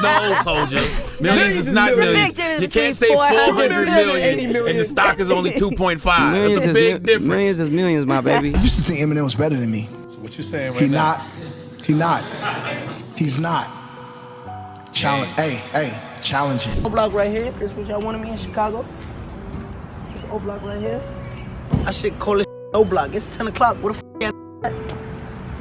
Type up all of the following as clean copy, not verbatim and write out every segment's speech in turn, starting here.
No, Soulja. Millions is not millions. You can't say 400 million and the stock is only 2.5. That's a big difference. Millions is millions, my baby. I used to think Eminem was better than me. So what you saying right now? He's not. Challenge. Hey, challenge it. Old block right here. This is what y'all wanted me in Chicago. This old block right here. I should call this old block. It's 10 o'clock. What the f***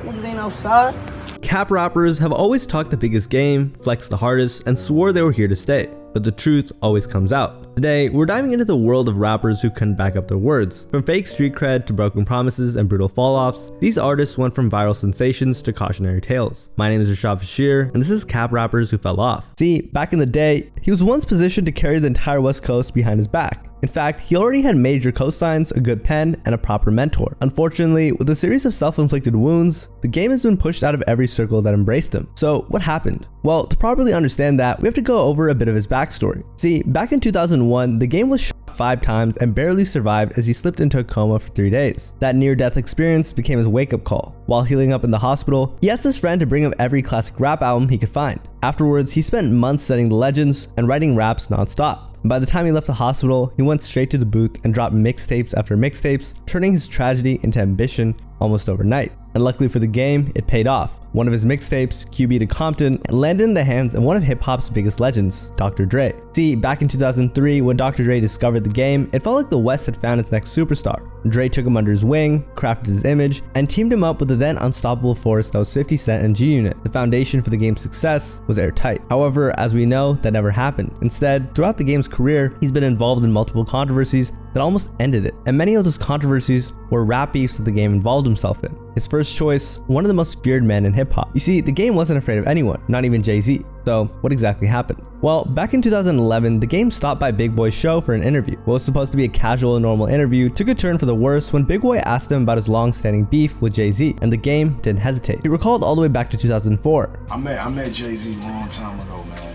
niggas ain't outside. Cap rappers have always talked the biggest game, flexed the hardest, and swore they were here to stay. But the truth always comes out. Today, we're diving into the world of rappers who couldn't back up their words. From fake street cred to broken promises and brutal fall-offs, these artists went from viral sensations to cautionary tales. My name is Rashad Bashir, and this is Cap Rappers Who Fell Off. See, back in the day, he was once positioned to carry the entire West Coast behind his back. In fact, he already had major cosigns, a good pen, and a proper mentor. Unfortunately, with a series of self-inflicted wounds, the game has been pushed out of every circle that embraced him. So what happened? Well, to properly understand that, we have to go over a bit of his backstory. See, back in 2001, the game was shot 5 times and barely survived as he slipped into a coma for 3 days. That near-death experience became his wake-up call. While healing up in the hospital, he asked his friend to bring him every classic rap album he could find. Afterwards, he spent months studying the legends and writing raps non-stop. By the time he left the hospital, he went straight to the booth and dropped mixtapes after mixtapes, turning his tragedy into ambition almost overnight. And luckily for the game, it paid off. One of his mixtapes, QB to Compton, landed in the hands of one of hip-hop's biggest legends, Dr. Dre. See, back in 2003, when Dr. Dre discovered the game, it felt like the West had found its next superstar. Dre took him under his wing, crafted his image, and teamed him up with the then unstoppable force that was 50 Cent and G-Unit. The foundation for the game's success was airtight. However, as we know, that never happened. Instead, throughout the game's career, he's been involved in multiple controversies that almost ended it, and many of those controversies were rap beefs that the game involved himself in. His first choice, one of the most feared men in hip-hop. You see, the game wasn't afraid of anyone, not even Jay-Z. So, what exactly happened? Well, back in 2011, the game stopped by Big Boy's show for an interview. What was supposed to be a casual and normal interview took a turn for the worse when Big Boy asked him about his long-standing beef with Jay-Z, and the game didn't hesitate. He recalled all the way back to 2004. I met Jay-Z a long time ago, man,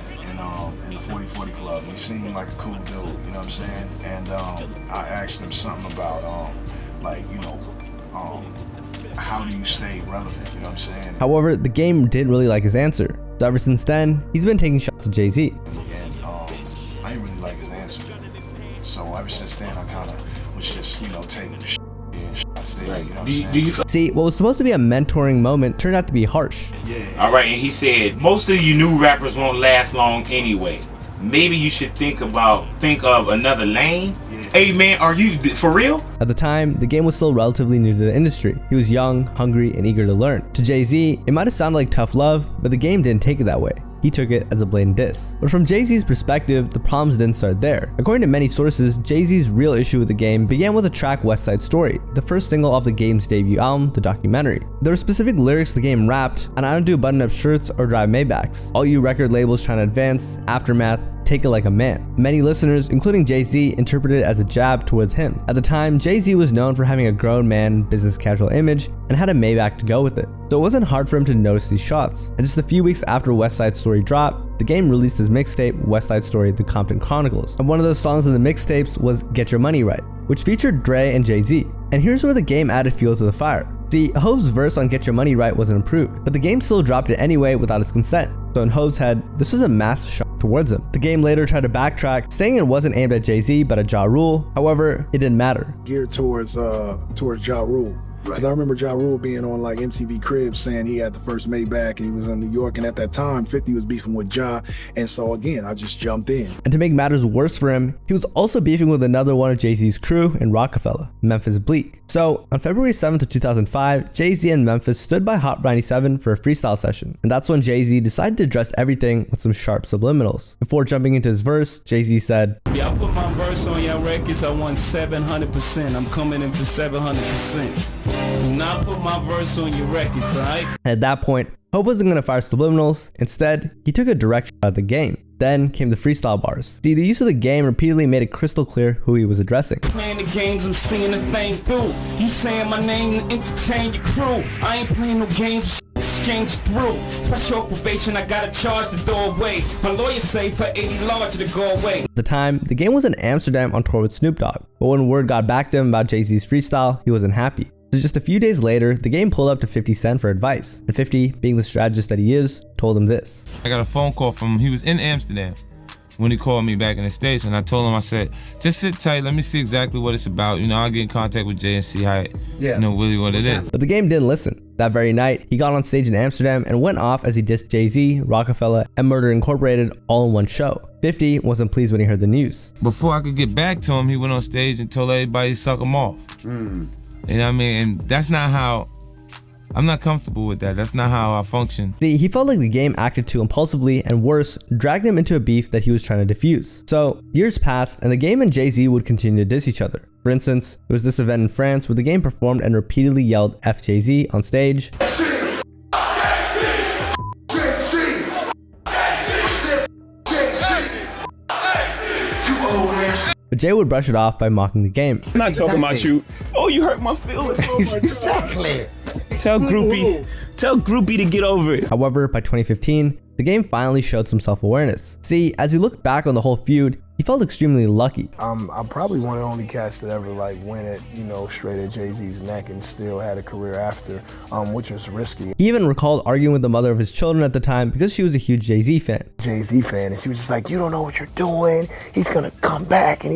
in the 4040 Club. He seemed like a cool dude, you know what I'm saying? And I asked him something about, how do you stay relevant, you know what I'm saying? However, the game didn't really like his answer. So ever since then, he's been taking shots at Jay-Z. And I didn't really like his answer. So ever since then, I kind of was just, taking the shots there, you know what I'm saying? See, what was supposed to be a mentoring moment turned out to be harsh. Yeah. All right, and he said, most of you new rappers won't last long anyway. Maybe you should think of another lane. Yeah. Hey man, are you for real? At the time, the game was still relatively new to the industry. He was young, hungry, and eager to learn. To Jay-Z, it might have sounded like tough love, but the game didn't take it that way. He took it as a blatant diss. But from Jay-Z's perspective, the problems didn't start there. According to many sources, Jay-Z's real issue with the game began with the track West Side Story, the first single off the game's debut album, The Documentary. There were specific lyrics the game rapped, and I don't do button-up shirts or drive Maybachs. All you record labels trying to advance, Aftermath, take it like a man. Many listeners, including Jay-Z, interpreted it as a jab towards him. At the time, Jay-Z was known for having a grown man, business casual image, and had a Maybach to go with it. So it wasn't hard for him to notice these shots. And just a few weeks after West Side Story dropped, the game released his mixtape, West Side Story: The Compton Chronicles. And one of those songs in the mixtapes was Get Your Money Right, which featured Dre and Jay-Z. And here's where the game added fuel to the fire. See, Hov's verse on Get Your Money Right wasn't improved, but the game still dropped it anyway without his consent. So in Hov's head, this was a massive shock towards him. The game later tried to backtrack, saying it wasn't aimed at Jay-Z but at Ja Rule. However, it didn't matter. Geared towards Ja Rule. Because I remember Ja Rule being on like MTV Cribs saying he had the first Maybach and he was in New York, and at that time 50 was beefing with Ja, and so again I just jumped in. And to make matters worse for him, he was also beefing with another one of Jay-Z's crew in Rockefeller, Memphis Bleak. So on February 7th of 2005, Jay-Z and Memphis stood by Hot 97 for a freestyle session, and that's when Jay-Z decided to address everything with some sharp subliminals. Before jumping into his verse, Jay-Z said, "Yeah, I put my verse on your records, I won 700%. I'm coming in for 700%. Do not put my verse on your records, alright?" At that point, Hov wasn't going to fire subliminals. Instead, he took a direct shot at the game. Then came the freestyle bars. See, the use of the game repeatedly made it crystal clear who he was addressing. Playing the games, I'm seeing the thing through. You saying my name to entertain your crew. I ain't playing no games, exchange through. Fresh off probation, I gotta charge the doorway. My lawyer say for 80 larger to go away. At the time, the game was in Amsterdam on tour with Snoop Dogg. But when word got back to him about Jay-Z's freestyle, he wasn't happy. So just a few days later, the game pulled up to 50 Cent for advice, and 50, being the strategist that he is, told him this. I got a phone call from him. He was in Amsterdam when he called me back in the States, and I told him, I said, just sit tight, let me see exactly what it's about. You know, I'll get in contact with Jay and see how, you know, really what it is. But the game didn't listen. That very night, he got on stage in Amsterdam and went off as he dissed Jay-Z, Rockefeller, and Murder Incorporated all in one show. 50 wasn't pleased when he heard the news. Before I could get back to him, he went on stage and told everybody to suck him off. You know what I mean? And that's not how, I'm not comfortable with that. That's not how I function. See, he felt like the game acted too impulsively and worse, dragged him into a beef that he was trying to defuse. So, years passed and the game and Jay-Z would continue to diss each other. For instance, there was this event in France where the game performed and repeatedly yelled F Jay-Z on stage. But Jay would brush it off by mocking the game. I'm not talking about you. Oh, you hurt my feelings. Oh my Exactly. Tell Groupie to get over it. However, by 2015, the game finally showed some self-awareness. See, as he looked back on the whole feud, he felt extremely lucky. I'm probably one of the only cats that ever like went at, you know, straight at Jay-Z's neck and still had a career after, which was risky. He even recalled arguing with the mother of his children at the time because she was a huge Jay-Z fan. Jay-Z fan, and she was just like, you don't know what you're doing. He's gonna come back and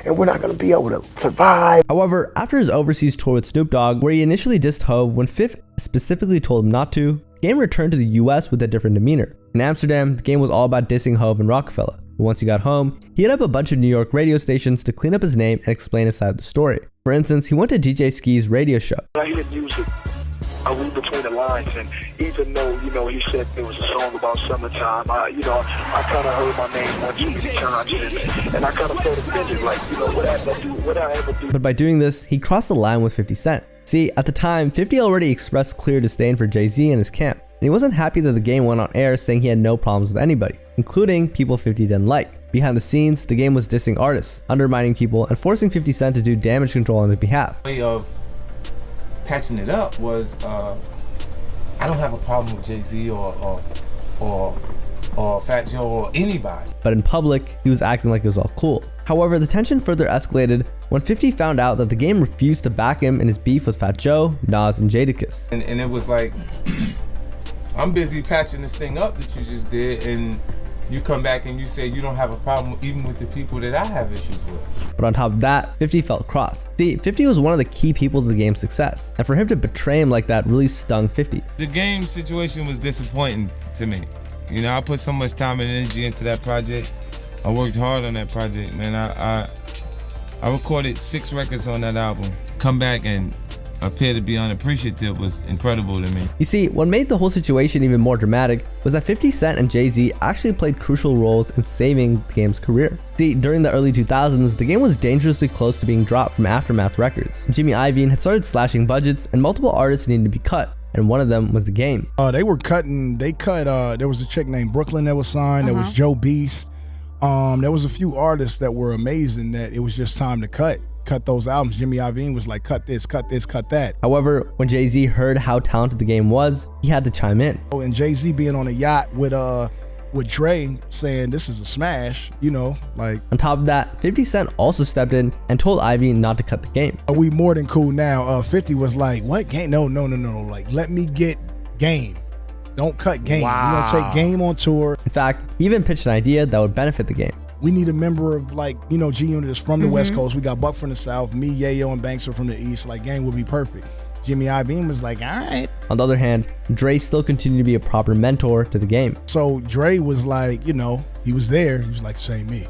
we're not gonna be able to survive. However, after his overseas tour with Snoop Dogg, where he initially dissed Hov when Fifth specifically told him not to, the game returned to the US with a different demeanor. In Amsterdam, the game was all about dissing Hov and Rockefeller. But once he got home, he hit up a bunch of New York radio stations to clean up his name and explain his side of the story. For instance, he went to DJ Ski's radio show. I hear music, I read between the lines, and even though, you know, he said there was a song about summertime, I kind of heard my name one too many times, and I kind of felt offended, like, you know, what I ever do. But by doing this, he crossed the line with 50 Cent. See, at the time, 50 already expressed clear disdain for Jay-Z and his camp, and he wasn't happy that the game went on air saying he had no problems with anybody, including people 50 didn't like. Behind the scenes, the game was dissing artists, undermining people, and forcing 50 Cent to do damage control on his behalf. Way of patching it up was, I don't have a problem with Jay-Z or Fat Joe or anybody. But in public, he was acting like it was all cool. However, the tension further escalated when 50 found out that the game refused to back him in his beef with Fat Joe, Nas, and Jadakiss. And it was like, I'm busy patching this thing up that you just did, and you come back and you say you don't have a problem even with the people that I have issues with. But on top of that, 50 felt crossed. See, 50 was one of the key people to the game's success, and for him to betray him like that really stung 50. The game situation was disappointing to me. You know, I put so much time and energy into that project. I worked hard on that project, man. I recorded 6 records on that album. Come back and appear to be unappreciative was incredible to me. You see, what made the whole situation even more dramatic was that 50 Cent and Jay-Z actually played crucial roles in saving the game's career. See, during the early 2000s, the game was dangerously close to being dropped from Aftermath Records. Jimmy Iovine had started slashing budgets and multiple artists needed to be cut, and one of them was the game. They cut, there was a chick named Brooklyn that was signed, there was Joe Beast. There was a few artists that were amazing that it was just time to cut those albums. Jimmy Iovine was like, cut this, cut that. However, when Jay-Z heard how talented the game was, he had to chime in. Oh, and Jay-Z being on a yacht with Dre saying this is a smash, you know, like. On top of that, 50 Cent also stepped in and told Iovine not to cut the game. We more than cool now. 50 was like, what game? No. Like, let me get Game. Don't cut Game. Wow. We're gonna take Game on tour. In fact, he even pitched an idea that would benefit the game. We need a member of, like, you know, G Unit is from the West Coast. We got Buck from the South. Me, Yayo, and Banks are from the East. Like, Game would be perfect. Jimmy Iovine was like, all right. On the other hand, Dre still continued to be a proper mentor to the game. So Dre was like, you know, he was there. He was like, say me.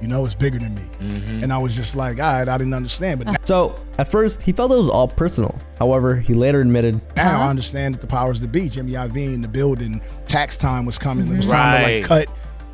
You know, it's bigger than me. And I was just like, all right, I didn't understand. But now, so at first, he felt it was all personal. However, he later admitted, now I understand that the powers that be, Jimmy Iovine in the building, tax time was coming. It was time to, like, cut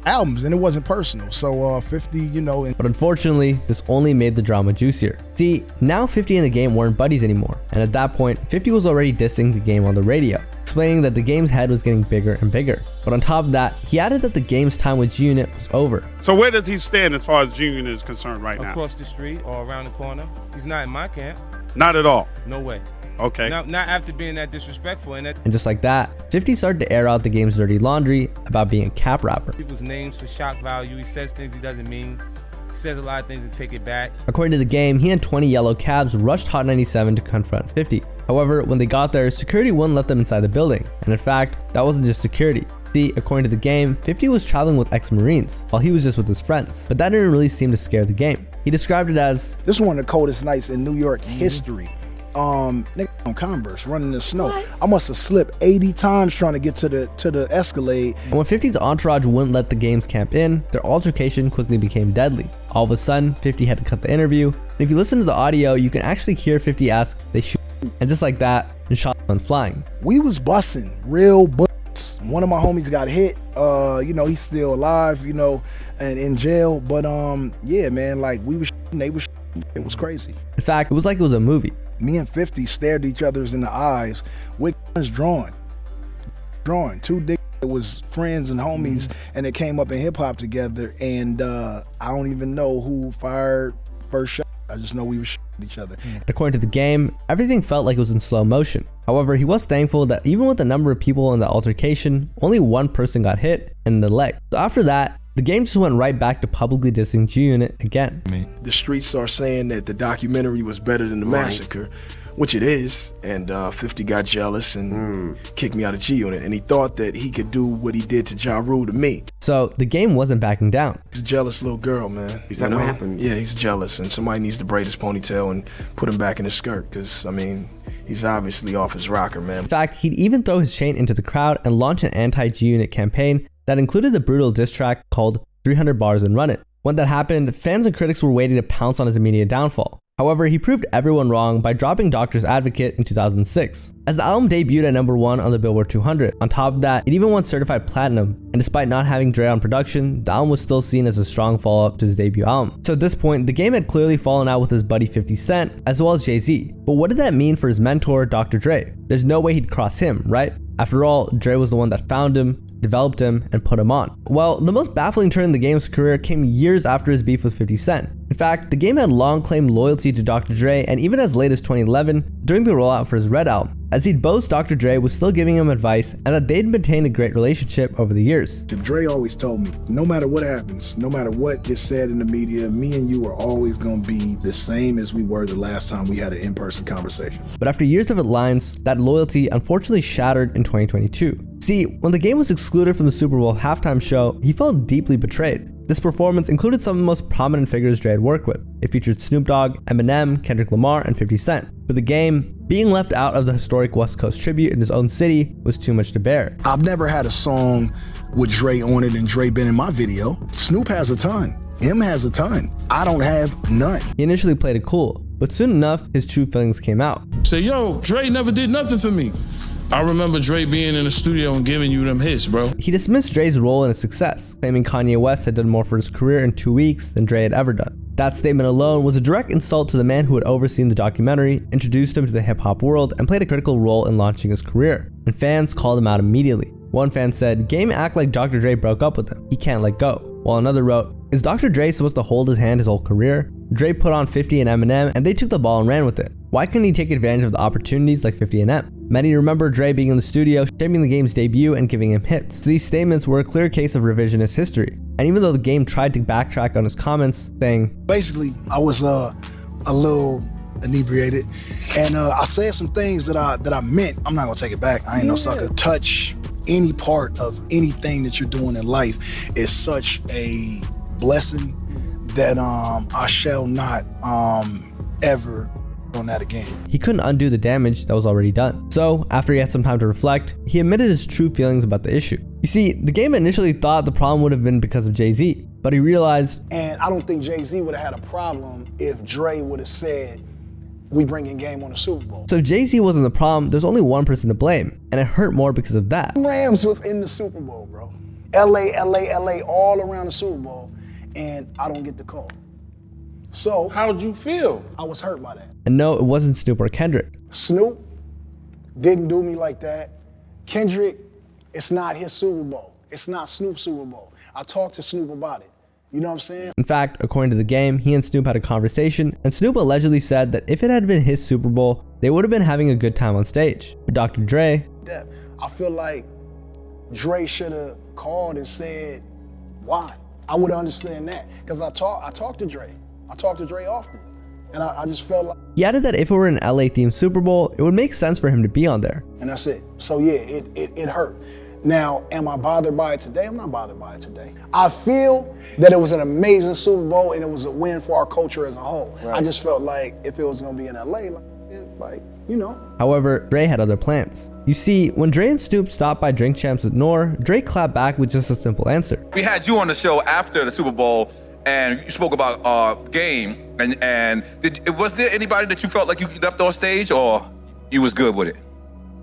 albums, and it wasn't personal. So 50, you know. But unfortunately, this only made the drama juicier. See, now 50 and the game weren't buddies anymore. And at that point, 50 was already dissing the game on the radio, explaining that the game's head was getting bigger and bigger. But on top of that, he added that the game's time with G-Unit was over. So where does he stand as far as G-Unit is concerned right now? Across the street or around the corner. He's not in my camp. Not at all? No way. Okay. Not after being that disrespectful. And just like that, 50 started to air out the game's dirty laundry about being a cap rapper. People's names for shock value. He says things he doesn't mean. says a lot of things to take it back. According to the game, he and 20 yellow cabs rushed Hot 97 to confront 50. However, when they got there, security wouldn't let them inside the building. And in fact, that wasn't just security. See, according to the game, 50 was traveling with ex-Marines, while he was just with his friends. But that didn't really seem to scare the game. He described it as, "This is one of the coldest nights in New York history. Nigga on Converse running in the snow. I must have slipped 80 times trying to get to the Escalade." And when 50's entourage wouldn't let the games camp in, their altercation quickly became deadly. All of a sudden, 50 had to cut the interview. And if you listen to the audio, you can actually hear 50 ask, "They shoot?" And just like that, the shot went flying. We was busting real bullets. One of my homies got hit. He's still alive, and in jail. But yeah, man, like we was shooting, they was shooting. It was crazy. In fact, it was like it was a movie. Me and 50 stared each other's in the eyes with guns drawn. Two dick that was friends and homies, and they came up in hip hop together. And I don't even know who fired first shot. I just know we were shooting each other. According to the game, everything felt like it was in slow motion. However, he was thankful that even with the number of people in the altercation, only one person got hit in the leg. So after that, the game just went right back to publicly dissing G-Unit again. The streets are saying that the documentary was better than the massacre, which it is, and 50 got jealous and kicked me out of G-Unit, and he thought that he could do what he did to Ja Rule to me. So the game wasn't backing down. He's a jealous little girl, man. Is that what happened? Yeah, he's jealous, and somebody needs to braid his ponytail and put him back in his skirt, because, I mean, he's obviously off his rocker, man. In fact, he'd even throw his chain into the crowd and launch an anti-G-Unit campaign that included the brutal diss track called 300 Bars and Run It. When that happened, fans and critics were waiting to pounce on his immediate downfall. However, he proved everyone wrong by dropping Doctor's Advocate in 2006. As the album debuted at #1 on the Billboard 200. On top of that, it even won certified platinum, and despite not having Dre on production, the album was still seen as a strong follow-up to his debut album. So at this point, the game had clearly fallen out with his buddy 50 Cent, as well as Jay-Z. But what did that mean for his mentor, Dr. Dre? There's no way he'd cross him, right? After all, Dre was the one that found him, developed him, and put him on. Well, the most baffling turn in the game's career came years after his beef with 50 Cent. In fact, the game had long claimed loyalty to Dr. Dre, and even as late as 2011, during the rollout for his Red album, as he'd boast Dr. Dre was still giving him advice and that they'd maintained a great relationship over the years. Dre always told me, no matter what happens, no matter what gets said in the media, me and you are always gonna be the same as we were the last time we had an in-person conversation. But after years of alliance, that loyalty unfortunately shattered in 2022. See, when the game was excluded from the Super Bowl halftime show, he felt deeply betrayed. This performance included some of the most prominent figures Dre had worked with. It featured Snoop Dogg, Eminem, Kendrick Lamar, and 50 Cent. For the game, being left out of the historic West Coast tribute in his own city was too much to bear. I've never had a song with Dre on it and Dre been in my video. Snoop has a ton. M has a ton. I don't have none. He initially played it cool, but soon enough, his true feelings came out. Say, yo, Dre never did nothing for me. I remember Dre being in the studio and giving you them hits, bro. He dismissed Dre's role in his success, claiming Kanye West had done more for his career in 2 weeks than Dre had ever done. That statement alone was a direct insult to the man who had overseen the documentary, introduced him to the hip-hop world, and played a critical role in launching his career. And fans called him out immediately. One fan said, "Game act like Dr. Dre broke up with him. He can't let go." While another wrote, "Is Dr. Dre supposed to hold his hand his whole career? Dre put on 50 and Eminem, and they took the ball and ran with it. Why couldn't he take advantage of the opportunities like 50 and M?" Many remember Dre being in the studio, shaping the game's debut and giving him hits. So these statements were a clear case of revisionist history. And even though the game tried to backtrack on his comments, saying, basically, I was a little inebriated, and I said some things that I meant. I'm not gonna take it back. I ain't no sucker. Touch any part of anything that you're doing in life is such a blessing that I shall not ever on that again. He couldn't undo the damage that was already done. So after he had some time to reflect, he admitted his true feelings about the issue. You see, the game initially thought the problem would have been because of Jay-Z, but he realized, and I don't think Jay-Z would have had a problem if Dre would have said, "We bringing Game on the Super Bowl." So if Jay-Z wasn't the problem, there's only one person to blame, and it hurt more because of that. Rams was in the Super Bowl, bro. LA, all around the Super Bowl, and I don't get the call. So how'd you feel? I was hurt by that. And no, it wasn't Snoop or Kendrick. Snoop didn't do me like that. Kendrick, it's not his Super Bowl. It's not Snoop's Super Bowl. I talked to Snoop about it. You know what I'm saying? In fact, according to the game, he and Snoop had a conversation, and Snoop allegedly said that if it had been his Super Bowl, they would have been having a good time on stage. But Dr. Dre, I feel like Dre should have called and said, why? I would understand that because I talk to Dre. I talk to Dre often, and I just felt like. He added that if it were an LA themed Super Bowl, it would make sense for him to be on there. And that's it. So yeah, it hurt. Now, am I bothered by it today? I'm not bothered by it today. I feel that it was an amazing Super Bowl and it was a win for our culture as a whole. Right. I just felt like if it was gonna be in LA, like you know. However, Dre had other plans. You see, when Dre and Snoop stopped by Drink Champs with Noor, Dre clapped back with just a simple answer. We had you on the show after the Super Bowl and you spoke about game and was there anybody that you felt like you left on stage or you was good with it?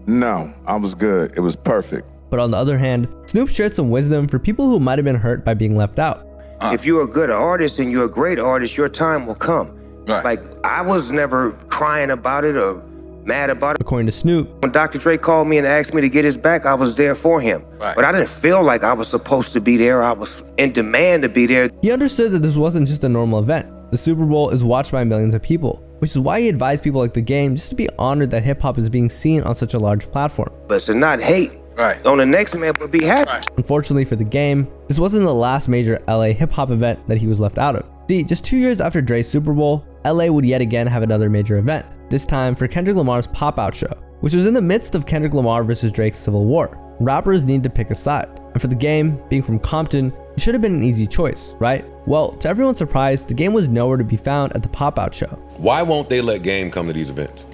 No, I was good. It was perfect. But on the other hand, Snoop shared some wisdom for people who might have been hurt by being left out. If you're a good artist and you're a great artist, your time will come. Right. Like, I was never crying about it or mad about it. According to Snoop, when Dr. Dre called me and asked me to get his back, I was there for him. Right. But I didn't feel like I was supposed to be there. I was in demand to be there. He understood that this wasn't just a normal event. The Super Bowl is watched by millions of people, which is why he advised people like The Game just to be honored that hip-hop is being seen on such a large platform. But to not hate. Right. On the next man, but be happy. Right. Unfortunately for The Game, this wasn't the last major LA hip-hop event that he was left out of. See, just 2 years after Dre's Super Bowl, LA would yet again have another major event, this time for Kendrick Lamar's Pop-Out show, which was in the midst of Kendrick Lamar versus Drake's civil war. Rappers need to pick a side, and for The Game, being from Compton, it should have been an easy choice, right? Well, to everyone's surprise, The Game was nowhere to be found at the Pop-Out show. Why won't they let Game come to these events?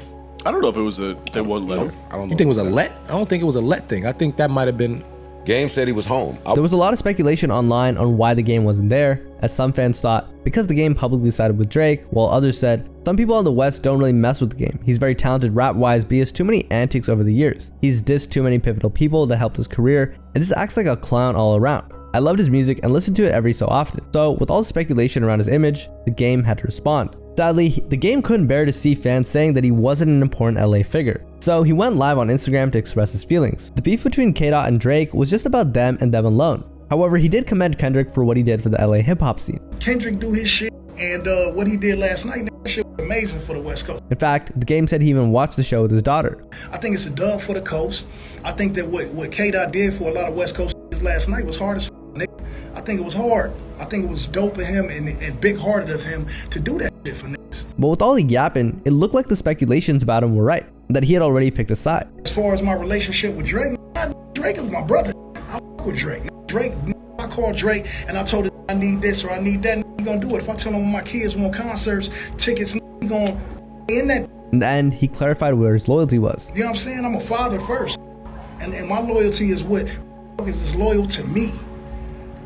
I don't know if it was they wouldn't let him. I don't know. You think it was a let? I don't think it was a let thing. I think that might have been. Game said he was home. There was a lot of speculation online on why The Game wasn't there, as some fans thought because The Game publicly sided with Drake, while others said some people on the West don't really mess with The Game. He's very talented rap-wise, but he has too many antics over the years. He's dissed too many pivotal people that helped his career, and just acts like a clown all around. I loved his music and listened to it every so often. So with all the speculation around his image, The Game had to respond. Sadly, The Game couldn't bear to see fans saying that he wasn't an important LA figure. So he went live on Instagram to express his feelings. The beef between K-Dot and Drake was just about them and them alone. However, he did commend Kendrick for what he did for the LA hip-hop scene. Kendrick do his shit, and what he did last night, that shit was amazing for the West Coast. In fact, The Game said he even watched the show with his daughter. I think it's a dub for the coast. I think that what K-Dot did for a lot of West Coast last night was hard as f***, nigga. I think it was hard. I think it was dope of him and big-hearted of him to do that shit for niggas. But with all the yapping, it looked like the speculations about him were right, that he had already picked a side. As far as my relationship with Drake, Drake is my brother. I fuck with Drake. Drake, I called Drake and I told him I need this or I need that. He gonna do it. If I tell him my kids want concerts, tickets, he gonna in that. In the end, he clarified where his loyalty was. You know what I'm saying? I'm a father first, and my loyalty is what is loyal to me.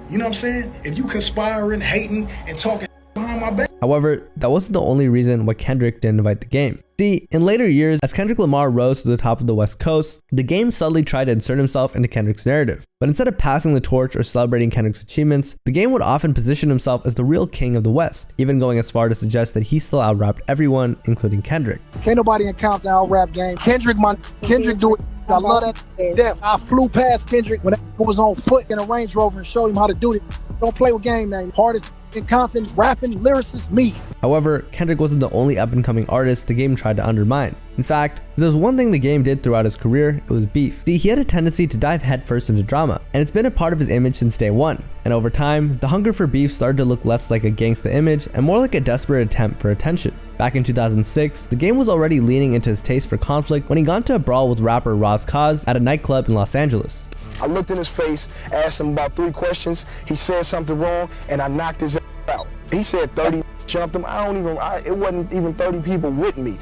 You know what I'm saying? If you conspiring, hating, and talking behind my back. However, that wasn't the only reason why Kendrick didn't invite The Game. See, in later years, as Kendrick Lamar rose to the top of the West Coast, The Game subtly tried to insert himself into Kendrick's narrative. But instead of passing the torch or celebrating Kendrick's achievements, The Game would often position himself as the real king of the West, even going as far to suggest that he still out-rapped everyone, including Kendrick. Can't nobody in Compton out-rap Game. Kendrick do it. I love that to death. I flew past Kendrick when he was on foot in a Range Rover and showed him how to do it. Don't play with Game, man. Hardest in Compton, rapping, lyricist, me. However, Kendrick wasn't the only up-and-coming artist The Game tried to undermine. In fact, if there was one thing The Game did throughout his career, it was beef. See, he had a tendency to dive headfirst into drama, and it's been a part of his image since day one. And over time, the hunger for beef started to look less like a gangsta image and more like a desperate attempt for attention. Back in 2006, The Game was already leaning into his taste for conflict when he got into a brawl with rapper Ras Kass at a nightclub in Los Angeles. I looked in his face, asked him about 3 questions. He said something wrong, and I knocked his out. He said 30, jumped him. It wasn't even 30 people with me.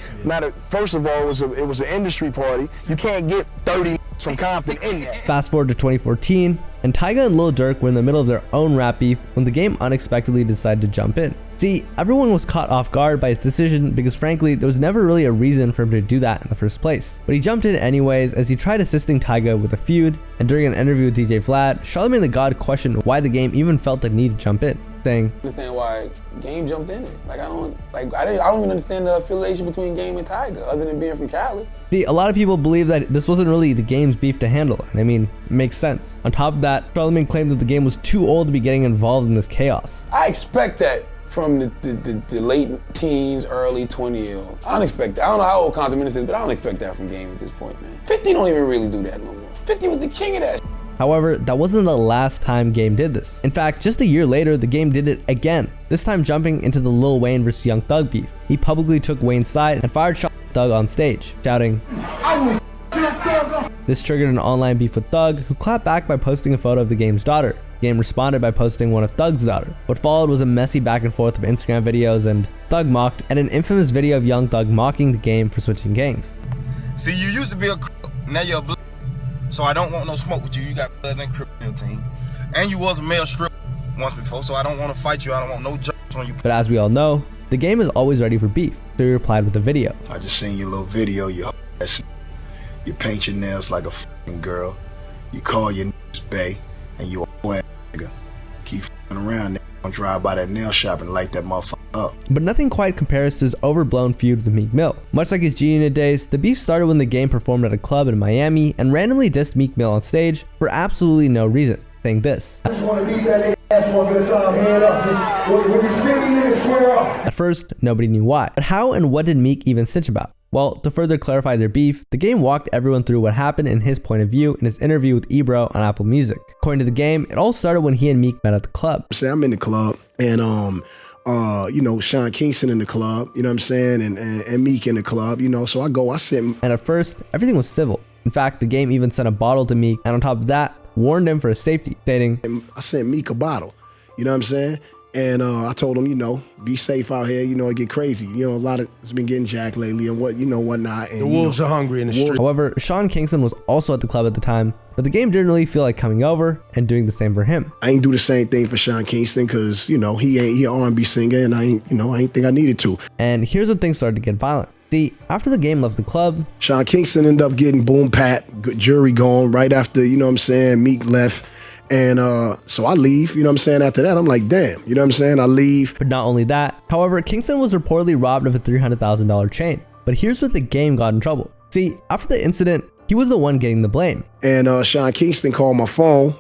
First of all, it was an industry party. You can't get 30 from Compton in there. Fast forward to 2014, and Tyga and Lil Durk were in the middle of their own rap beef when The Game unexpectedly decided to jump in. See, everyone was caught off guard by his decision because frankly, there was never really a reason for him to do that in the first place. But he jumped in anyways as he tried assisting Tyga with a feud, and during an interview with DJ Vlad, Charlamagne the God questioned why The Game even felt the need to jump in, saying, I understand why Game jumped in it. I don't even understand the affiliation between Game and Tyga other than being from Cali. See, a lot of people believe that this wasn't really The Game's beef to handle, and I mean, it makes sense. On top of that, Charlamagne claimed that The Game was too old to be getting involved in this chaos. I expect that from the late teens, early 20-year-olds. I don't expect that. I don't know how old Compton is, but I don't expect that from Game at this point, man. 50 don't even really do that no more. 50 was the king of that. However, that wasn't the last time Game did this. In fact, just a year later, the Game did it again, this time jumping into the Lil Wayne vs Young Thug beef. He publicly took Wayne's side and fired shot at Thug on stage, shouting, This triggered an online beef with Thug, who clapped back by posting a photo of the Game's daughter. Game responded by posting one of Thug's daughter. What followed was a messy back and forth of Instagram videos and Thug mocked, and an infamous video of Young Thug mocking the Game for switching gangs. See, you used to be a now you're a blood, so I don't want no smoke with you. You got blood and crip in your team. And you was a male strip once before, so I don't want to fight you. I don't want no jokes on you. But as we all know, the Game is always ready for beef, so he replied with a video. I just seen your little video, you paint your nails like a f***ing girl, you call your niggas bae, and you a ass nigga. Keep f***ing around, nigga. Don't drive by that nail shop and light that motherfucker up. But nothing quite compares to his overblown feud with Meek Mill. Much like his G-Unit days, the beef started when the Game performed at a club in Miami and randomly dissed Meek Mill on stage for absolutely no reason, saying this. I just want to beat that ass one good time, hand up. Just, when you see me, nigga, square up. At first, nobody knew why. But how and what did Meek even snitch about? Well, to further clarify their beef, the Game walked everyone through what happened in his point of view in his interview with Ebro on Apple Music. According to the Game, it all started when he and Meek met at the club. Say I'm in the club and you know, Sean Kingston in the club, you know what I'm saying, and Meek in the club, you know, so I sit. And at first, everything was civil. In fact, the Game even sent a bottle to Meek, and on top of that, warned him for his safety, stating, I sent Meek a bottle, you know what I'm saying? And I told him, you know, be safe out here. You know, it get crazy. You know, a lot of it's been getting jacked lately and whatnot. And the wolves are hungry in the street. However, Sean Kingston was also at the club at the time, but the Game didn't really feel like coming over and doing the same for him. I ain't do the same thing for Sean Kingston because, you know, he an R&B singer and I ain't think I needed to. And here's when things started to get violent. See, after the Game left the club, Sean Kingston ended up getting boom pat, jury gone right after, you know what I'm saying, Meek left. And so I leave, you know what I'm saying? After that, I'm like, damn, you know what I'm saying? I leave. But not only that, however, Kingston was reportedly robbed of a $300,000 chain. But here's where the Game got in trouble. See, after the incident, he was the one getting the blame. And Sean Kingston called my phone,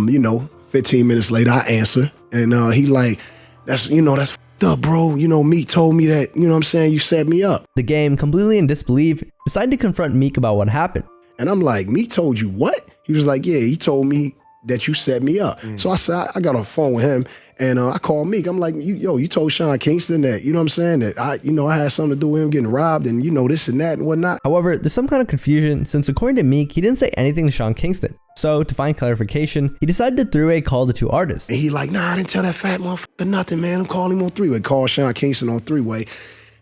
you know, 15 minutes later, I answer. And he like, that's f***ed up, bro. You know, Meek told me that, you know what I'm saying? You set me up. The Game, completely in disbelief, decided to confront Meek about what happened. And I'm like, Meek told you what? He was like, yeah, he told me that you set me up. So I said, I got on the phone with him and I called Meek. I'm like, you told Sean Kingston that, you know what I'm saying, that I had something to do with him getting robbed and, you know, this and that and whatnot. However, there's some kind of confusion since according to Meek, he didn't say anything to Sean Kingston. So to find clarification, he decided to three-way call the two artists. And he like, nah, I didn't tell that fat motherfucker nothing, man. I'm calling him on three-way. Call Sean Kingston on three-way.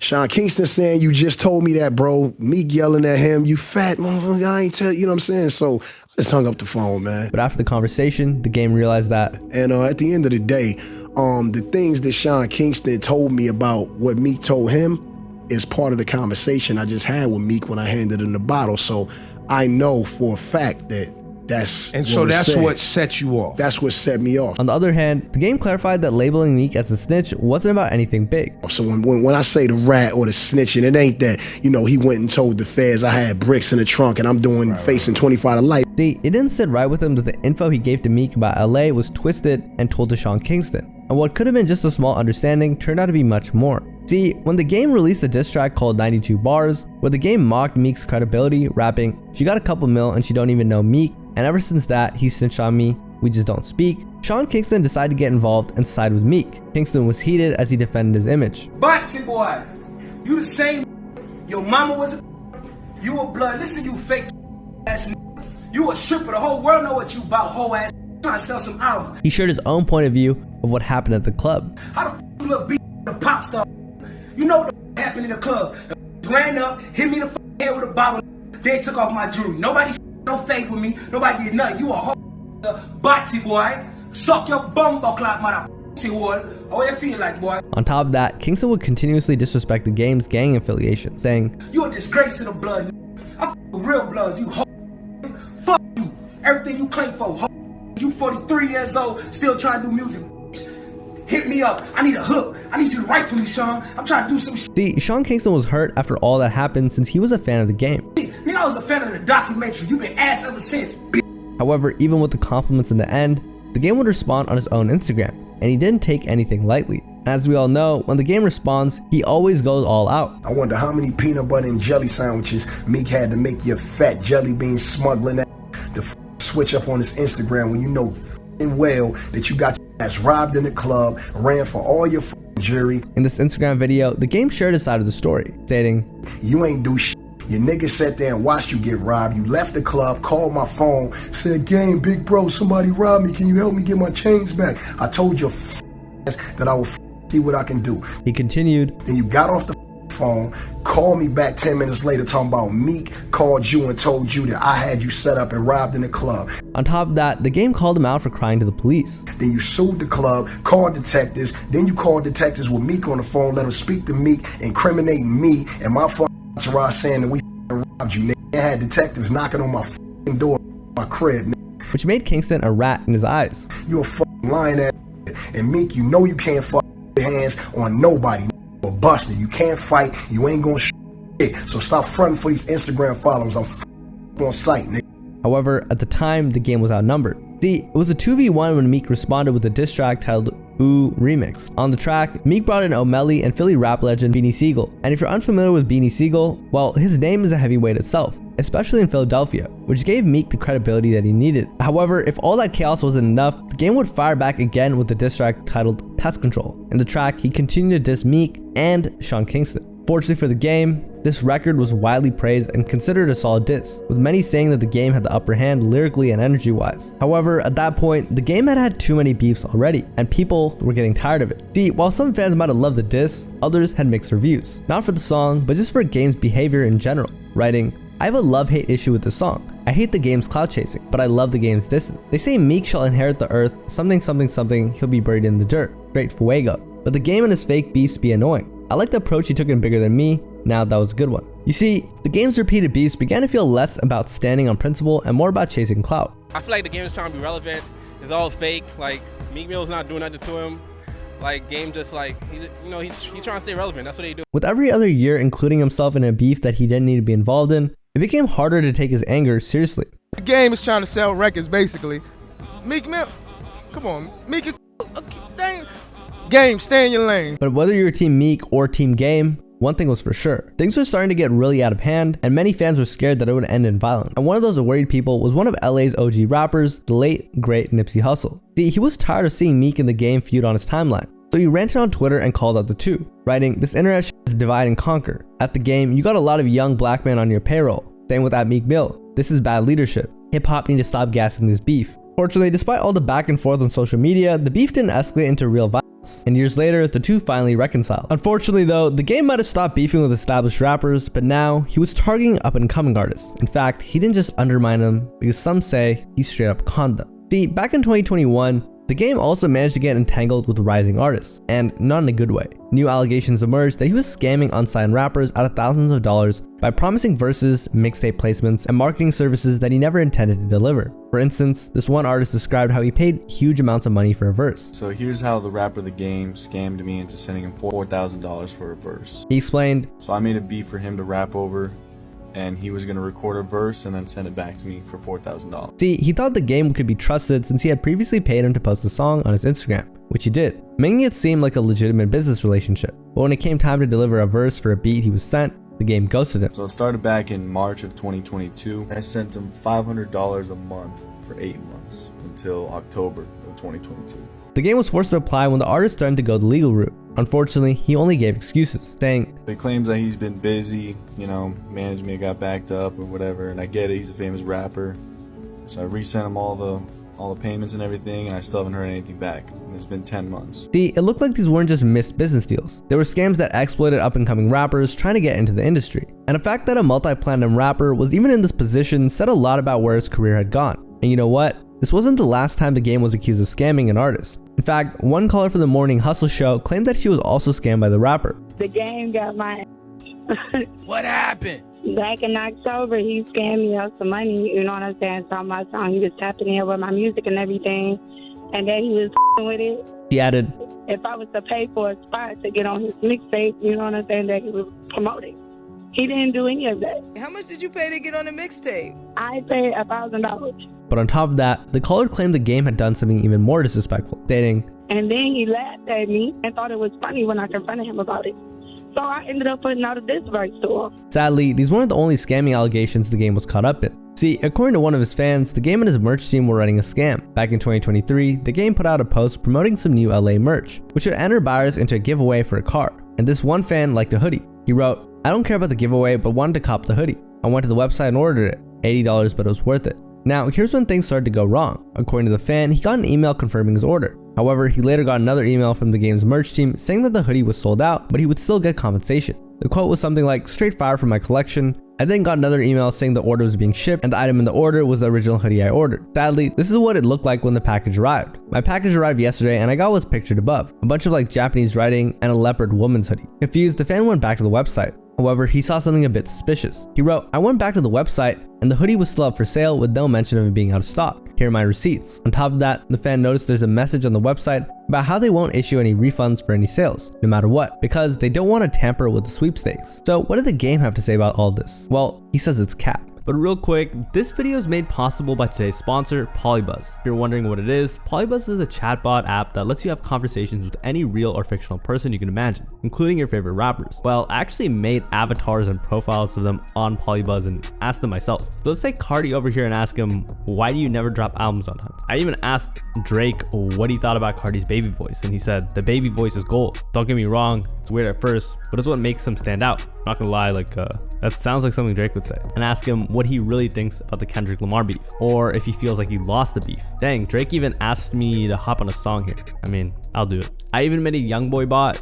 Sean Kingston saying, you just told me that, bro. Meek yelling at him, you fat motherfucker, I ain't tell you, know what I'm saying? So I just hung up the phone, man. But after the conversation, the Game realized that. And at the end of the day, the things that Sean Kingston told me about what Meek told him is part of the conversation I just had with Meek when I handed him the bottle. So I know for a fact that that's what set you off. That's what set me off. On the other hand, the Game clarified that labeling Meek as a snitch wasn't about anything big. So when I say the rat or the snitching, it ain't that, you know, he went and told the feds I had bricks in the trunk and I'm facing 25 to life. See, it didn't sit right with him that the info he gave to Meek about LA was twisted and told to Sean Kingston. And what could have been just a small understanding turned out to be much more. See, when the Game released a diss track called 92 Bars, where the Game mocked Meek's credibility, rapping, "She got a couple mil and she don't even know Meek, and ever since that, he snitched on me, we just don't speak," Sean Kingston decided to get involved and side with Meek. Kingston was heated as he defended his image. But, boy, you the same. Your mama was a you a blood. Listen, you fake ass. You a stripper. The whole world know what you about, whole ass. Trying to sell some albums. He shared his own point of view of what happened at the club. How the f you look beat the pop star? You know what happened in the club. The ran up, hit me in the head with a bottle, then took off my jewelry. Nobody no fake with me. Nobody did nothing. You a whole body boy. Suck your bum clock, mother. See what? How you feel like, boy? On top of that, Kingston would continuously disrespect the Game's gang affiliation, saying, "You a disgrace to the blood. I f with real bloods. You ho. Fuck you. Everything you claim for. Ho. You 43 years old, still trying to do music. Hit me up. I need a hook. I need you to write for me, Sean. I'm trying to do some shit." See, Sean Kingston was hurt after all that happened since he was a fan of the Game. Nigga, I was a fan of the documentary. You been ass ever since, bitch. However, even with the compliments in the end, the Game would respond on his own Instagram, and he didn't take anything lightly. As we all know, when the Game responds, he always goes all out. I wonder how many peanut butter and jelly sandwiches Meek had to make your fat jelly bean smuggling the switch up on this Instagram when you know well that you got your ass robbed in the club, ran for all your jury. In this Instagram video, the game shared a side of the story, stating, "You ain't do shit. Your nigga sat there and watched you get robbed. You left the club, called my phone, said, Game, big bro, somebody robbed me. Can you help me get my chains back? I told your ass that I will see what I can do." He continued, "Then you got off the phone, called me back 10 minutes later talking about Meek called you and told you that I had you set up and robbed in the club." On top of that, the game called him out for crying to the police. "Then you sued the club, called detectives, then you called detectives with Meek on the phone, let them speak to Meek, incriminating me and my entourage saying that we robbed you, nigga. I had detectives knocking on my door, my crib, nigga." Which made Kingston a rat in his eyes. "You a lying ass, and Meek, you know you can't your hands on nobody, or Buster. You can't fight, you ain't gonna shit, so stop fronting for these Instagram followers. I'm on site, nigga." However, at the time, the game was outnumbered. See, it was a 2v1 when Meek responded with a diss track titled Ooh Remix. On the track, Meek brought in O'Malley and Philly rap legend Beanie Sigel. And if you're unfamiliar with Beanie Sigel, well, his name is a heavyweight itself, especially in Philadelphia, which gave Meek the credibility that he needed. However, if all that chaos wasn't enough, the game would fire back again with a diss track titled Pest Control. In the track, he continued to diss Meek and Sean Kingston. Fortunately for the game, this record was widely praised and considered a solid diss, with many saying that the game had the upper hand lyrically and energy-wise. However, at that point, the game had too many beefs already, and people were getting tired of it. See, while some fans might have loved the diss, others had mixed reviews. Not for the song, but just for the game's behavior in general, writing, "I have a love-hate issue with the song. I hate the game's clout chasing, but I love the game's disses. They say Meek shall inherit the earth, something something something, he'll be buried in the dirt. Great fuego. But the game and his fake beefs be annoying. I like the approach he took in Bigger Than Me, now that was a good one." You see, the game's repeated beefs began to feel less about standing on principle and more about chasing clout. I feel like the game is trying to be relevant. It's all fake. Like, Meek Mill's not doing nothing to him. Like, game just like, he's trying to stay relevant. That's what they do. With every other year including himself in a beef that he didn't need to be involved in, it became harder to take his anger seriously. The game is trying to sell records, basically. Meek Mill, come on, Meek, dang. Game, stay in your lane. But whether you're Team Meek or Team Game, one thing was for sure. Things were starting to get really out of hand, and many fans were scared that it would end in violence. And one of those worried people was one of LA's OG rappers, the late, great Nipsey Hussle. See, he was tired of seeing Meek and the Game feud on his timeline. So he ranted on Twitter and called out the two, writing, "This internet shit is divide and conquer. At the Game, you got a lot of young black men on your payroll. Same with that Meek Mill. This is bad leadership. Hip-hop need to stop gassing this beef." Fortunately, despite all the back and forth on social media, the beef didn't escalate into real violence. And years later, the two finally reconciled. Unfortunately though, the Game might have stopped beefing with established rappers, but now he was targeting up and coming artists. In fact, he didn't just undermine them, because some say he straight up conned them. See, back in 2021, the Game also managed to get entangled with rising artists, and not in a good way. New allegations emerged that he was scamming unsigned rappers out of thousands of dollars by promising verses, mixtape placements, and marketing services that he never intended to deliver. For instance, this one artist described how he paid huge amounts of money for a verse. "So here's how the rapper The Game scammed me into sending him $4,000 for a verse. He explained, "So I made a beat for him to rap over, and he was going to record a verse and then send it back to me for $4,000. See, he thought the Game could be trusted since he had previously paid him to post the song on his Instagram, which he did, making it seem like a legitimate business relationship. But when it came time to deliver a verse for a beat he was sent, the Game ghosted him. So it started back in March of 2022. I sent him $500 a month for 8 months until October of 2022. The Game was forced to apply when the artist started to go the legal route. Unfortunately, he only gave excuses, saying, "He claims that he's been busy, management got backed up or whatever, and I get it, he's a famous rapper. So I resent him all the payments and everything, and I still haven't heard anything back. And it's been 10 months. See, it looked like these weren't just missed business deals. They were scams that exploited up-and-coming rappers trying to get into the industry. And the fact that a multi-platinum rapper was even in this position said a lot about where his career had gone. And you know what? This wasn't the last time the Game was accused of scamming an artist. In fact, one caller for the Morning Hustle show claimed that she was also scammed by the rapper. The Game got my... What happened? Back in October, he scammed me out some money, you know what I'm saying? So my song, he was tapping in with my music and everything, and then he was with it. He added, "If I was to pay for a spot to get on his mixtape, you know what I'm saying, that he was promoting. He didn't do any of that." How much did you pay to get on the mixtape? I paid $1,000. But on top of that, the caller claimed the Game had done something even more disrespectful, stating, "And then he laughed at me and thought it was funny when I confronted him about it. So I ended up putting out a diss verse to him." Sadly, these weren't the only scamming allegations the Game was caught up in. See, according to one of his fans, the game and his merch team were running a scam. Back in 2023, the game put out a post promoting some new LA merch, which would enter buyers into a giveaway for a car. And this one fan liked a hoodie. He wrote, "I don't care about the giveaway, but wanted to cop the hoodie. I went to the website and ordered it. $80, but it was worth it." Now, here's when things started to go wrong. According to the fan, he got an email confirming his order. However, he later got another email from the game's merch team saying that the hoodie was sold out, but he would still get compensation. The quote was something like, "Straight fire from my collection." I then got another email saying the order was being shipped and the item in the order was the original hoodie I ordered. Sadly, this is what it looked like when the package arrived. My package arrived yesterday and I got what's pictured above. A bunch of like Japanese writing and a leopard woman's hoodie. Confused, the fan went back to the website. However, he saw something a bit suspicious. He wrote, "I went back to the website and the hoodie was still up for sale with no mention of it being out of stock. Here are my receipts." On top of that, the fan noticed there's a message on the website about how they won't issue any refunds for any sales, no matter what, because they don't want to tamper with the sweepstakes. So what did the game have to say about all this? Well, he says it's cap. But real quick, this video is made possible by today's sponsor, Polybuzz. If you're wondering what it is, Polybuzz is a chatbot app that lets you have conversations with any real or fictional person you can imagine, including your favorite rappers. Well, I actually made avatars and profiles of them on Polybuzz and asked them myself. So let's take Cardi over here and ask him, why do you never drop albums on time? I even asked Drake what he thought about Cardi's baby voice, and he said, "The baby voice is gold. Don't get me wrong, it's weird at first, but it's what makes him stand out." Not gonna lie, that sounds like something Drake would say. And ask him what he really thinks about the Kendrick Lamar beef, or if he feels like he lost the beef. Dang, Drake even asked me to hop on a song here. I mean, I'll do it. I even made a YoungBoy bot.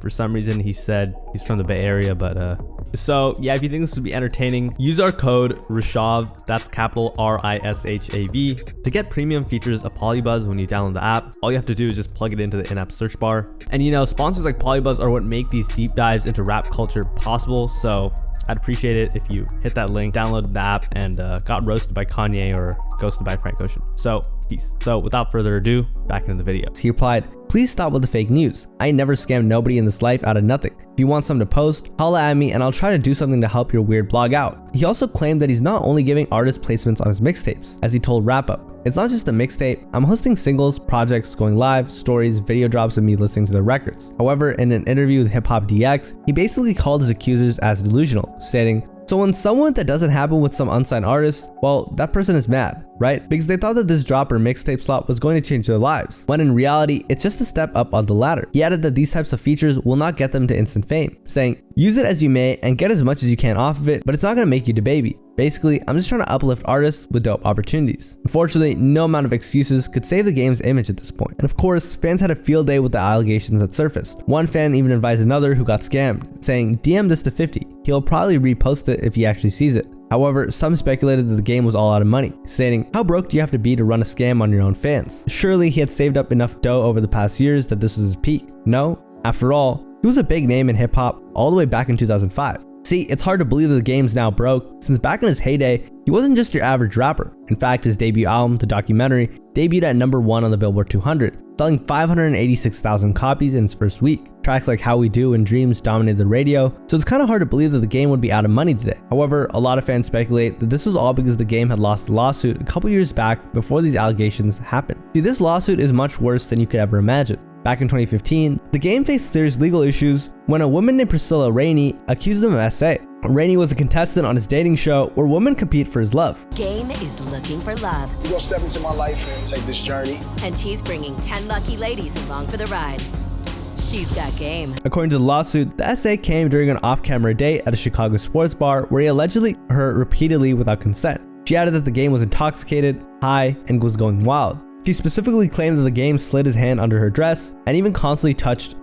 For some reason he said he's from the Bay Area, but so yeah, if you think this would be entertaining, use our code RISHAV, that's capital RISHAV, to get premium features of Polybuzz when you download the app. All you have to do is just plug it into the in-app search bar. And sponsors like Polybuzz are what make these deep dives into rap culture possible, so I'd appreciate it if you hit that link, downloaded the app, and got roasted by Kanye or ghosted by Frank Ocean. So, peace. So, without further ado, back into the video. He replied, "Please stop with the fake news. I never scammed nobody in this life out of nothing. If you want something to post, holla at me and I'll try to do something to help your weird blog out." He also claimed that he's not only giving artist placements on his mixtapes, as he told Wrap Up. "It's not just a mixtape, I'm hosting singles, projects, going live, stories, video drops of me listening to their records." However, in an interview with Hip Hop DX, he basically called his accusers as delusional, stating, "So when someone that doesn't happen with some unsigned artist, well, that person is mad, right? Because they thought that this drop or mixtape slot was going to change their lives, when in reality, it's just a step up on the ladder." He added that these types of features will not get them to instant fame, saying, "Use it as you may and get as much as you can off of it, but it's not going to make you DaBaby. Basically, I'm just trying to uplift artists with dope opportunities." Unfortunately, no amount of excuses could save the game's image at this point. And of course, fans had a field day with the allegations that surfaced. One fan even advised another who got scammed, saying, "DM this to 50. He'll probably repost it if he actually sees it." However, some speculated that the game was all out of money, stating, "How broke do you have to be to run a scam on your own fans?" Surely he had saved up enough dough over the past years that this was his peak. No? After all, he was a big name in hip hop all the way back in 2005. See, it's hard to believe that the game's now broke, since back in his heyday, he wasn't just your average rapper. In fact, his debut album, The Documentary, debuted at #1 on the Billboard 200, selling 586,000 copies in its first week. Tracks like How We Do and Dreams dominated the radio, so it's kind of hard to believe that the game would be out of money today. However, a lot of fans speculate that this was all because the game had lost a lawsuit a couple years back before these allegations happened. See, this lawsuit is much worse than you could ever imagine. Back in 2015, the game faced serious legal issues when a woman named Priscilla Rainey accused them of SA. Rainey was a contestant on his dating show where women compete for his love. Game is looking for love. You're gonna step into my life and take this journey. And he's bringing 10 lucky ladies along for the ride. She's got game. According to the lawsuit, the SA came during an off-camera date at a Chicago sports bar where he allegedly hurt her repeatedly without consent. She added that the game was intoxicated, high, and was going wild. She specifically claimed that the game slid his hand under her dress and even constantly touched.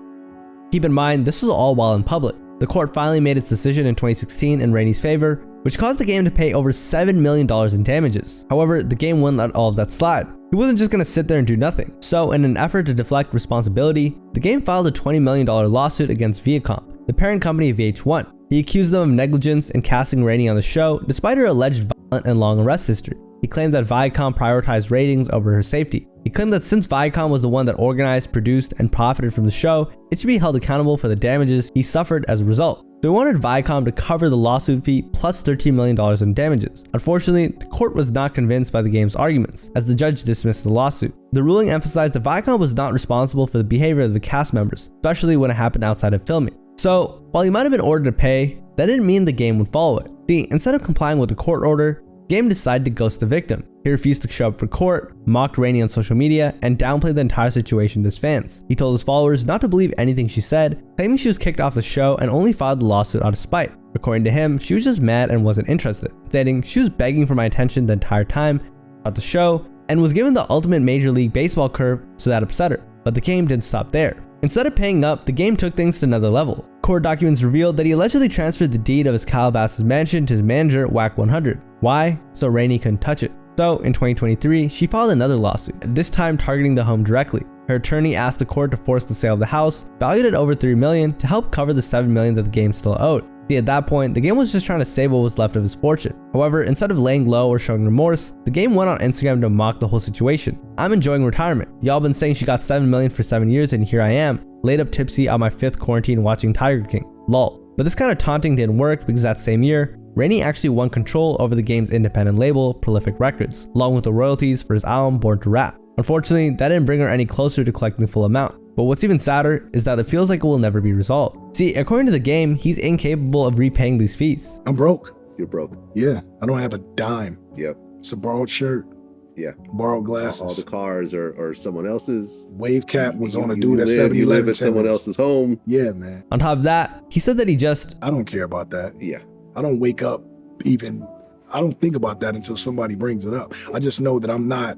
Keep in mind, this was all while in public. The court finally made its decision in 2016 in Rainey's favor, which caused the game to pay over $7 million in damages. However, the game wouldn't let all of that slide. He wasn't just going to sit there and do nothing. So in an effort to deflect responsibility, the game filed a $20 million lawsuit against Viacom, the parent company of VH1. He accused them of negligence in casting Rainey on the show, despite her alleged violent and long arrest history. He claimed that Viacom prioritized ratings over her safety. He claimed that since Viacom was the one that organized, produced, and profited from the show, it should be held accountable for the damages he suffered as a result. So he wanted Viacom to cover the lawsuit fee plus $13 million in damages. Unfortunately, the court was not convinced by the game's arguments, as the judge dismissed the lawsuit. The ruling emphasized that Viacom was not responsible for the behavior of the cast members, especially when it happened outside of filming. So, while he might have been ordered to pay, that didn't mean the game would follow it. See, instead of complying with the court order, Game decided to ghost the victim. He refused to show up for court, mocked Rainey on social media, and downplayed the entire situation to his fans. He told his followers not to believe anything she said, claiming she was kicked off the show and only filed the lawsuit out of spite. According to him, she was just mad and wasn't interested, stating she was begging for my attention the entire time about the show and was given the ultimate Major League Baseball curve, so that upset her. But the Game didn't stop there. Instead of paying up, the Game took things to another level. Court documents revealed that he allegedly transferred the deed of his Calabasas mansion to his manager, Whack 100. Why? So Rainey couldn't touch it. So, in 2023, she filed another lawsuit, this time targeting the home directly. Her attorney asked the court to force the sale of the house, valued at over $3 million, to help cover the $7 million that the Game still owed. See, at that point, the Game was just trying to save what was left of his fortune. However, instead of laying low or showing remorse, the Game went on Instagram to mock the whole situation. I'm enjoying retirement. Y'all been saying she got $7 million for 7 years and here I am, laid up tipsy on my 5th quarantine watching Tiger King. Lol. But this kind of taunting didn't work because that same year, Rainey actually won control over the Game's independent label, Prolific Records, along with the royalties for his album Born to Rap. Unfortunately, that didn't bring her any closer to collecting the full amount. But what's even sadder is that it feels like it will never be resolved. See, according to the Game, he's incapable of repaying these fees. I'm broke. You're broke. Yeah, I don't have a dime. Yep. It's a borrowed shirt. Yeah. Borrowed glasses. All the cars are someone else's. Wave cap was on a dude at 7-Eleven. You live at someone else's home. Yeah, man. On top of that, he said that I don't care about that. Yeah. I don't wake up I don't think about that until somebody brings it up. I just know that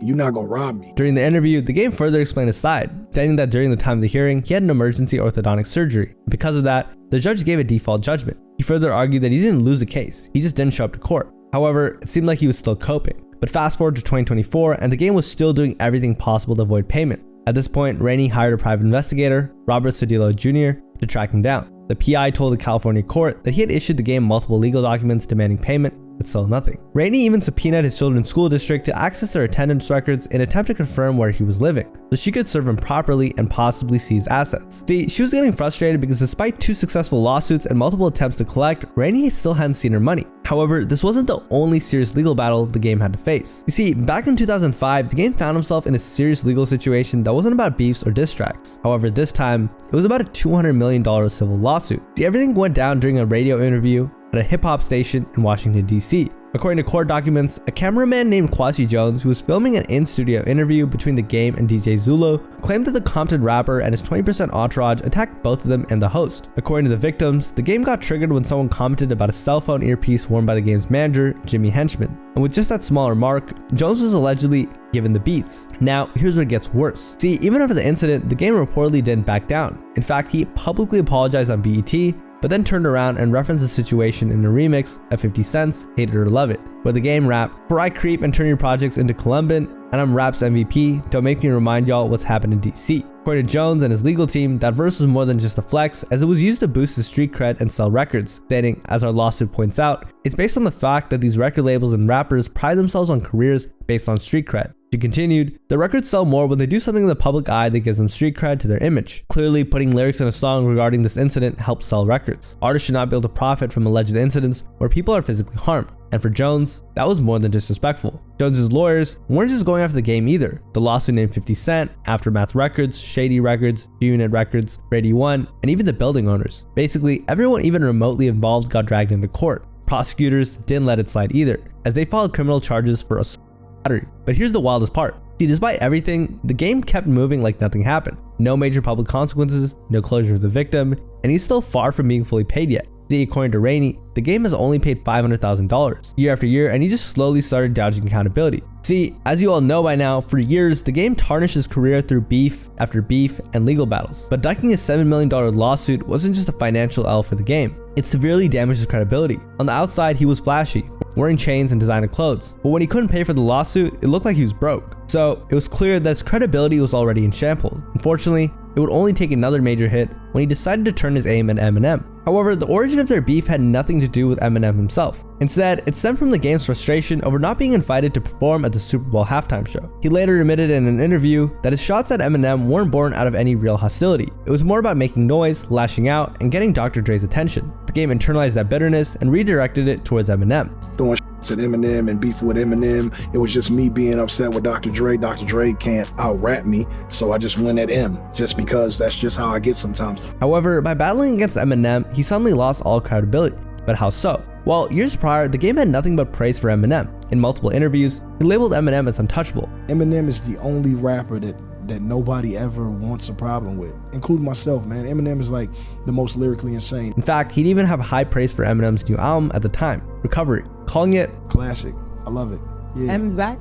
you're not gonna rob me. During the interview, the Game further explained his side, stating that during the time of the hearing, he had an emergency orthodontic surgery. Because of that, the judge gave a default judgment. He further argued that he didn't lose the case, he just didn't show up to court. However, it seemed like he was still coping. But fast forward to 2024, and the Game was still doing everything possible to avoid payment. At this point, Rainey hired a private investigator, Robert Cedillo Jr., to track him down. The PI told the California court that he had issued the Game multiple legal documents demanding payment, but still nothing. Rainey even subpoenaed his children's school district to access their attendance records in an attempt to confirm where he was living, so she could serve him properly and possibly seize assets. See, she was getting frustrated because despite 2 successful lawsuits and multiple attempts to collect, Rainey still hadn't seen her money. However, this wasn't the only serious legal battle the Game had to face. You see, back in 2005, the Game found himself in a serious legal situation that wasn't about beefs or diss tracks. However, this time, it was about a $200 million civil lawsuit. See, everything went down during a radio interview at a hip-hop station in Washington, D.C. According to court documents, a cameraman named Kwasi Jones, who was filming an in-studio interview between the Game and DJ Zulu, claimed that the Compton rapper and his 20% entourage attacked both of them and the host. According to the victims, the Game got triggered when someone commented about a cell phone earpiece worn by the Game's manager, Jimmy Henchman. And with just that small remark, Jones was allegedly given the beats. Now, here's where it gets worse. See, even after the incident, the Game reportedly didn't back down. In fact, he publicly apologized on BET, but then turned around and referenced the situation in a remix of 50 Cent's Hate It or Love It, where the Game rapped, "For I creep and turn your projects into Columban, and I'm rap's MVP, don't make me remind y'all what's happened in DC." According to Jones and his legal team, that verse was more than just a flex, as it was used to boost his street cred and sell records, stating, as our lawsuit points out, it's based on the fact that these record labels and rappers pride themselves on careers based on street cred. She continued, the records sell more when they do something in the public eye that gives them street cred to their image. Clearly, putting lyrics in a song regarding this incident helps sell records. Artists should not be able to profit from alleged incidents where people are physically harmed. And for Jones, that was more than disrespectful. Jones's lawyers weren't just going after the Game either. The lawsuit named 50 Cent, Aftermath Records, Shady Records, G-Unit Records, Brady One, and even the building owners. Basically, everyone even remotely involved got dragged into court. Prosecutors didn't let it slide either, as they filed criminal charges for assault and battery. But here's the wildest part. See, despite everything, the Game kept moving like nothing happened. No major public consequences, no closure of the victim, and he's still far from being fully paid yet. See, according to Rainey, the Game has only paid $500,000 year after year, and he just slowly started dodging accountability. See, as you all know by now, for years, the Game tarnished his career through beef after beef and legal battles. But ducking a $7 million lawsuit wasn't just a financial L for the Game. It severely damaged his credibility. On the outside, he was flashy, wearing chains and designer clothes. But when he couldn't pay for the lawsuit, it looked like he was broke. So it was clear that his credibility was already in shambles. Unfortunately, it would only take another major hit when he decided to turn his aim at Eminem. However, the origin of their beef had nothing to do with Eminem himself. Instead, it stemmed from the Game's frustration over not being invited to perform at the Super Bowl halftime show. He later admitted in an interview that his shots at Eminem weren't born out of any real hostility. It was more about making noise, lashing out, and getting Dr. Dre's attention. The Game internalized that bitterness and redirected it towards Eminem. Throwing shots at Eminem and beefing with Eminem, it was just me being upset with Dr. Dre. Dr. Dre can't out-rap me, so I just went at him, just because that's just how I get sometimes. However, by battling against Eminem, he suddenly lost all credibility. But how so? While years prior, the game had nothing but praise for Eminem. In multiple interviews, he labeled Eminem as untouchable. Eminem is the only rapper that nobody ever wants a problem with, including myself, man. Eminem is like the most lyrically insane. In fact, he'd even have high praise for Eminem's new album at the time, Recovery, calling it classic. I love it. Yeah. M's back?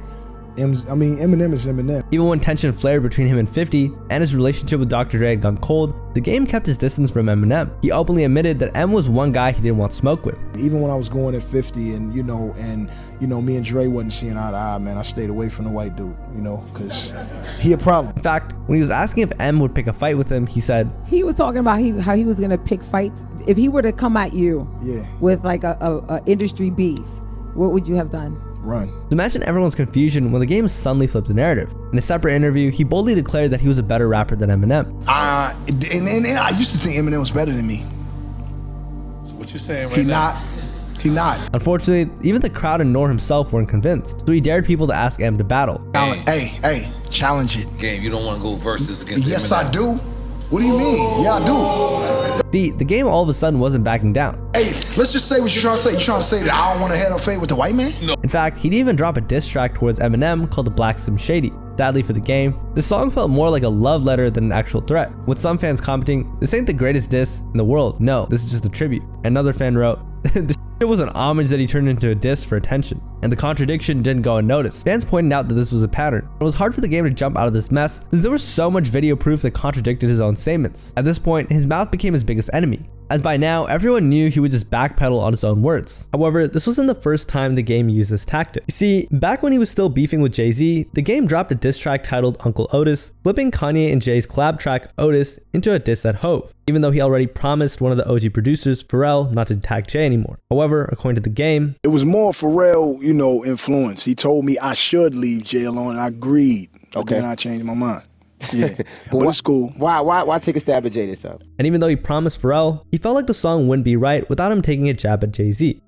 Eminem is Eminem. Even when tension flared between him and 50 and his relationship with Dr. Dre had gone cold, the game kept his distance from Eminem. He openly admitted that M was one guy he didn't want smoke with. Even when I was going at 50 and me and Dre wasn't seeing eye to eye, man, I stayed away from the white dude, because he a problem. In fact, when he was asking if M would pick a fight with him, he said, he was talking about how he was gonna pick fights. If he were to come at you with like a industry beef, what would you have done? Run. Imagine everyone's confusion when the game suddenly flipped the narrative. In a separate interview, he boldly declared that he was a better rapper than Eminem. And I used to think Eminem was better than me. So what you saying right now? He not. Unfortunately, even the crowd and Nor himself weren't convinced, so he dared people to ask M to battle. Hey, challenge it. Game, you don't want to go versus against Yes, Eminem. I do. What do you mean? Yeah, I do. The game all of a sudden wasn't backing down. Hey, let's just say what you're trying to say. You're trying to say that I don't want to head up fate with the white man? No. In fact, he'd even drop a diss track towards Eminem called The Black Slim Shady. Sadly for the game, the song felt more like a love letter than an actual threat, with some fans commenting, "This ain't the greatest diss in the world. No, this is just a tribute." Another fan wrote, "This shit was an homage that he turned into a diss for attention." And the contradiction didn't go unnoticed. Fans pointed out that this was a pattern. It was hard for the game to jump out of this mess since there was so much video proof that contradicted his own statements. At this point, his mouth became his biggest enemy, as by now everyone knew he would just backpedal on his own words. However, this wasn't the first time the game used this tactic. You see, back when he was still beefing with Jay-Z, the game dropped a diss track titled Uncle Otis, flipping Kanye and Jay's collab track Otis into a diss at Hove, even though he already promised one of the OG producers, Pharrell, not to tag Jay anymore. However, according to the game, it was more Pharrell, influence. He told me I should leave Jay alone, and I agreed. But then I changed my mind. Yeah, but it's cool. Why take a stab at Jay this time? And even though he promised Pharrell, he felt like the song wouldn't be right without him taking a jab at Jay-Z.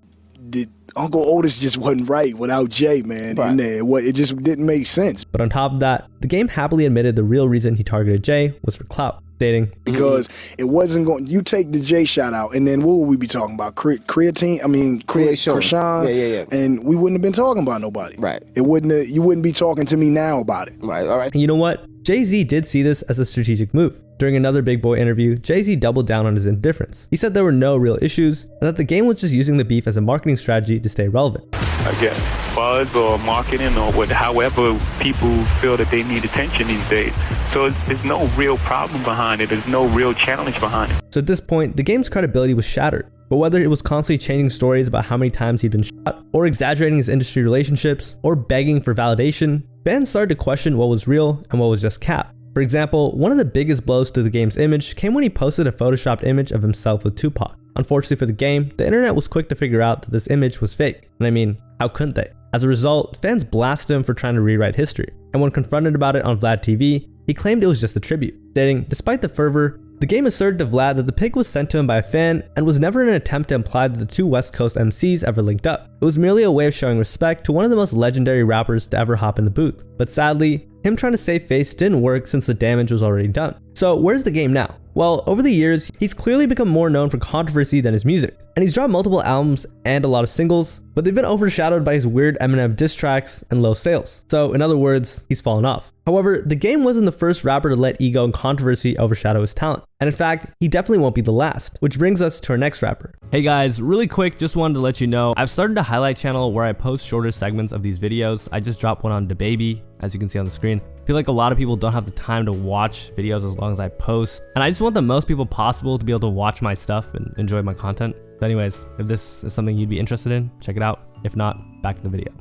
Uncle Otis just wasn't right without Jay, man. Right. In there, it just didn't make sense. But on top of that, the game happily admitted the real reason he targeted Jay was for clout, stating, because it wasn't going. You take the Jay shout out, and then what would we be talking about? Creatine. Krishan. Yeah. And we wouldn't have been talking about nobody. Right. You wouldn't be talking to me now about it. Right. All right. And you know what? Jay-Z did see this as a strategic move. During another Big Boy interview, Jay-Z doubled down on his indifference. He said there were no real issues and that the game was just using the beef as a marketing strategy to stay relevant. I guess buzz or marketing or however people feel that they need attention these days. So there's no real problem behind it. There's no real challenge behind it. So at this point, the game's credibility was shattered. But whether it was constantly changing stories about how many times he'd been shot, or exaggerating his industry relationships, or begging for validation, fans started to question what was real and what was just cap. For example, one of the biggest blows to the game's image came when he posted a photoshopped image of himself with Tupac. Unfortunately for the game, the internet was quick to figure out that this image was fake. And I mean, how couldn't they? As a result, fans blasted him for trying to rewrite history. And when confronted about it on Vlad TV, he claimed it was just a tribute, stating, despite the fervor, the game asserted to Vlad that the pic was sent to him by a fan and was never an attempt to imply that the two West Coast MCs ever linked up. It was merely a way of showing respect to one of the most legendary rappers to ever hop in the booth. But sadly, him trying to save face didn't work since the damage was already done. So where's the game now? Well, over the years, he's clearly become more known for controversy than his music. And he's dropped multiple albums and a lot of singles, but they've been overshadowed by his weird Eminem diss tracks and low sales. So in other words, he's fallen off. However, the game wasn't the first rapper to let ego and controversy overshadow his talent. And in fact, he definitely won't be the last, which brings us to our next rapper. Hey guys, really quick, just wanted to let you know, I've started a highlight channel where I post shorter segments of these videos. I just dropped one on DaBaby, as you can see on the screen. I feel like a lot of people don't have the time to watch videos as long as I post, and I just want the most people possible to be able to watch my stuff and enjoy my content. So anyways, if this is something you'd be interested in, check it out. If not, back to the video.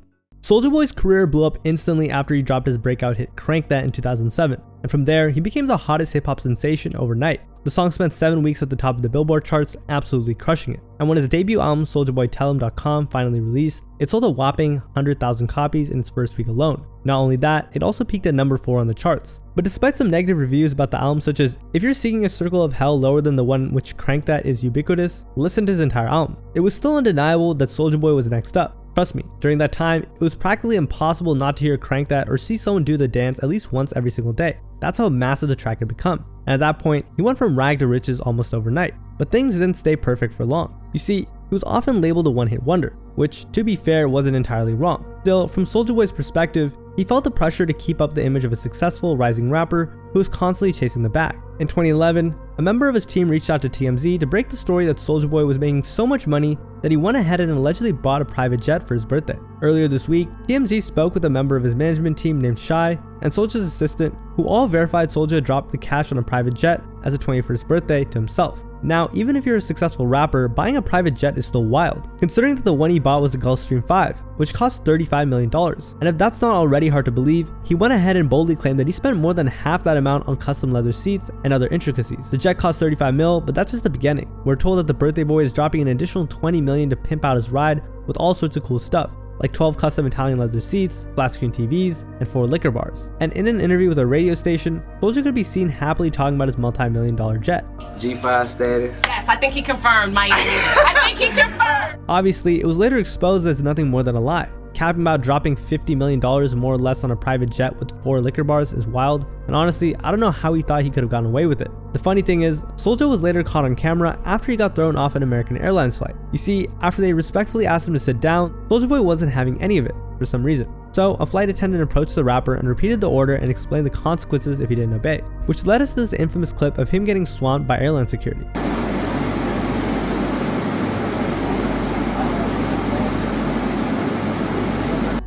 Soulja Boy's career blew up instantly after he dropped his breakout hit Crank That in 2007, and from there, he became the hottest hip-hop sensation overnight. The song spent 7 weeks at the top of the Billboard charts, absolutely crushing it. And when his debut album SouljaBoyTellHim.com finally released, it sold a whopping 100,000 copies in its first week alone. Not only that, it also peaked at number 4 on the charts. But despite some negative reviews about the album, such as, if you're seeking a circle of hell lower than the one which Crank That is ubiquitous, listen to his entire album. It was still undeniable that Soulja Boy was next up. Trust me, during that time, it was practically impossible not to hear Crank That or see someone do the dance at least once every single day. That's how massive the track had become. And at that point, he went from rag to riches almost overnight. But things didn't stay perfect for long. You see, he was often labeled a one-hit wonder, which, to be fair, wasn't entirely wrong. Still, from Soulja Boy's perspective, he felt the pressure to keep up the image of a successful rising rapper who was constantly chasing the bag. In 2011, a member of his team reached out to TMZ to break the story that Soulja Boy was making so much money that he went ahead and allegedly bought a private jet for his birthday. Earlier this week, TMZ spoke with a member of his management team named Shy and Soulja's assistant, who all verified Soulja dropped the cash on a private jet as a 21st birthday to himself. Now, even if you're a successful rapper, buying a private jet is still wild, considering that the one he bought was the Gulfstream 5, which cost $35 million. And if that's not already hard to believe, he went ahead and boldly claimed that he spent more than half that amount on custom leather seats and other intricacies. The jet cost $35 million, but that's just the beginning. We're told that the birthday boy is dropping an additional $20 million to pimp out his ride with all sorts of cool stuff, like 12 custom Italian leather seats, flat screen TVs, and 4 liquor bars. And in an interview with a radio station, Soulja could be seen happily talking about his multi-million-dollar jet. G5 status. Yes, I think he confirmed, Miami. I think he confirmed. Obviously, it was later exposed as nothing more than a lie. Capping about dropping $50 million more or less on a private jet with 4 liquor bars is wild, and honestly, I don't know how he thought he could have gotten away with it. The funny thing is, Soulja was later caught on camera after he got thrown off an American Airlines flight. You see, after they respectfully asked him to sit down, Soulja Boy wasn't having any of it, for some reason. So, a flight attendant approached the rapper and repeated the order and explained the consequences if he didn't obey, which led us to this infamous clip of him getting swamped by airline security.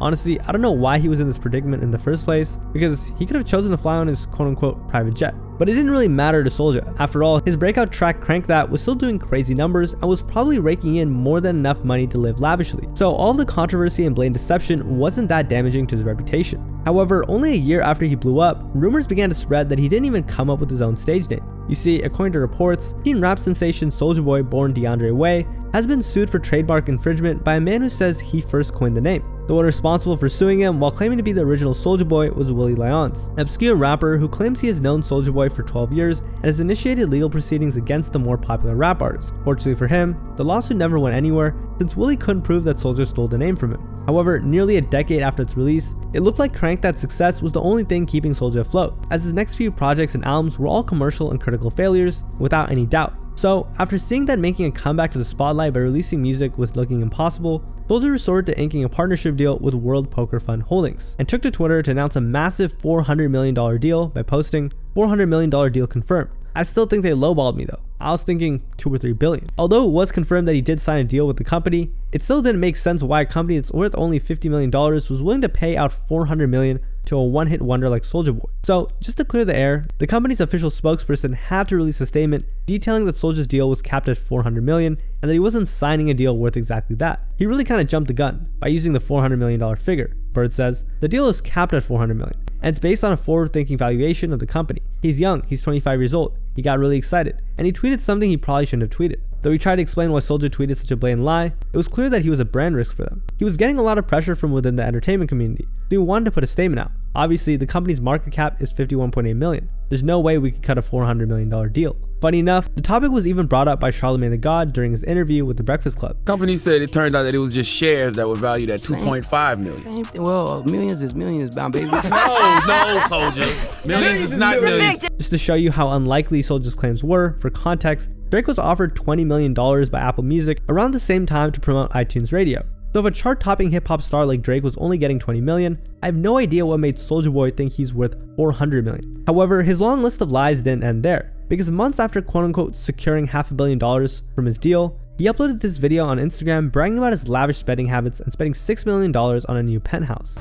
Honestly, I don't know why he was in this predicament in the first place, because he could have chosen to fly on his quote-unquote private jet. But it didn't really matter to Soulja. After all, his breakout track Crank That was still doing crazy numbers and was probably raking in more than enough money to live lavishly. So all the controversy and blatant deception wasn't that damaging to his reputation. However, only a year after he blew up, rumors began to spread that he didn't even come up with his own stage name. You see, according to reports, teen rap sensation Soulja Boy, born DeAndre Way, has been sued for trademark infringement by a man who says he first coined the name. The one responsible for suing him while claiming to be the original Soulja Boy was Willie Lyons, an obscure rapper who claims he has known Soulja Boy for 12 years and has initiated legal proceedings against the more popular rap artist. Fortunately for him, the lawsuit never went anywhere since Willie couldn't prove that Soulja stole the name from him. However, nearly a decade after its release, it looked like Crank That success was the only thing keeping Soulja afloat, as his next few projects and albums were all commercial and critical failures, without any doubt. So, after seeing that making a comeback to the spotlight by releasing music was looking impossible, Soulja resorted to inking a partnership deal with World Poker Fund Holdings, and took to Twitter to announce a massive $400 million deal by posting, $400 million deal confirmed. I still think they lowballed me though. I was thinking 2 or 3 billion. Although it was confirmed that he did sign a deal with the company, it still didn't make sense why a company that's worth only $50 million was willing to pay out $400 million to a one-hit wonder like Soulja Boy. So, just to clear the air, the company's official spokesperson had to release a statement detailing that Soulja's deal was capped at $400 million and that he wasn't signing a deal worth exactly that. He really kind of jumped the gun by using the $400 million figure. Bird says, the deal is capped at $400 million, and it's based on a forward-thinking valuation of the company. He's young, he's 25 years old, he got really excited, and he tweeted something he probably shouldn't have tweeted. Though he tried to explain why Soulja tweeted such a blatant lie, it was clear that he was a brand risk for them. He was getting a lot of pressure from within the entertainment community, so he wanted to put a statement out. Obviously, the company's market cap is $51.8 million. There's no way we could cut a $400 million deal. Funny enough, the topic was even brought up by Charlamagne the God during his interview with The Breakfast Club. Company said it turned out that it was just shares that were valued at $2.5 million. Same thing. Well, millions is millions, bound baby. No, Soulja. Millions is not millions. Just to show you how unlikely Soulja's claims were, for context, Drake was offered $20 million by Apple Music around the same time to promote iTunes Radio. So if a chart-topping hip-hop star like Drake was only getting $20 million, I have no idea what made Soulja Boy think he's worth $400 million. However, his long list of lies didn't end there, because months after quote-unquote securing $500 million from his deal, he uploaded this video on Instagram bragging about his lavish spending habits and spending $6 million on a new penthouse.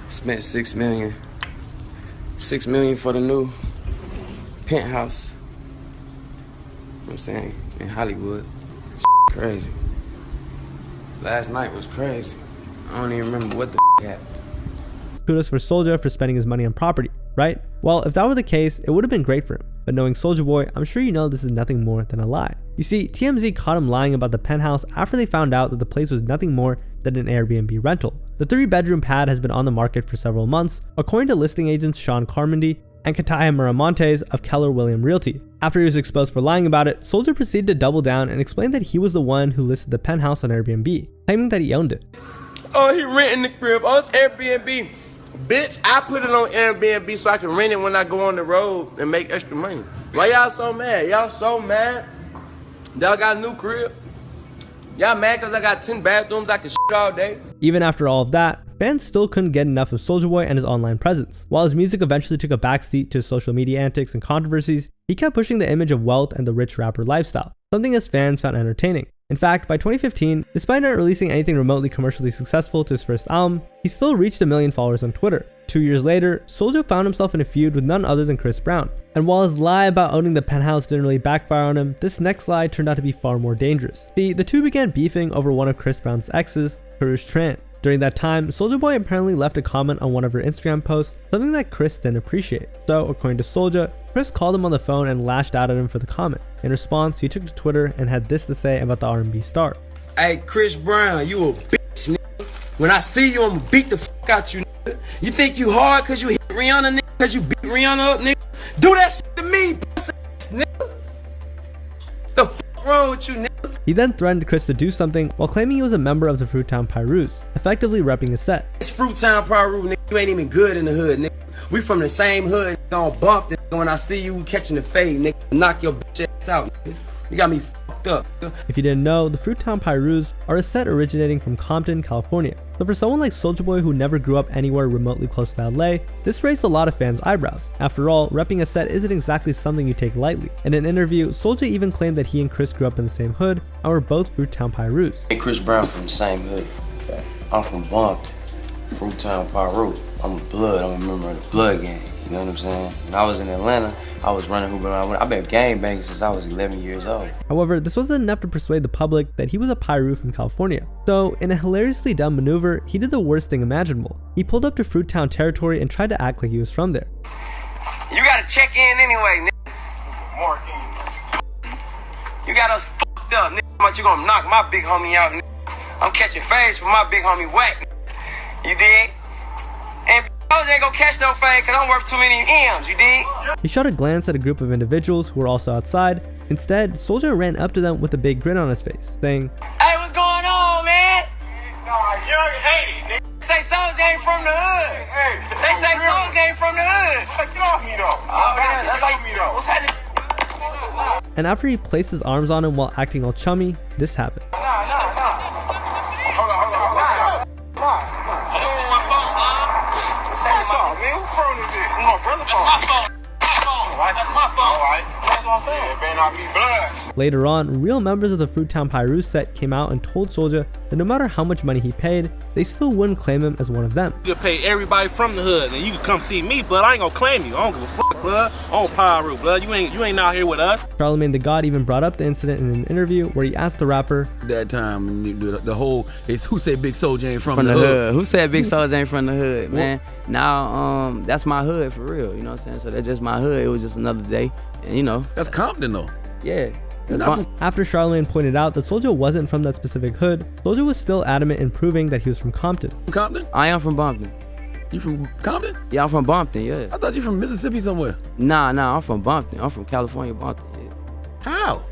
Spent $6 million. $6 million for the new penthouse. You know what I'm saying? In Hollywood. Crazy. Last night was crazy. I don't even remember what the happened. Kudos for Soulja for spending his money on property, right? Well, if that were the case, it would have been great for him. But knowing Soulja Boy, I'm sure you know this is nothing more than a lie. You see, TMZ caught him lying about the penthouse after they found out that the place was nothing more than an Airbnb rental. The 3-bedroom pad has been on the market for several months, according to listing agents Sean Carmody and Kataya Miramontes of Keller Williams Realty. After he was exposed for lying about it, Soulja proceeded to double down and explain that he was the one who listed the penthouse on Airbnb, claiming that he owned it. Oh, he renting the crib. Oh, it's Airbnb. Bitch, I put it on Airbnb so I can rent it when I go on the road and make extra money. Why y'all so mad? Y'all so mad? Y'all got a new crib? Y'all mad because I got 10 bathrooms I can shit all day? Even after all of that, fans still couldn't get enough of Soulja Boy and his online presence. While his music eventually took a backseat to social media antics and controversies, he kept pushing the image of wealth and the rich rapper lifestyle, something his fans found entertaining. In fact, by 2015, despite not releasing anything remotely commercially successful to his first album, he still reached 1 million followers on Twitter. 2 years later, Soulja found himself in a feud with none other than Chris Brown. And while his lie about owning the penthouse didn't really backfire on him, this next lie turned out to be far more dangerous. See, the two began beefing over one of Chris Brown's exes, Karrueche Tran. During that time, Soulja Boy apparently left a comment on one of her Instagram posts, something that Chris didn't appreciate. So, according to Soulja, Chris called him on the phone and lashed out at him for the comment. In response, he took to Twitter and had this to say about the R&B star. Hey, Chris Brown, you a bitch, nigga. When I see you, I'ma beat the fuck out you, nigga. You think you hard cause you hit Rihanna, nigga? Cause you beat Rihanna up, nigga? Do that shit to me, pussy ass, nigga. The fuck wrong with you, nigga? He then threatened Chris to do something while claiming he was a member of the Fruittown Pyrus, effectively repping his set. It's Fruittown Pyru, nigga. You ain't even good in the hood, nigga. We from the same hood, nigga. On bump, nigga. When I see you catching the fade, nigga, knock your bitch ass out, nigga. You got me fucked up, nigga. If you didn't know, the Fruittown Pyrus are a set originating from Compton, California. So for someone like Soulja Boy who never grew up anywhere remotely close to LA, this raised a lot of fans' eyebrows. After all, repping a set isn't exactly something you take lightly. In an interview, Soulja even claimed that he and Chris grew up in the same hood and were both Fruittown Pyrus. Hey, Chris Brown from the same hood. I'm from Bumpton, Fruittown Pyru. I'm a blood, I'm a member of the blood gang. You know what I'm saying? When I was in Atlanta, I was running hoop around. I've been gangbanging since I was 11 years old. However, this wasn't enough to persuade the public that he was a Pyru from California. So, in a hilariously dumb maneuver, he did the worst thing imaginable. He pulled up to Fruittown territory and tried to act like he was from there. You gotta check in anyway, nigga. You got us fucked up, nigga. But you gonna knock my big homie out, nigga. I'm catching phase from my big homie Whack. You dig? And I ain't gonna catch no fade cause I'm worth too many M's, you dig? He shot a glance at a group of individuals who were also outside. Instead, Soulja ran up to them with a big grin on his face, saying, "Hey, what's going on, man? Hey, say Soulja ain't from the hood. Hey, they say Soulja ain't from the hood. Get off me though. Oh, man, that's like me though. What's happening?" And after he placed his arms on him while acting all chummy, this happened. Hold on. What's up, man? Who phone is it? My brother's phone. That's my phone. That's my phone. All right. That's what I'm saying. It better not be blood. Later on, real members of the Fruittown Pyrus set came out and told Soulja that no matter how much money he paid, they still wouldn't claim him as one of them. You can pay everybody from the hood, and you can come see me, but I ain't gonna claim you. I don't give a fuck, blood. I don't Pyru, blood. You ain't out here with us. Charlemagne the God even brought up the incident in an interview where he asked the rapper, that time, the whole, it's who said Big Soulja ain't from the hood? Who said Big Soulja ain't from the hood, man? Now, that's my hood for real, you know what I'm saying? So that's just my hood. It was just another day, and you know. That's Compton though. Yeah. After Charlemagne pointed out that Soulja wasn't from that specific hood, Soulja was still adamant in proving that he was from Compton. Compton? I am from Bumpton. You from Compton? Yeah, I'm from Bumpton, yeah. I thought you from Mississippi somewhere. Nah, I'm from Bumpton. I'm from California, Bumpton, yeah. How?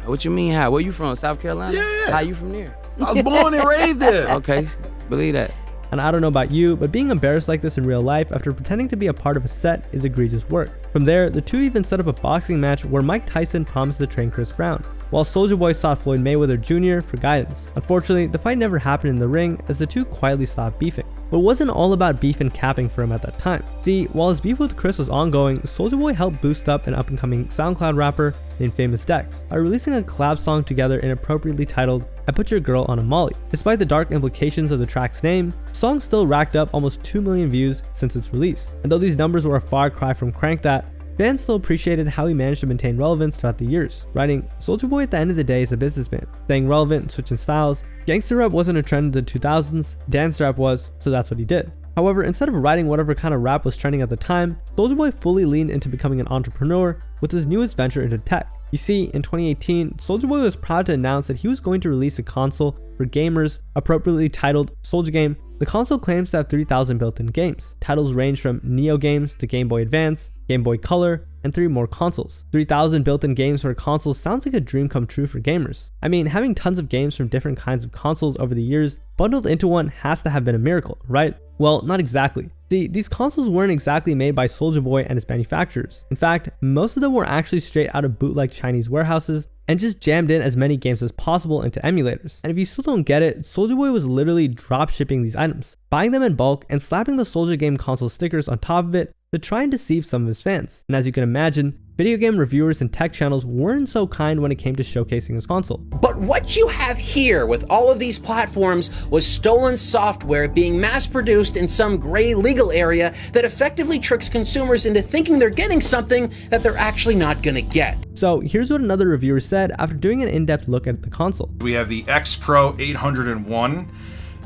What you mean how? Where you from, South Carolina? Yeah. How you from there? I was born and raised there. Okay, believe that. And I don't know about you, but being embarrassed like this in real life after pretending to be a part of a set is egregious work. From there, the two even set up a boxing match where Mike Tyson promised to train Chris Brown, while Soulja Boy sought Floyd Mayweather Jr. for guidance. Unfortunately, the fight never happened in the ring as the two quietly stopped beefing. But it wasn't all about beef and capping for him at that time. See, while his beef with Chris was ongoing, Soulja Boy helped boost up an up-and-coming SoundCloud rapper named Famous Dex by releasing a collab song together inappropriately titled I Put Your Girl on a Molly. Despite the dark implications of the track's name, the song still racked up almost 2 million views since its release. And though these numbers were a far cry from Crank That, fans still appreciated how he managed to maintain relevance throughout the years, writing, Soulja Boy at the end of the day is a businessman, staying relevant and switching styles. Gangster rap wasn't a trend in the 2000s, dance rap was, so that's what he did. However, instead of writing whatever kind of rap was trending at the time, Soulja Boy fully leaned into becoming an entrepreneur with his newest venture into tech. You see, in 2018, Soulja Boy was proud to announce that he was going to release a console for gamers appropriately titled SouljaGame. The console claims to have 3,000 built-in games. Titles range from Neo games to Game Boy Advance, Game Boy Color, and 3 more consoles. 3,000 built-in games for a console sounds like a dream come true for gamers. I mean, having tons of games from different kinds of consoles over the years bundled into one has to have been a miracle, right? Well, not exactly. See, these consoles weren't exactly made by Soulja Boy and his manufacturers. In fact, most of them were actually straight out of bootleg Chinese warehouses and just jammed in as many games as possible into emulators. And if you still don't get it, Soulja Boy was literally drop shipping these items, buying them in bulk and slapping the SouljaGame console stickers on top of it to try and deceive some of his fans. And as you can imagine, video game reviewers and tech channels weren't so kind when it came to showcasing his console. But what you have here with all of these platforms was stolen software being mass-produced in some gray legal area that effectively tricks consumers into thinking they're getting something that they're actually not gonna get. So here's what another reviewer said after doing an in-depth look at the console. We have the X Pro 801.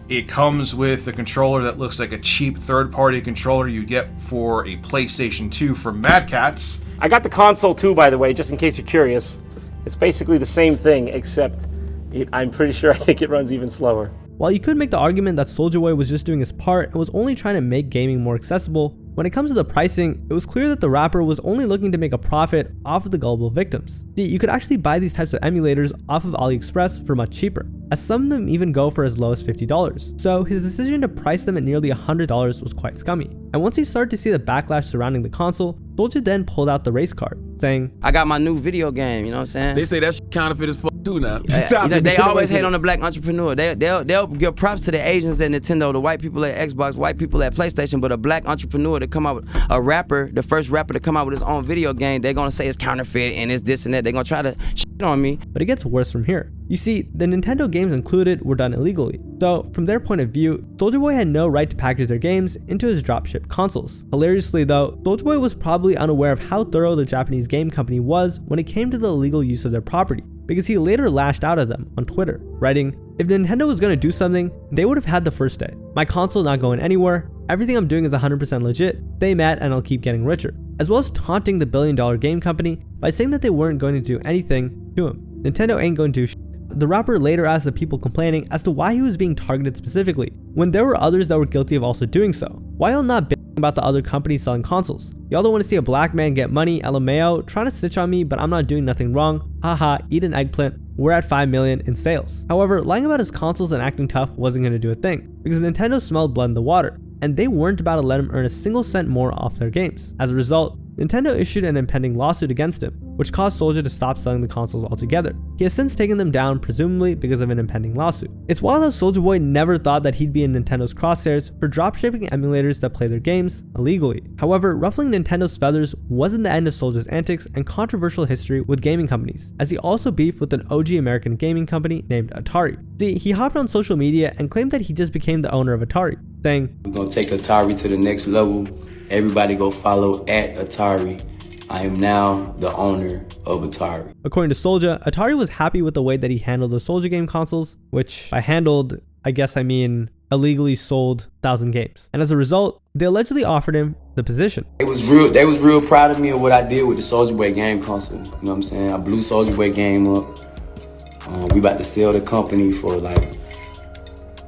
It comes with a controller that looks like a cheap third-party controller you get for a PlayStation 2 from Mad Catz. I got the console too, by the way, just in case you're curious. It's basically the same thing, except I'm pretty sure I think it runs even slower. While you could make the argument that Soulja Boy was just doing his part and was only trying to make gaming more accessible, when it comes to the pricing, it was clear that the rapper was only looking to make a profit off of the gullible victims. See, you could actually buy these types of emulators off of AliExpress for much cheaper, as some of them even go for as low as $50. So his decision to price them at nearly $100 was quite scummy. And once he started to see the backlash surrounding the console, Soulja then pulled out the race card, saying, I got my new video game, you know what I'm saying? They say that shit counterfeit as fuck too now. They always hate on the black entrepreneur. They'll give props to the Asians at Nintendo, the white people at Xbox, white people at PlayStation, but a black entrepreneur to come out with a rapper, the first rapper to come out with his own video game, they're gonna say it's counterfeit and it's this and that. They're gonna try to shit on me. But it gets worse from here. You see, the Nintendo games included were done illegally. So from their point of view, Soulja Boy had no right to package their games into his dropship consoles. Hilariously though, Soulja Boy was probably unaware of how thorough the Japanese game company was when it came to the illegal use of their property, because he later lashed out at them on Twitter, writing, if Nintendo was going to do something, they would have had the first day. My console not going anywhere, everything I'm doing is 100% legit, they mad and I'll keep getting richer. As well as taunting the billion-dollar game company by saying that they weren't going to do anything to him. Nintendo ain't going to do shit. The rapper later asked the people complaining as to why he was being targeted specifically, when there were others that were guilty of also doing so. Why y'all not bitching about the other companies selling consoles? Y'all don't want to see a black man get money, LMAO, trying to snitch on me, but I'm not doing nothing wrong. Haha, eat an eggplant. We're at 5 million in sales. However, lying about his consoles and acting tough wasn't going to do a thing, because Nintendo smelled blood in the water, and they weren't about to let him earn a single cent more off their games. As a result, Nintendo issued an impending lawsuit against him, which caused Soulja to stop selling the consoles altogether. He has since taken them down, presumably because of an impending lawsuit. It's wild how Soulja Boy never thought that he'd be in Nintendo's crosshairs for dropshipping emulators that play their games illegally. However, ruffling Nintendo's feathers wasn't the end of Soulja's antics and controversial history with gaming companies, as he also beefed with an OG American gaming company named Atari. See, he hopped on social media and claimed that he just became the owner of Atari, saying, We're gonna take Atari to the next level. Everybody go follow at Atari. I am now the owner of Atari. According to Soulja, Atari was happy with the way that he handled the SouljaGame consoles, which by handled, I guess I mean illegally sold 1,000 games. And as a result, they allegedly offered him the position. They was real proud of me of what I did with the Soulja Boy game console. You know what I'm saying? I blew Soulja Boy game up. We about to sell the company for like,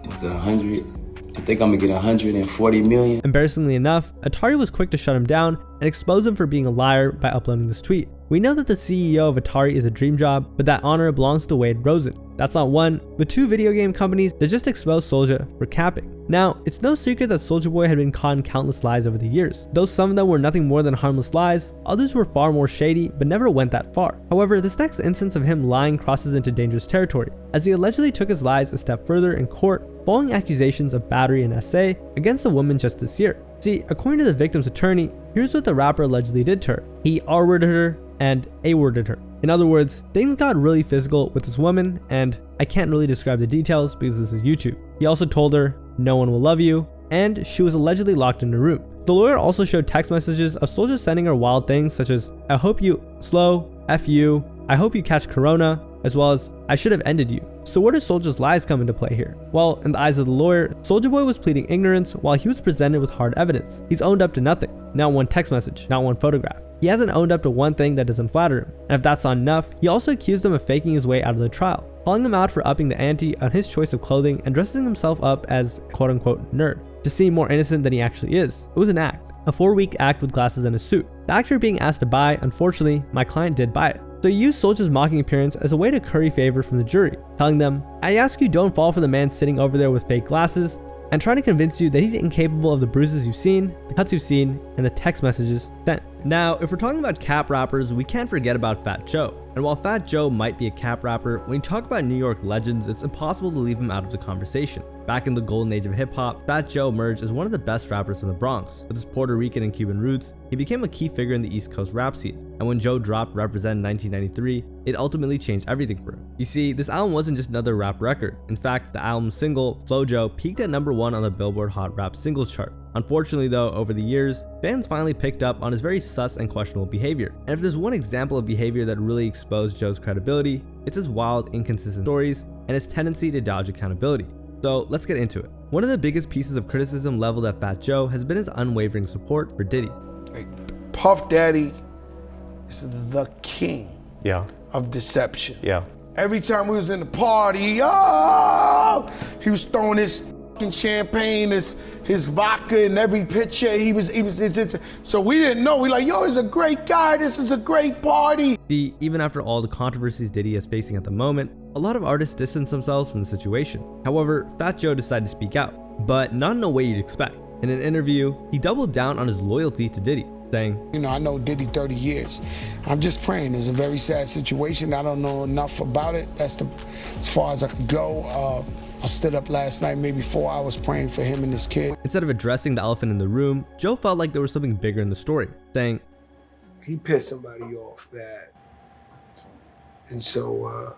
was it 100? I think I'm gonna get 140 million. Embarrassingly enough, Atari was quick to shut him down and expose him for being a liar by uploading this tweet. We know that the CEO of Atari is a dream job, but that honor belongs to Wade Rosen. That's not one, but two video game companies that just exposed Soulja for capping. Now, it's no secret that Soulja Boy had been caught in countless lies over the years. Though some of them were nothing more than harmless lies, others were far more shady but never went that far. However, this next instance of him lying crosses into dangerous territory, as he allegedly took his lies a step further in court following accusations of battery and SA against a woman just this year. See, according to the victim's attorney, here's what the rapper allegedly did to her. He R-worded her and A-worded her. In other words, things got really physical with this woman, and I can't really describe the details because this is YouTube. He also told her, no one will love you, and she was allegedly locked in a room. The lawyer also showed text messages of Soulja sending her wild things such as, I hope you slow, F you, I hope you catch corona, as well as, I should have ended you. So where does Soulja's lies come into play here? Well, in the eyes of the lawyer, Soulja Boy was pleading ignorance while he was presented with hard evidence. He's owned up to nothing. Not one text message, not one photograph. He hasn't owned up to one thing that doesn't flatter him. And if that's not enough, he also accused them of faking his way out of the trial, calling them out for upping the ante on his choice of clothing and dressing himself up as quote-unquote nerd, to seem more innocent than he actually is. It was an act, a 4-week act with glasses and a suit. The actor being asked to buy, unfortunately, my client did buy it. So he used Soulja's mocking appearance as a way to curry favor from the jury, telling them, I ask you don't fall for the man sitting over there with fake glasses and trying to convince you that he's incapable of the bruises you've seen, the cuts you've seen, and the text messages sent. Now, if we're talking about cap rappers, we can't forget about Fat Joe. And while Fat Joe might be a cap rapper, when you talk about New York legends, it's impossible to leave him out of the conversation. Back in the golden age of hip-hop, Fat Joe emerged as one of the best rappers from the Bronx. With his Puerto Rican and Cuban roots, he became a key figure in the East Coast rap scene. And when Joe dropped Represent in 1993, it ultimately changed everything for him. You see, this album wasn't just another rap record. In fact, the album's single, Flojo, peaked at #1 on the Billboard Hot Rap Singles chart. Unfortunately though, over the years, fans finally picked up on his very sus and questionable behavior. And if there's one example of behavior that really exposed Joe's credibility, it's his wild, inconsistent stories and his tendency to dodge accountability. So let's get into it. One of the biggest pieces of criticism leveled at Fat Joe has been his unwavering support for Diddy. Puff Daddy is the king of deception. Every time we was in the party, oh, he was throwing his champagne, his vodka in every picture. He was so we didn't know. We like, yo, he's a great guy. This is a great party. See, even after all the controversies Diddy is facing at the moment, a lot of artists distance themselves from the situation. However, Fat Joe decided to speak out, but not in a way you'd expect. In an interview, he doubled down on his loyalty to Diddy, saying, you know, I know Diddy 30 years. I'm just praying. It's a very sad situation. I don't know enough about it. That's as far as I could go. I stood up last night, maybe 4 hours praying for him and his kid. Instead of addressing the elephant in the room, Joe felt like there was something bigger in the story, saying, he pissed somebody off bad. And so,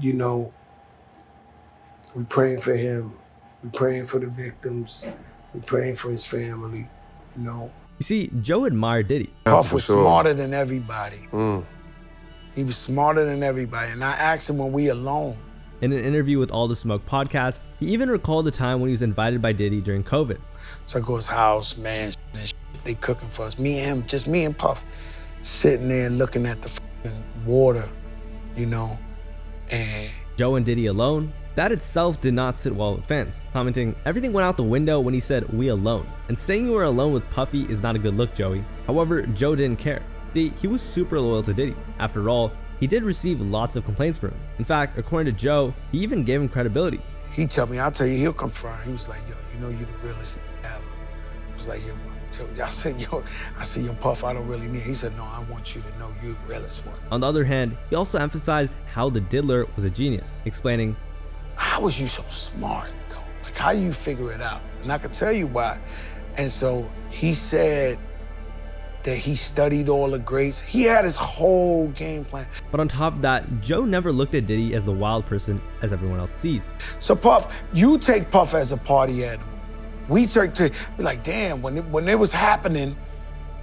you know, we're praying for him. We're praying for the victims. We're praying for his family, you know. You see, Joe admired Diddy. Puff was smarter than everybody. He was smarter than everybody. And I asked him when we alone. In an interview with All the Smoke podcast, he even recalled the time when he was invited by Diddy during COVID. So I go to his house, man, and they cooking for us. Me and him, just me and Puff, sitting there looking at the water, you know, and Joe and Diddy alone? That itself did not sit well with fans, commenting, everything went out the window when he said, we alone. And saying you were alone with Puffy is not a good look, Joey. However, Joe didn't care. See, he was super loyal to Diddy. After all, he did receive lots of complaints from him. In fact, according to Joe, he even gave him credibility. He told me, I'll tell you, he'll confront. He was like, yo, you know you're the realest ever. I was like, yo, I said, yo, Puff, I don't really need it. He said, no, I want you to know you're the realest one. On the other hand, he also emphasized how the diddler was a genius, explaining, how was you so smart, though? Like, how you figure it out? And I can tell you why. And so he said that he studied all the greats. He had his whole game plan. But on top of that, Joe never looked at Diddy as the wild person as everyone else sees. So Puff, you take Puff as a party animal. We take to be like, damn, when it was happening,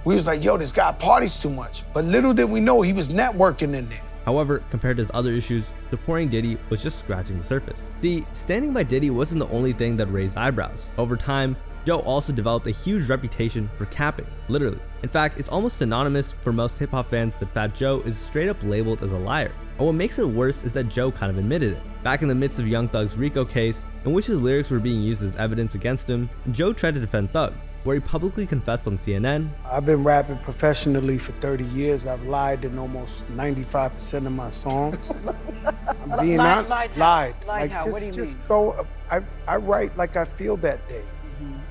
we was like, yo, this guy parties too much. But little did we know he was networking in there. However, compared to his other issues, supporting Diddy was just scratching the surface. See, standing by Diddy wasn't the only thing that raised eyebrows. Over time, Joe also developed a huge reputation for capping, literally. In fact, it's almost synonymous for most hip-hop fans that Fat Joe is straight up labeled as a liar. And what makes it worse is that Joe kind of admitted it. Back in the midst of Young Thug's RICO case, in which his lyrics were being used as evidence against him, Joe tried to defend Thug, where he publicly confessed on CNN, I've been rapping professionally for 30 years. I've lied in almost 95% of my songs. I'm being honest. Lied. Like, how? What do you just mean? go, I write like I feel that day.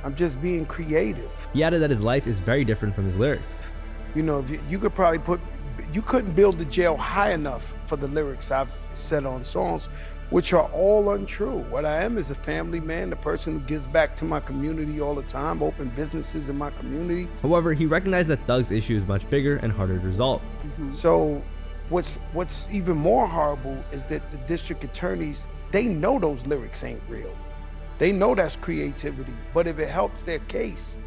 I'm just being creative. He added that his life is very different from his lyrics. You know, if you could probably you couldn't build the jail high enough for the lyrics I've said on songs, which are all untrue. What I am is a family man, the person who gives back to my community all the time, open businesses in my community. However, he recognized that Thug's issue is much bigger and harder to resolve. So what's even more horrible is that the district attorneys, they know those lyrics ain't real. They know that's creativity, but if it helps their case,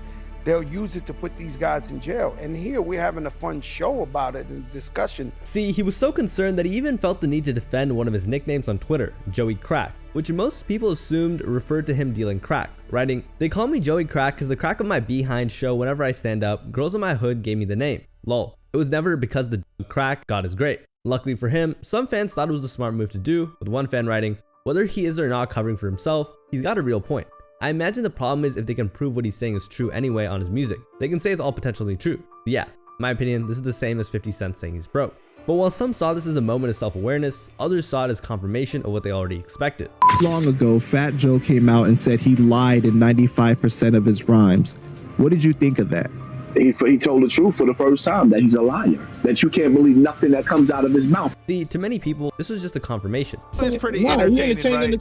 they'll use it to put these guys in jail. And here we're having a fun show about it and discussion. See, he was so concerned that he even felt the need to defend one of his nicknames on Twitter, Joey Crack, which most people assumed referred to him dealing crack, writing, "They call me Joey Crack because the crack of my behind show whenever I stand up, girls in my hood gave me the name. Lol. It was never because the crack God is great." Luckily for him, some fans thought it was the smart move to do, with one fan writing, "Whether he is or not covering for himself, he's got a real point. I imagine the problem is if they can prove what he's saying is true anyway on his music, they can say it's all potentially true. But yeah, in my opinion, this is the same as 50 Cent saying he's broke." But while some saw this as a moment of self-awareness, others saw it as confirmation of what they already expected. Long ago, Fat Joe came out and said he lied in 95% of his rhymes. What did you think of that? he told the truth for the first time, that he's a liar, that you can't believe nothing that comes out of his mouth. See, to many people, this was just a confirmation. It's pretty entertaining,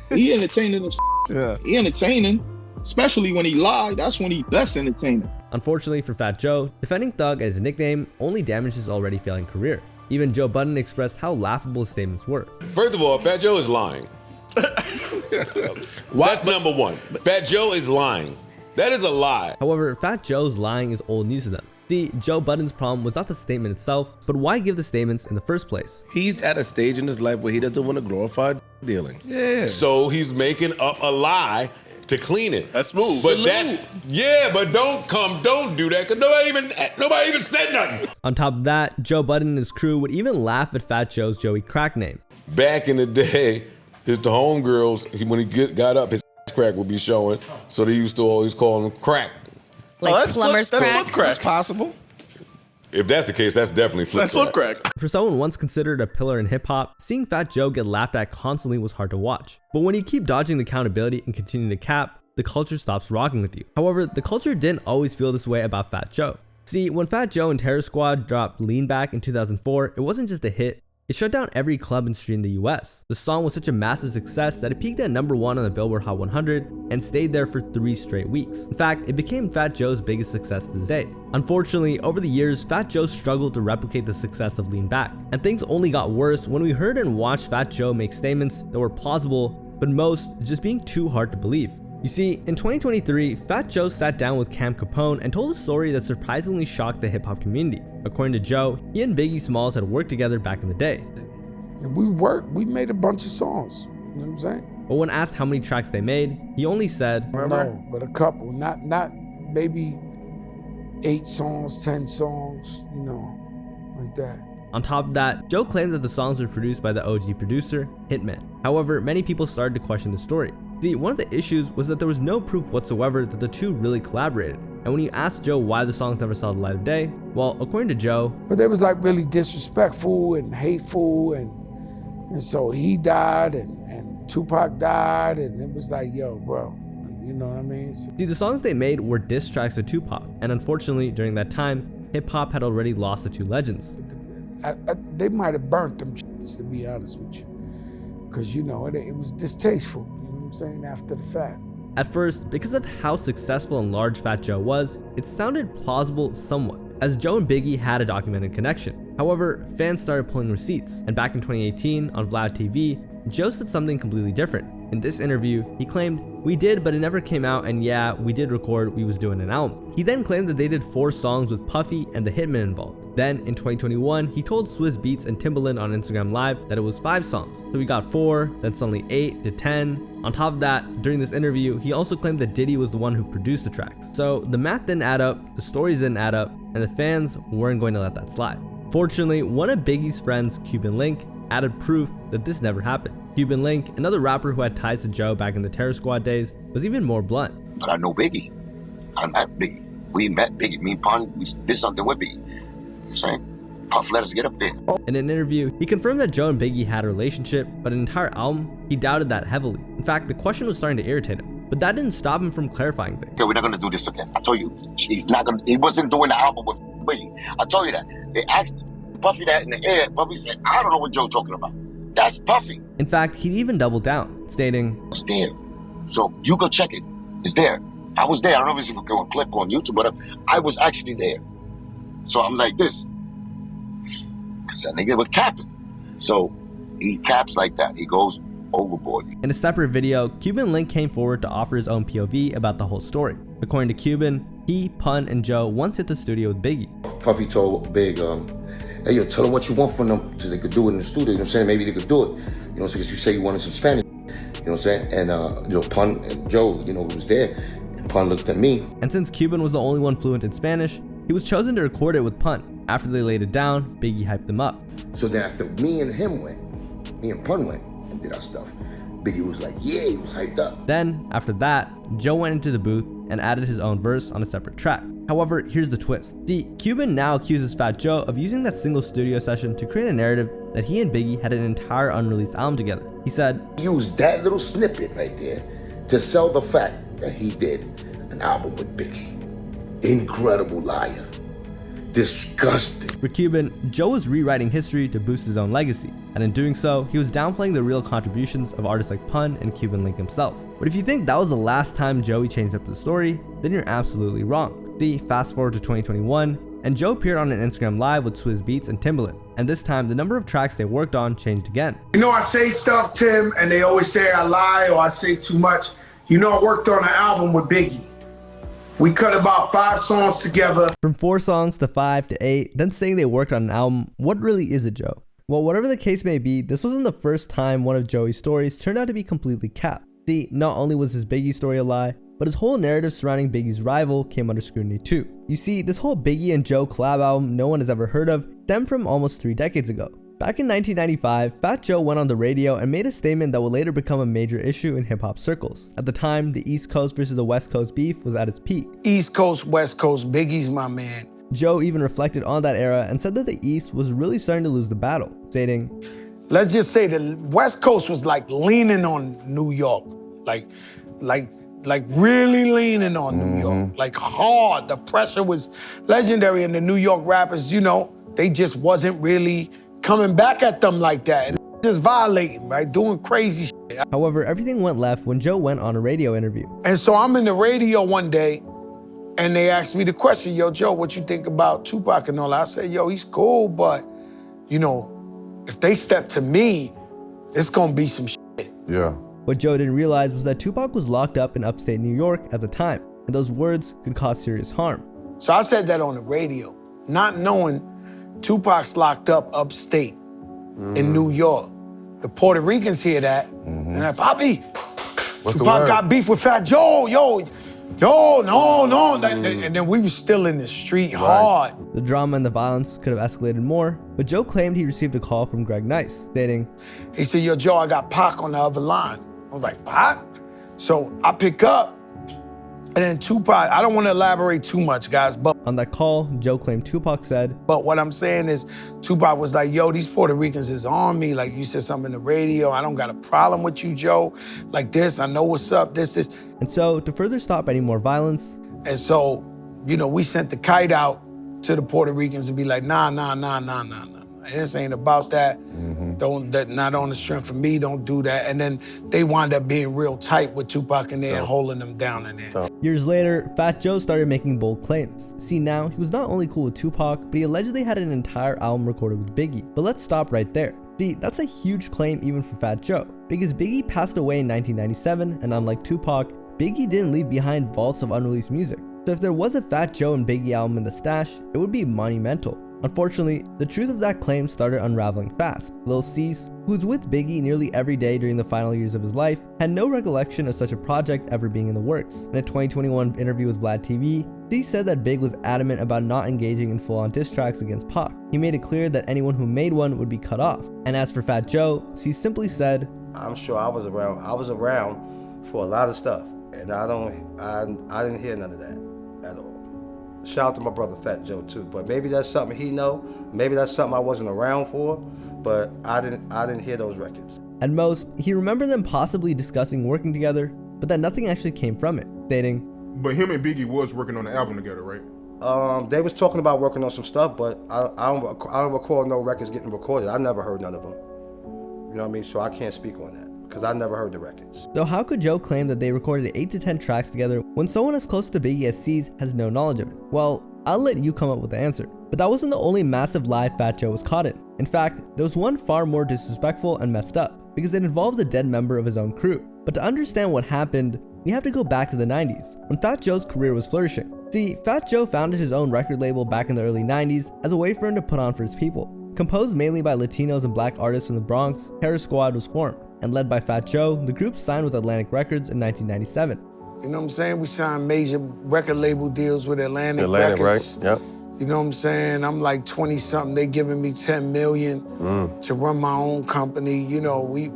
he entertaining Yeah. He entertaining, especially when he lied. That's when he best entertaining. Unfortunately for Fat Joe, defending Thug as a nickname only damaged his already failing career. Even Joe Budden expressed how laughable his statements were. First of all, Fat Joe is lying. That's number one. Fat Joe is lying. That is a lie. However, Fat Joe's lying is old news to them. See, Joe Budden's problem was not the statement itself, but why give the statements in the first place? He's at a stage in his life where he doesn't want to glorify dealing. Yeah. So he's making up a lie to clean it. That's smooth. But but don't do that, because nobody even said nothing. On top of that, Joe Budden and his crew would even laugh at Fat Joe's Joey Crack name. Back in the day, the homegirls, when he got up, his crack would be showing, so they used to always call him crack. Like plumber's crack? That's flip crack. That's possible. If that's the case, that's definitely flip crack. For someone once considered a pillar in hip-hop, seeing Fat Joe get laughed at constantly was hard to watch. But when you keep dodging the accountability and continue to cap, the culture stops rocking with you. However, the culture didn't always feel this way about Fat Joe. See, when Fat Joe and Terror Squad dropped Lean Back in 2004, it wasn't just a hit, it shut down every club and street in the US. The song was such a massive success that it peaked at #1 on the Billboard Hot 100 and stayed there for 3 straight weeks. In fact, it became Fat Joe's biggest success to this day. Unfortunately, over the years, Fat Joe struggled to replicate the success of Lean Back, and things only got worse when we heard and watched Fat Joe make statements that were plausible, but most just being too hard to believe. You see, in 2023, Fat Joe sat down with Cam Capone and told a story that surprisingly shocked the hip-hop community. According to Joe, he and Biggie Smalls had worked together back in the day. And we made a bunch of songs, you know what I'm saying? But when asked how many tracks they made, he only said, No, but a couple, not maybe 8 songs, 10 songs, you know, like that. On top of that, Joe claimed that the songs were produced by the OG producer, Hitman. However, many people started to question the story. See, one of the issues was that there was no proof whatsoever that the two really collaborated. And when you asked Joe why the songs never saw the light of day, well, according to Joe, but they was like really disrespectful and hateful, and so he died and Tupac died, and it was like, yo, bro, you know what I mean? See, the songs they made were diss tracks to Tupac, and unfortunately, during that time, hip-hop had already lost the two legends. They might have burnt them shits, to be honest with you, because, you know, it was distasteful, you know what I'm saying, after the fact. At first, because of how successful and large Fat Joe was, it sounded plausible somewhat, as Joe and Biggie had a documented connection. However, fans started pulling receipts, and back in 2018 on Vlad TV, Joe said something completely different. In this interview, he claimed, "We did, but it never came out, and yeah, we did record, we was doing an album." He then claimed that they did 4 songs with Puffy and the Hitman involved. Then, in 2021, he told Swizz Beatz and Timbaland on Instagram Live that it was 5 songs. So we got 4, then suddenly 8 to 10. On top of that, during this interview, he also claimed that Diddy was the one who produced the tracks. So the math didn't add up, the stories didn't add up, and the fans weren't going to let that slide. Fortunately, one of Biggie's friends, Cuban Link, added proof that this never happened. Cuban Link, another rapper who had ties to Joe back in the Terror Squad days, was even more blunt. But I know Biggie. I met Biggie. We met Biggie. Me and Pun, we did something with Biggie. You know what I'm saying? Puff let us get up there. In an interview, he confirmed that Joe and Biggie had a relationship, but an entire album, he doubted that heavily. In fact, the question was starting to irritate him, but that didn't stop him from clarifying things. Okay, we're not gonna do this again. I told you, he wasn't doing the album with Biggie. I told you that. They asked Puffy that in the air. Puffy said, I don't know what Joe's talking about. That's Puffy. In fact, he even doubled down, stating, "It's there. So you go check it. It's there. I was there. I don't know if it's a clip on YouTube, but I was actually there." So I'm like this. Because that nigga was capping. So he caps like that. He goes overboard. In a separate video, Cuban Link came forward to offer his own POV about the whole story. According to Cuban, he, Pun, and Joe once hit the studio with Biggie. Puffy told Big, hey, yo, tell them what you want from them so they could do it in the studio. You know what I'm saying? Maybe they could do it. You know, because you say you wanted some Spanish. You know what I'm saying? And, you know, Pun and Joe, you know, was there. And Pun looked at me. And since Cuban was the only one fluent in Spanish, he was chosen to record it with Pun. After they laid it down, Biggie hyped them up. So then after me and him went, me and Pun went and did our stuff, Biggie was like, yeah, he was hyped up. Then, after that, Joe went into the booth and added his own verse on a separate track. However, here's the twist. See, Cuban now accuses Fat Joe of using that single studio session to create a narrative that he and Biggie had an entire unreleased album together. He said, "Use that little snippet right there to sell the fact that he did an album with Biggie." incredible liar. Disgusting. For Cuban, Joe was rewriting history to boost his own legacy, and in doing so, he was downplaying the real contributions of artists like Pun and Cuban Link himself. But if you think that was the last time Joey changed up the story, then you're absolutely wrong. See, fast forward to 2021, and Joe appeared on an Instagram Live with Swizz Beatz and Timbaland, and this time the number of tracks they worked on changed again. You know, I say stuff, Tim, and they always say I lie or I say too much. You know, I worked on an album with Biggie. We cut about 5 songs together. From 4 songs to 5 to 8, then saying they worked on an album, what really is it, Joe? Well, whatever the case may be, this wasn't the first time one of Joey's stories turned out to be completely capped. See, not only was his Biggie story a lie, but his whole narrative surrounding Biggie's rival came under scrutiny too. You see, this whole Biggie and Joe collab album no one has ever heard of stemmed from almost 3 decades ago. Back in 1995, Fat Joe went on the radio and made a statement that would later become a major issue in hip-hop circles. At the time, the East Coast versus the West Coast beef was at its peak. East Coast, West Coast, Biggie's my man. Joe even reflected on that era and said that the East was really starting to lose the battle, stating, let's just say the West Coast was like leaning on New York, like really leaning on New York, like hard. The pressure was legendary, and the New York rappers, you know, they just wasn't really coming back at them like that, and just violating, right, doing crazy shit. However, everything went left when Joe went on a radio interview. And so I'm in the radio one day, and they asked me the question, yo, Joe, what you think about Tupac and all that? I said, yo, he's cool, but, you know, if they step to me, it's gonna be some shit. Yeah. What Joe didn't realize was that Tupac was locked up in upstate New York at the time, and those words could cause serious harm. So I said that on the radio, not knowing Tupac's locked up upstate in New York. The Puerto Ricans hear that, and they're like, Poppy, Tupac got beef with Fat Joe, yo, no. And then we were still in the street hard. The drama and the violence could have escalated more, but Joe claimed he received a call from Greg Nice, stating, he said, yo, Joe, I got Pac on the other line. I was like, Pac? So I pick up, and then Tupac, I don't want to elaborate too much, guys, but on that call, Joe claimed Tupac said, but what I'm saying is, Tupac was like, yo, these Puerto Ricans is on me. Like, you said something in the radio. I don't got a problem with you, Joe. Like this, I know what's up, this. And so, to further stop any more violence, and so, you know, we sent the kite out to the Puerto Ricans and be like, nah. This ain't about that. Not on the strength of me, don't do that. And then they wound up being real tight with Tupac in there and holding them down in there. Years later, Fat Joe started making bold claims. See, now, he was not only cool with Tupac, but he allegedly had an entire album recorded with Biggie. But let's stop right there. See, that's a huge claim even for Fat Joe, because Biggie passed away in 1997, and unlike Tupac, Biggie didn't leave behind vaults of unreleased music. So if there was a Fat Joe and Biggie album in the stash, it would be monumental. Unfortunately, the truth of that claim started unraveling fast. Lil Cease, who's with Biggie nearly every day during the final years of his life, had no recollection of such a project ever being in the works. In a 2021 interview with Vlad TV, Cease said that Big was adamant about not engaging in full-on diss tracks against Pac. He made it clear that anyone who made one would be cut off. And as for Fat Joe, Cease simply said, I'm sure I was around for a lot of stuff, and I didn't hear none of that at all. Shout out to my brother Fat Joe too, but maybe that's something he know. Maybe that's something I wasn't around for, but I didn't hear those records. At most, he remembered them possibly discussing working together, but that nothing actually came from it, stating, but him and Biggie was working on the album together, right? They was talking about working on some stuff, but I don't recall no records getting recorded. I never heard none of them. You know what I mean? So I can't speak on that, because I never heard the records. So how could Joe claim that they recorded 8 to 10 tracks together when someone as close to Biggie as Cease has no knowledge of it? Well, I'll let you come up with the answer. But that wasn't the only massive lie Fat Joe was caught in. In fact, there was one far more disrespectful and messed up, because it involved a dead member of his own crew. But to understand what happened, we have to go back to the 90s, when Fat Joe's career was flourishing. See, Fat Joe founded his own record label back in the early 90s as a way for him to put on for his people. Composed mainly by Latinos and black artists from the Bronx, Terror Squad was formed. And led by Fat Joe, the group signed with Atlantic Records in 1997. You know what I'm saying? We signed major record label deals with Atlantic Records. Right? Yep. You know what I'm saying? I'm like 20-something. They giving me $10 million to run my own company. You know, we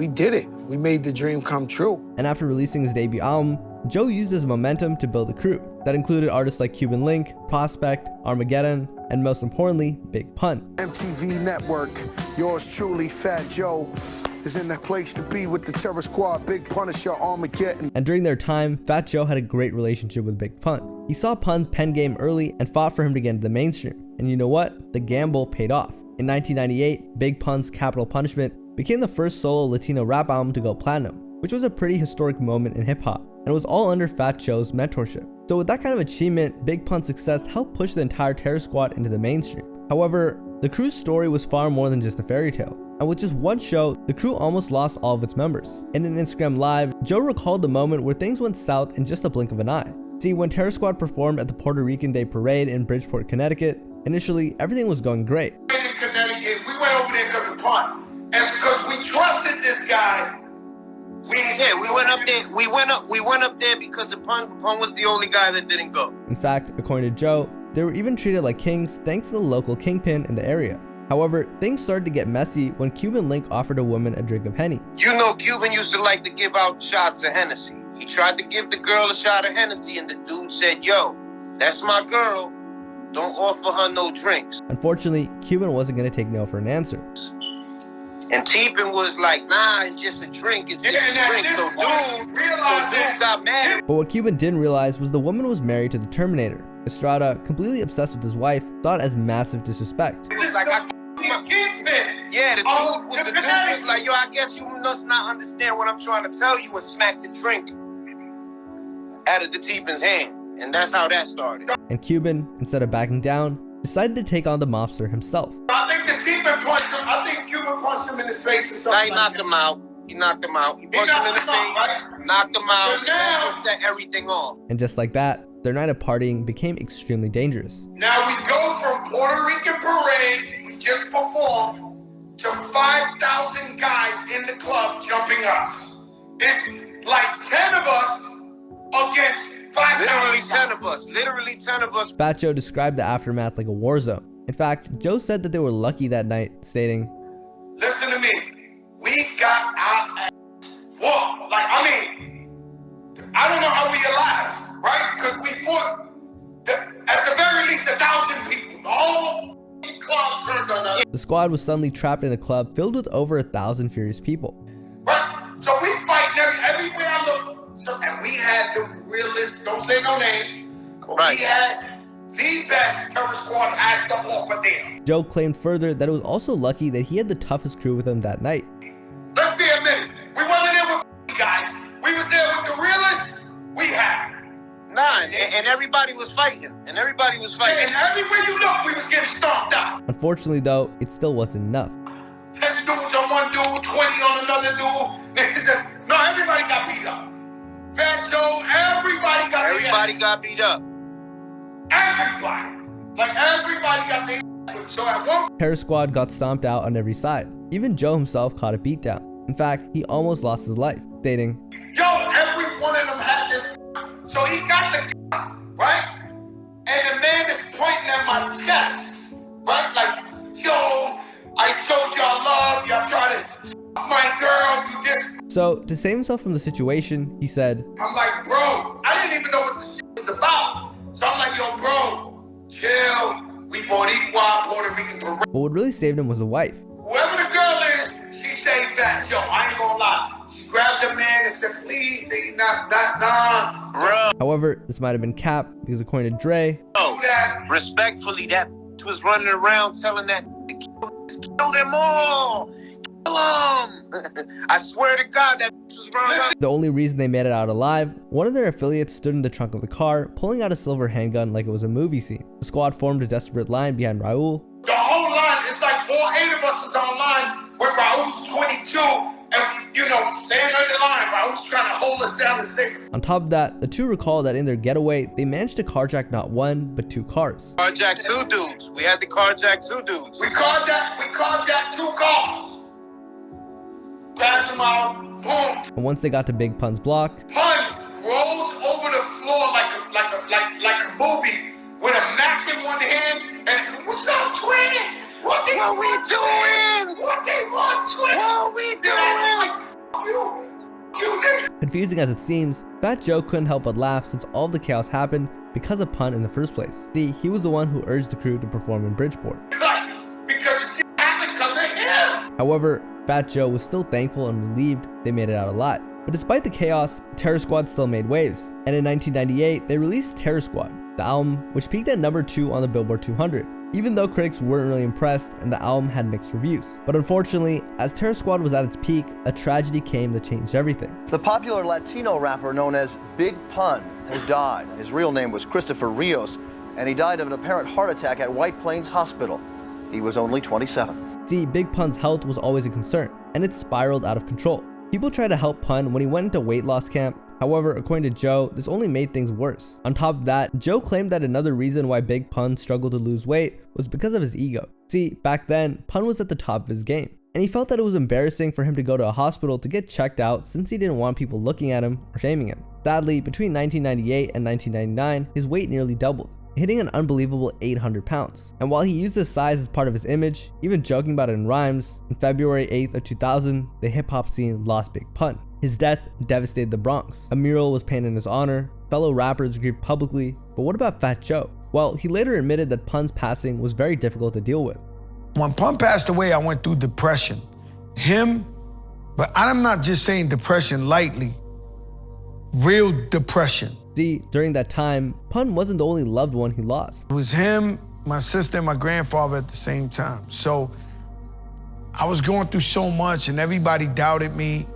did it. We made the dream come true. And after releasing his debut album, Joe used his momentum to build a crew that included artists like Cuban Link, Prospect, Armageddon, and most importantly, Big Pun. MTV Network, yours truly, Fat Joe, is in the place to be with the Terror Squad, Big Punisher, Armageddon. And during their time, Fat Joe had a great relationship with Big Pun. He saw Pun's pen game early and fought for him to get into the mainstream. And you know what? The gamble paid off. In 1998, Big Pun's Capital Punishment became the first solo Latino rap album to go platinum, which was a pretty historic moment in hip-hop, and it was all under Fat Joe's mentorship. So with that kind of achievement, Big Pun's success helped push the entire Terror Squad into the mainstream. However, the crew's story was far more than just a fairy tale, and with just one show, the crew almost lost all of its members. In an Instagram Live, Joe recalled the moment where things went south in just a blink of an eye. See, when Terror Squad performed at the Puerto Rican Day Parade in Bridgeport, Connecticut, initially everything was going great. In Connecticut, we went over there because of Pun. And because we trusted this guy. We went up there. We went up there because of Pun. Pun was the only guy that didn't go. In fact, according to Joe, they were even treated like kings thanks to the local kingpin in the area. However, things started to get messy when Cuban Link offered a woman a drink of Henny. You know, Cuban used to like to give out shots of Hennessy. He tried to give the girl a shot of Hennessy, and the dude said, "Yo, that's my girl. Don't offer her no drinks." Unfortunately, Cuban wasn't going to take no for an answer. And T-Pin was like, "Nah, it's just a drink. It's just a drink." So dude got mad. But what Cuban didn't realize was the woman was married to the Terminator. Estrada, completely obsessed with his wife, thought it as massive disrespect. It was like, yeah, the dude was like, "Yo, I guess you must not understand what I'm trying to tell you," and smacked the drink out of the T-Pin's hand. And that's how that started. And Cuban, instead of backing down, decided to take on the mobster himself. I think the T-Pin punched him. I think Cuban punched him in his face or something. He knocked him out. He knocked him out. He punched him in the face, knocked him out, and set everything off. And just like that, their night of partying became extremely dangerous. Now we go from Puerto Rican Parade, we just performed, to 5,000 guys in the club jumping us. It's like 10 of us against 5,000. Literally 10 of us. Fat Joe described the aftermath like a war zone. In fact, Joe said that they were lucky that night, stating, "Listen to me, we got our ass whooped. Like, I mean, I don't know how we alive, right? Because we fought, at the very least, 1,000 people. The whole club turned on us. The squad was suddenly trapped in a club filled with over 1,000 furious people. Right? So we fight everywhere I look. So, and we had the realest, don't say no names, but we had the best Terror Squad ass up off of there. Joe claimed further that it was also lucky that he had the toughest crew with him that night. Let's be a minute. We wasn't there with guys. We was there with the realest we had. Nah, and everybody was fighting. And everybody was fighting. And everywhere you look, we was getting stomped out. Unfortunately, though, it still wasn't enough. 10 dudes on one dude, 20 on another dude. No, everybody got beat up. Fat Joe, everybody got beat up. Everybody got beat up. Everybody. Like, everybody got beat up. So at one Terror Squad got stomped out on every side. Even Joe himself caught a beatdown. In fact, he almost lost his life, stating, "Yo, every one of them had this." So he got the gun, right? And the man is pointing at my chest, right? Like, "Yo, I showed y'all love. Y'all trying to f my girl. You did." So, to save himself from the situation, he said, I'm like, "Bro, I didn't even know what the shit was about." So I'm like, "Yo, bro, chill. We Boricua, Puerto Rican Parade." But what really saved him was the wife. Whoever the girl is, she saved Fat Joe. I ain't gonna lie. She grabbed the man and said, "Please, they not that done." However, this might have been cap because according to Dre, Respectfully, that was running around telling that to kill them all. Kill them. I swear to God, that was running around. the only reason they made it out alive, one of their affiliates stood in the trunk of the car, pulling out a silver handgun like it was a movie scene. The squad formed a desperate line behind Raul. The whole line, it's like all 8 of us is on line where Raul's 22 and, you know, staying on the line. Raul's trying to hold us down and say. On top of that, the two recall that in their getaway, they managed to carjack not one, but 2 cars. Carjacked 2 dudes. We had to carjack 2 dudes. We carjacked 2 cars. Grabbed them out, boom. And once they got to Big Pun's block, Pun rolls over the floor like a movie with a Mac in one hand and "What's up, twin? What we doing? What they want, twin? What we doing? You nigga." Confusing as it seems, Fat Joe couldn't help but laugh since all the chaos happened because of Pun in the first place. See, he was the one who urged the crew to perform in Bridgeport. Because it happened because of him. However, Fat Joe was still thankful and relieved they made it out alive. But despite the chaos, Terror Squad still made waves, and in 1998 they released Terror Squad, the album which peaked at number 2 on the Billboard 200. Even though critics weren't really impressed and the album had mixed reviews. But unfortunately, as Terror Squad was at its peak, a tragedy came that changed everything. The popular Latino rapper known as Big Pun has died. His real name was Christopher Rios, and he died of an apparent heart attack at White Plains Hospital. He was only 27. See, Big Pun's health was always a concern, and it spiraled out of control. People tried to help Pun when he went into weight loss camp. However, according to Joe, this only made things worse. On top of that, Joe claimed that another reason why Big Pun struggled to lose weight was because of his ego. See, back then, Pun was at the top of his game, and he felt that it was embarrassing for him to go to a hospital to get checked out since he didn't want people looking at him or shaming him. Sadly, between 1998 and 1999, his weight nearly doubled, hitting an unbelievable 800 pounds. And while he used his size as part of his image, even joking about it in rhymes, on February 8th of 2000, the hip-hop scene lost Big Pun. His death devastated the Bronx. A mural was painted in his honor, fellow rappers grieved publicly, but what about Fat Joe? Well, he later admitted that Pun's passing was very difficult to deal with. When Pun passed away, I went through depression. But I'm not just saying depression lightly, real depression. See, during that time, Pun wasn't the only loved one he lost. It was him, my sister, and my grandfather at the same time. So I was going through so much and everybody doubted me.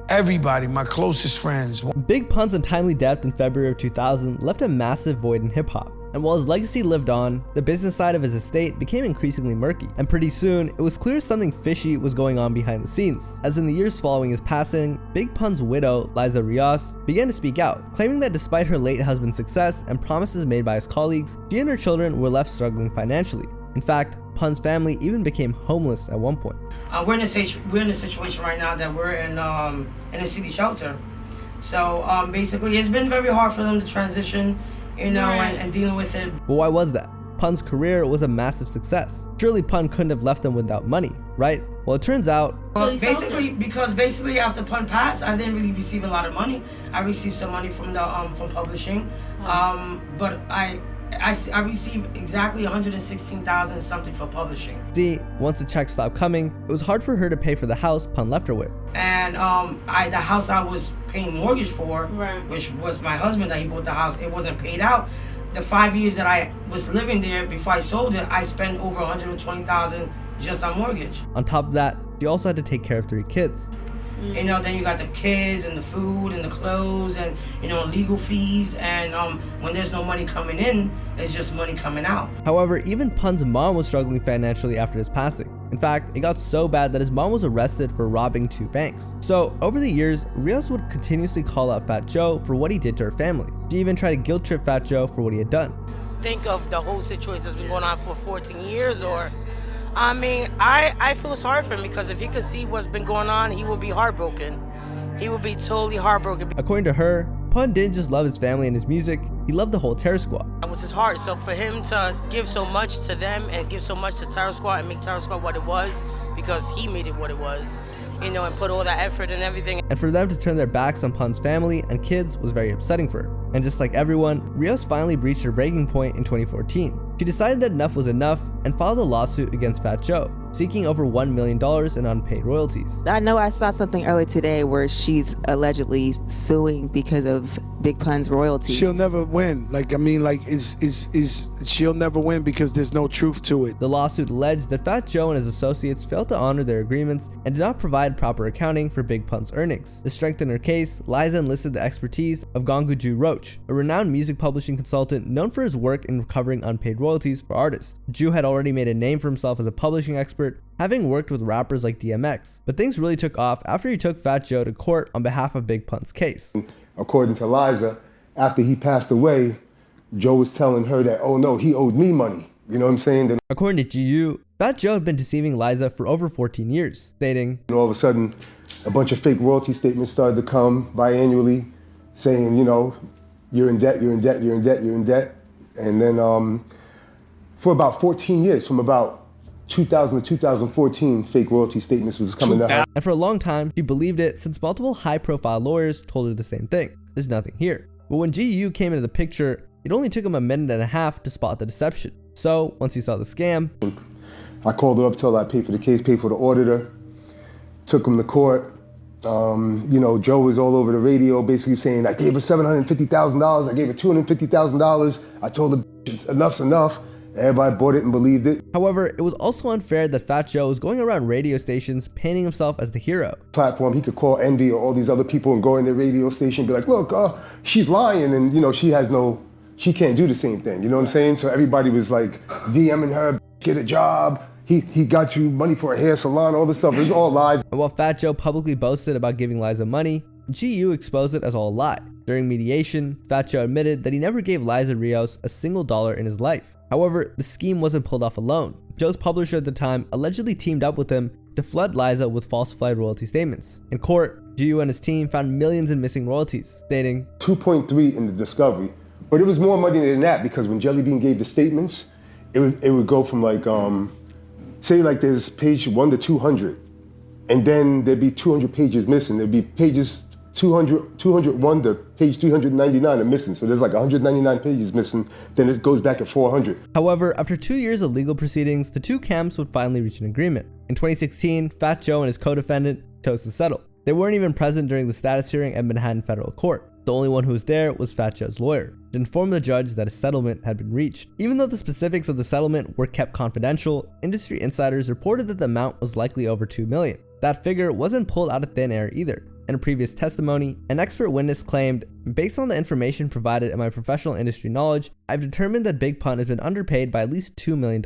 Everybody, my closest friends. Big Pun's untimely death in February of 2000 left a massive void in hip-hop. And while his legacy lived on, the business side of his estate became increasingly murky. And pretty soon, it was clear something fishy was going on behind the scenes. As in the years following his passing, Big Pun's widow, Liza Rios, began to speak out, claiming that despite her late husband's success and promises made by his colleagues, she and her children were left struggling financially. In fact, Pun's family even became homeless at one point. We're in a situation right now that we're in a city shelter. So basically, it's been very hard for them to transition, you know, and dealing with it. But why was that? Pun's career was a massive success. Surely Pun couldn't have left them without money, right? Well, it turns out... Basically after Pun passed, I didn't really receive a lot of money. I received some money from the from publishing, but I received exactly $116,000 something for publishing. See, once the checks stopped coming, it was hard for her to pay for the house Pun left her with. And the house I was paying mortgage for, which was my husband that he bought the house, it wasn't paid out. The 5 years that I was living there before I sold it, I spent over $120,000 just on mortgage. On top of that, she also had to take care of 3 kids. You know, then you got the kids and the food and the clothes and, you know, legal fees. And when there's no money coming in, it's just money coming out. However, even Pun's mom was struggling financially after his passing. In fact, it got so bad that his mom was arrested for robbing 2 banks. So over the years, Rios would continuously call out Fat Joe for what he did to her family. She even tried to guilt trip Fat Joe for what he had done. Think of the whole situation that's been going on for 14 years or... I mean, I feel sorry for him because if he could see what's been going on, he would be heartbroken. He would be totally heartbroken. According to her, Pun didn't just love his family and his music, he loved the whole Terror Squad. That was his heart. So for him to give so much to them and give so much to Terror Squad and make Terror Squad what it was, because he made it what it was, you know, and put all that effort and everything. And for them to turn their backs on Pun's family and kids was very upsetting for her. And just like everyone, Rios finally reached her breaking point in 2014. She decided that enough was enough and filed a lawsuit against Fat Joe, seeking over $1 million in unpaid royalties. I know I saw something earlier today where she's allegedly suing because of Big Pun's royalties. She'll never win. She'll never win because there's no truth to it. The lawsuit alleged that Fat Joe and his associates failed to honor their agreements and did not provide proper accounting for Big Pun's earnings. To strengthen her case, Liza enlisted the expertise of Gonguju Roach, a renowned music publishing consultant known for his work in recovering unpaid royalties for artists. Ju had already made a name for himself as a publishing expert, having worked with rappers like DMX. But things really took off after he took Fat Joe to court on behalf of Big Pun's case. According to Liza, after he passed away, Joe was telling her that, oh no, he owed me money. You know what I'm saying? According to GU, Fat Joe had been deceiving Liza for over 14 years, stating, and all of a sudden, a bunch of fake royalty statements started to come biannually saying, you know, you're in debt, you're in debt, you're in debt, you're in debt. And then for about 14 years, from about 2000 to 2014, fake royalty statements was coming out. And for a long time, she believed it since multiple high-profile lawyers told her the same thing. There's nothing here. But when GU came into the picture, it only took him a minute and a half to spot the deception. So once he saw the scam, I called her up, told her I paid for the case, paid for the auditor, took him to court, You know, Joe was all over the radio basically saying, I gave her $750,000, I gave her $250,000, I told her enough's enough. Everybody bought it and believed it. However, it was also unfair that Fat Joe was going around radio stations painting himself as the hero. Platform, he could call Envy or all these other people and go in their radio station and be like, look, she's lying, and you know, she can't do the same thing, you know what I'm saying? So everybody was like DMing her, get a job, he got you money for a hair salon, all this stuff. It was all lies. And while Fat Joe publicly boasted about giving Liza money, GU exposed it as all a lie. During mediation, Fat Joe admitted that he never gave Liza Rios a single dollar in his life. However, the scheme wasn't pulled off alone. Joe's publisher at the time allegedly teamed up with him to flood Liza with falsified royalty statements. In court, GU and his team found millions in missing royalties, stating 2.3 in the discovery, but it was more money than that because when Jelly Bean gave the statements, it would go from like, say like there's page 1 to 200, and then there'd be 200 pages missing. There'd be pages 201 to page 399 are missing. So there's like 199 pages missing. Then it goes back at 400. However, after 2 years of legal proceedings, the two camps would finally reach an agreement. In 2016, Fat Joe and his co-defendant chose to settle. They weren't even present during the status hearing at Manhattan Federal Court. The only one who was there was Fat Joe's lawyer, to inform the judge that a settlement had been reached. Even though the specifics of the settlement were kept confidential, industry insiders reported that the amount was likely over $2 million. That figure wasn't pulled out of thin air either. In a previous testimony, an expert witness claimed, based on the information provided and my professional industry knowledge, I've determined that Big Pun has been underpaid by at least $2 million.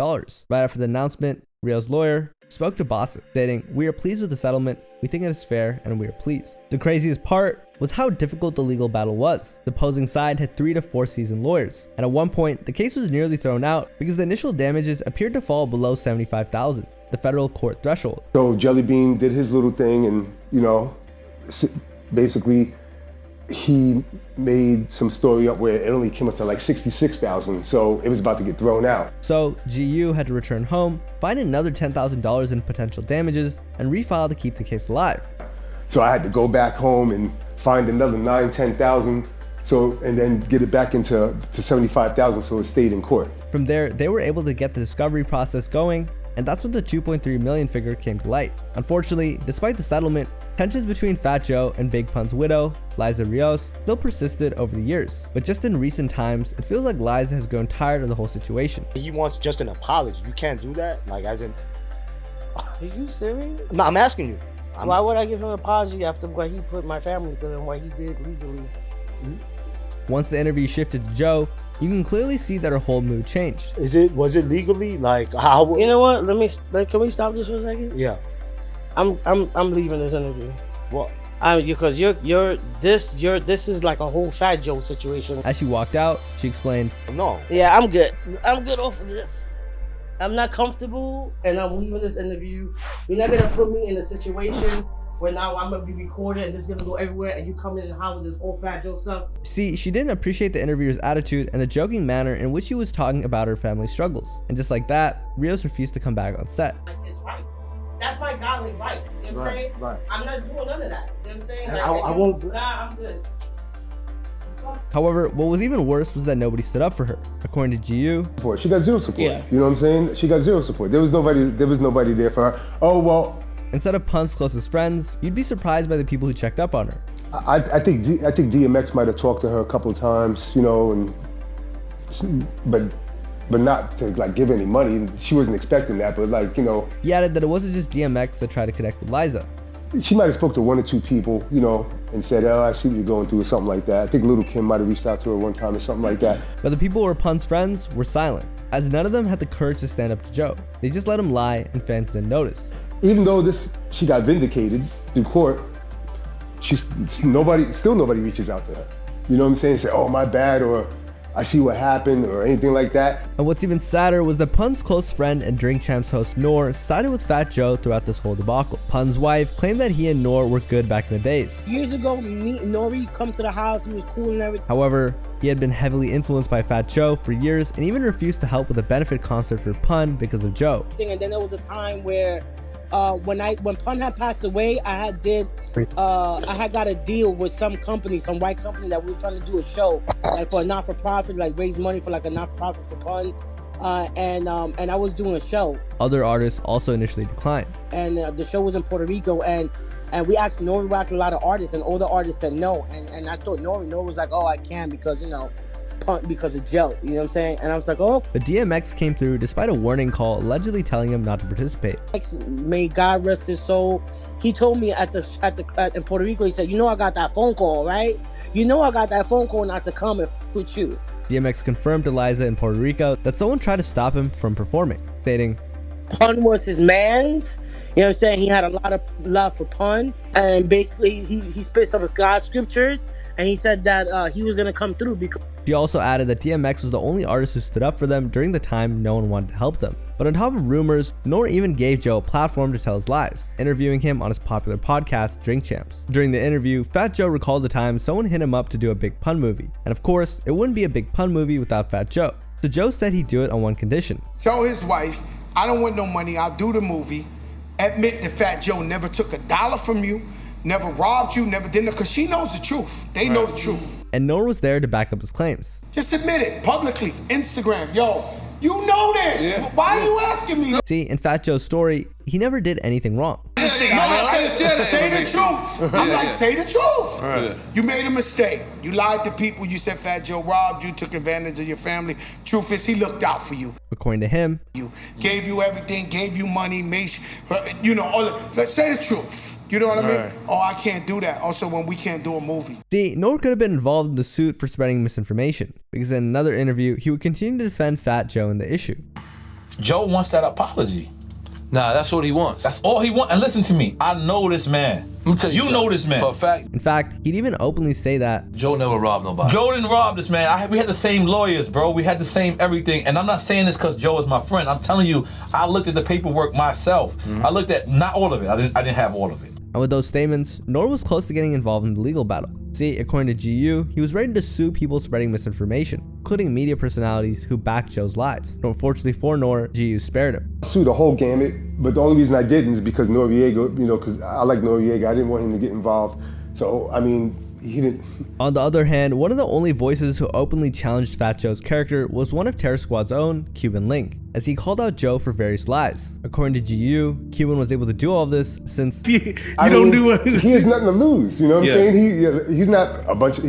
Right after the announcement, Rio's lawyer spoke to Boston, stating, we are pleased with the settlement, we think it is fair, and we are pleased. The craziest part was how difficult the legal battle was. The opposing side had 3 to 4 seasoned lawyers, and at one point, the case was nearly thrown out because the initial damages appeared to fall below $75,000, the federal court threshold. So Jelly Bean did his little thing and, you know, basically he made some story up where it only came up to like 66,000, so it was about to get thrown out. So GU had to return home, find another $10,000 in potential damages, and refile to keep the case alive. So I had to go back home and find another 10,000, so and then get it back to 75,000, so it stayed in court. From there, they were able to get the discovery process going, and that's when the 2.3 million figure came to light. Unfortunately, despite the settlement, tensions between Fat Joe and Big Pun's widow, Liza Rios, still persisted over the years. But just in recent times, it feels like Liza has grown tired of the whole situation. He wants just an apology. You can't do that? Like, as in... Are you serious? No, I'm asking you. Why would I give him an apology after what he put my family through and what he did legally? Once the interview shifted to Joe, you can clearly see that her whole mood changed. Was it legally? Like, how? You know what? Can we stop this for a second? Yeah. I'm leaving this interview. What? Because this is like a whole Fat Joe situation. As she walked out, she explained, no. Yeah, I'm good. I'm good off of this. I'm not comfortable, and I'm leaving this interview. You're not gonna put me in a situation where now I'm gonna be recorded and this is gonna go everywhere, and you come in and holler this whole Fat Joe stuff. See, she didn't appreciate the interviewer's attitude and the joking manner in which he was talking about her family struggles. And just like that, Rios refused to come back on set. Like his rights. That's my godly right. You know what I'm saying? Right. I'm not doing none of that. You know what I'm saying? And like, I won't. Nah, I'm good. However, what was even worse was that nobody stood up for her. According to GU, she got zero support. Yeah. You know what I'm saying? She got zero support. There was nobody there for her. Oh well. Instead of Pun's closest friends, you'd be surprised by the people who checked up on her. I think DMX might have talked to her a couple of times, you know, but not to like give any money. She wasn't expecting that, but like, you know. He added that it wasn't just DMX that tried to connect with Liza. She might have spoke to 1 or 2 people, you know, and said, oh, I see what you're going through or something like that. I think Little Kim might have reached out to her one time or something like that. But the people who were Pun's friends were silent, as none of them had the courage to stand up to Joe. They just let him lie and fans didn't notice. Even though she got vindicated through court, nobody reaches out to her. You know what I'm saying? Say, oh, my bad, or I see what happened, or anything like that. And what's even sadder was that Pun's close friend and Drink Champs host Noor sided with Fat Joe throughout this whole debacle. Pun's wife claimed that he and Noor were good back in the days. Years ago, Nori come to the house, he was cool and everything. However, he had been heavily influenced by Fat Joe for years and even refused to help with a benefit concert for Pun because of Joe. And then there was a time where when Pun had passed away, I had got a deal with some white company that was trying to do a show like for a not-for-profit, like raise money for like a not-for-profit for Pun. and I was doing a show. Other artists also initially declined. And the show was in Puerto Rico, and we asked Nori rocked a lot of artists, and all the artists said no. And I thought Nori was like, oh, I can because, you know, punk because of Joe, you know what I'm saying? And I was like, oh. But DMX came through despite a warning call allegedly telling him not to participate. May God rest his soul. He told me in Puerto Rico, he said, you know I got that phone call, right? You know I got that phone call not to come and with you. DMX confirmed to Liza in Puerto Rico that someone tried to stop him from performing, stating, Pun was his man's, you know what I'm saying? He had a lot of love for Pun, and basically he spit some of God's scriptures, and he said that he was gonna come through because. She also added that DMX was the only artist who stood up for them during the time no one wanted to help them. But on top of rumors, Nor even gave Joe a platform to tell his lies, interviewing him on his popular podcast, Drink Champs. During the interview, Fat Joe recalled the time someone hit him up to do a Big Pun movie. And of course, it wouldn't be a Big Pun movie without Fat Joe. So Joe said he'd do it on one condition. Tell his wife, I don't want no money, I'll do the movie. Admit that Fat Joe never took $1 from you, never robbed you, never did it, because she knows the truth. They know the truth. And Nor was there to back up his claims. Just admit it publicly, Instagram, yo, you know this. Yeah. Why are you asking me? See, in Fat Joe's story, he never did anything wrong. Say the truth. I'm like, say the truth. Right. You made a mistake. You lied to people. You said Fat Joe robbed you, took advantage of your family. Truth is, he looked out for you. According to him, gave you everything, gave you money, made you know. Let's say the truth. You know what I mean? Oh, I can't do that. Also, when we can't do a movie. See, Nor could have been involved in the suit for spreading misinformation, because in another interview, he would continue to defend Fat Joe in the issue. Joe wants that apology. Nah, that's what he wants. That's all he wants. And listen to me, I know this man. Let me tell you, know this man. For a fact. In fact, he'd even openly say that Joe never robbed nobody. Joe didn't rob this man. We had the same lawyers, bro. We had the same everything. And I'm not saying this because Joe is my friend. I'm telling you, I looked at the paperwork myself. I looked at not all of it. I didn't have all of it. And with those statements, Nor was close to getting involved in the legal battle. See, according to GU, he was ready to sue people spreading misinformation, including media personalities who backed Joe's lies. But unfortunately for Nor, GU spared him. I sued the whole gamut, but the only reason I didn't is because Noriega, you know, because I like Noriega, I didn't want him to get involved. So, I mean, he didn't. On the other hand, one of the only voices who openly challenged Fat Joe's character was one of Terror Squad's own, Cuban Link, as he called out Joe for various lies. According to GU, Cuban was able to do all of this since he has nothing to lose. You know what I'm saying? He's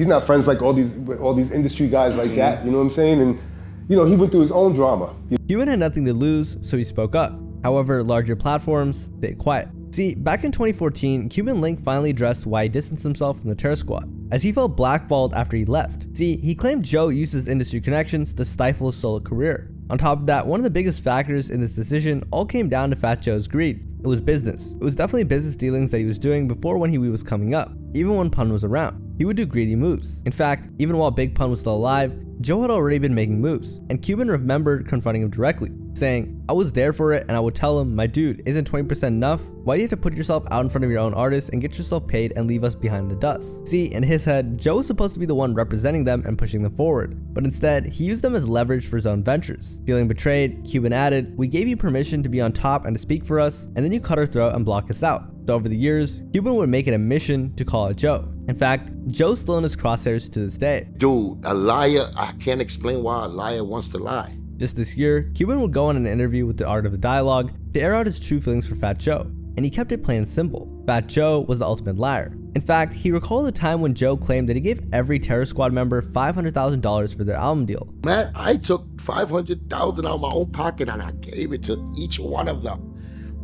not friends like all these industry guys like that. You know what I'm saying? And you know, he went through his own drama. Cuban had nothing to lose, so he spoke up. However, larger platforms stayed quiet. See, back in 2014, Cuban Link finally addressed why he distanced himself from the Terror Squad, as he felt blackballed after he left. See, he claimed Joe used his industry connections to stifle his solo career. On top of that, one of the biggest factors in this decision all came down to Fat Joe's greed. It was business. It was definitely business dealings that he was doing before when he was coming up. Even when Pun was around, he would do greedy moves. In fact, even while Big Pun was still alive, Joe had already been making moves, and Cuban remembered confronting him directly, saying, I was there for it, and I would tell him, my dude, isn't 20% enough? Why do you have to put yourself out in front of your own artists and get yourself paid and leave us behind the dust? See, in his head, Joe was supposed to be the one representing them and pushing them forward, but instead, he used them as leverage for his own ventures. Feeling betrayed, Cuban added, we gave you permission to be on top and to speak for us, and then you cut our throat and block us out. So over the years, Cuban would make it a mission to call out Joe. In fact, Joe's still in his crosshairs to this day. Dude, a liar, I can't explain why a liar wants to lie. Just this year, Cuban would go on an interview with The Art of the Dialogue to air out his true feelings for Fat Joe, and he kept it plain and simple. Fat Joe was the ultimate liar. In fact, he recalled a time when Joe claimed that he gave every Terror Squad member $500,000 for their album deal. Man, I took $500,000 out of my own pocket and I gave it to each one of them.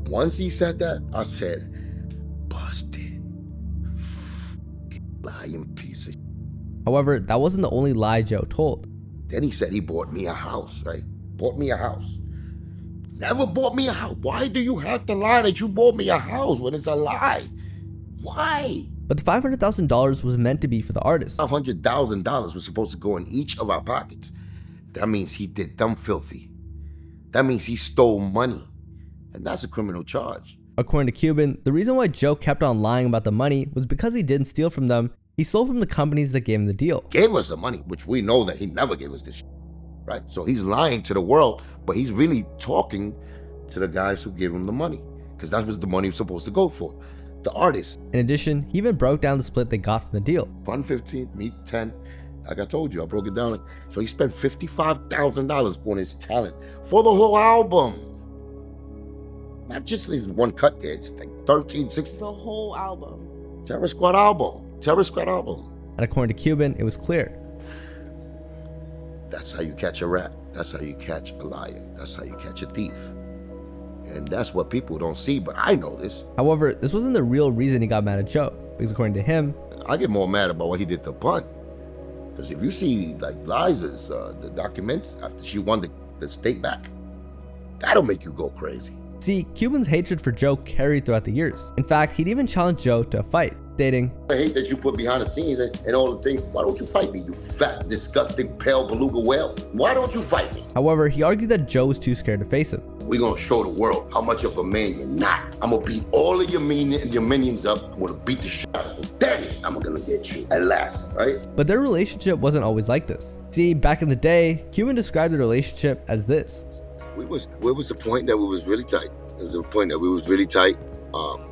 Once he said that, I said, busted. Lying piece of shit. However, that wasn't the only lie Joe told. Then he said he bought me a house, right? Bought me a house. Never bought me a house. Why do you have to lie that you bought me a house when it's a lie? Why? But the $500,000 was meant to be for the artist. $500,000 was supposed to go in each of our pockets. That means he did them filthy. That means he stole money. And that's a criminal charge. According to Cuban, the reason why Joe kept on lying about the money was because he didn't steal from them. He stole from the companies that gave him the deal. Gave us the money, which we know that he never gave us this shit, right? So he's lying to the world, but he's really talking to the guys who gave him the money, because that was the money he was supposed to go for, the artists. In addition, he even broke down the split they got from the deal. Pun 15, me 10, Like I told you, I broke it down. So he spent $55,000 on his talent for the whole album. Not just this one cut there, it's like 13, 16. The whole album. Terror Squad album. Terror Squad album. And according to Cuban, it was clear. That's how you catch a rat. That's how you catch a liar. That's how you catch a thief. And that's what people don't see, but I know this. However, this wasn't the real reason he got mad at Joe, because according to him, I get more mad about what he did to Pun. Because if you see like Liza's, the documents after she won the state back, that'll make you go crazy. See, Cuban's hatred for Joe carried throughout the years. In fact, he'd even challenged Joe to a fight, stating, I hate that you put behind the scenes and all the things. Why don't you fight me, you fat, disgusting, pale beluga whale? Why don't you fight me? However, he argued that Joe was too scared to face him. We're gonna show the world how much of a man you're not. I'm gonna beat all of your minions up. I'm gonna beat the shit out of them. Then I'm gonna get you at last, right? But their relationship wasn't always like this. See, back in the day, Cuban described the relationship as this. Where was the point that we was really tight? There was a point that we was really tight.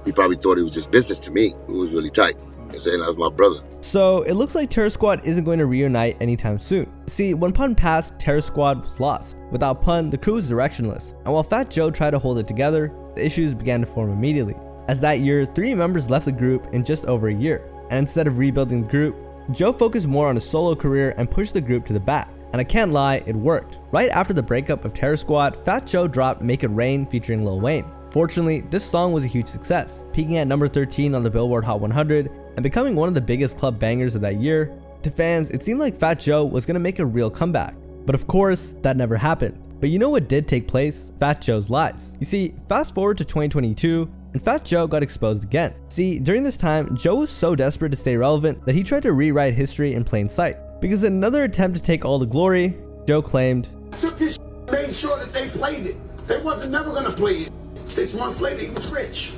He probably thought it was just business to me. We was really tight. I'm saying that was my brother. So it looks like Terror Squad isn't going to reunite anytime soon. See, when Pun passed, Terror Squad was lost. Without Pun, the crew was directionless. And while Fat Joe tried to hold it together, the issues began to form immediately. As that year, 3 members left the group in just over a year. And instead of rebuilding the group, Joe focused more on his solo career and pushed the group to the back. And I can't lie, it worked. Right after the breakup of Terror Squad, Fat Joe dropped Make It Rain featuring Lil Wayne. Fortunately, this song was a huge success, peaking at number 13 on the Billboard Hot 100 and becoming one of the biggest club bangers of that year. To fans, it seemed like Fat Joe was going to make a real comeback. But of course, that never happened. But you know what did take place? Fat Joe's lies. You see, fast forward to 2022, and Fat Joe got exposed again. See, during this time, Joe was so desperate to stay relevant that he tried to rewrite history in plain sight. Because in another attempt to take all the glory, Joe claimed, I took this made sure that they played it. They wasn't never gonna play it. 6 months later, he was rich.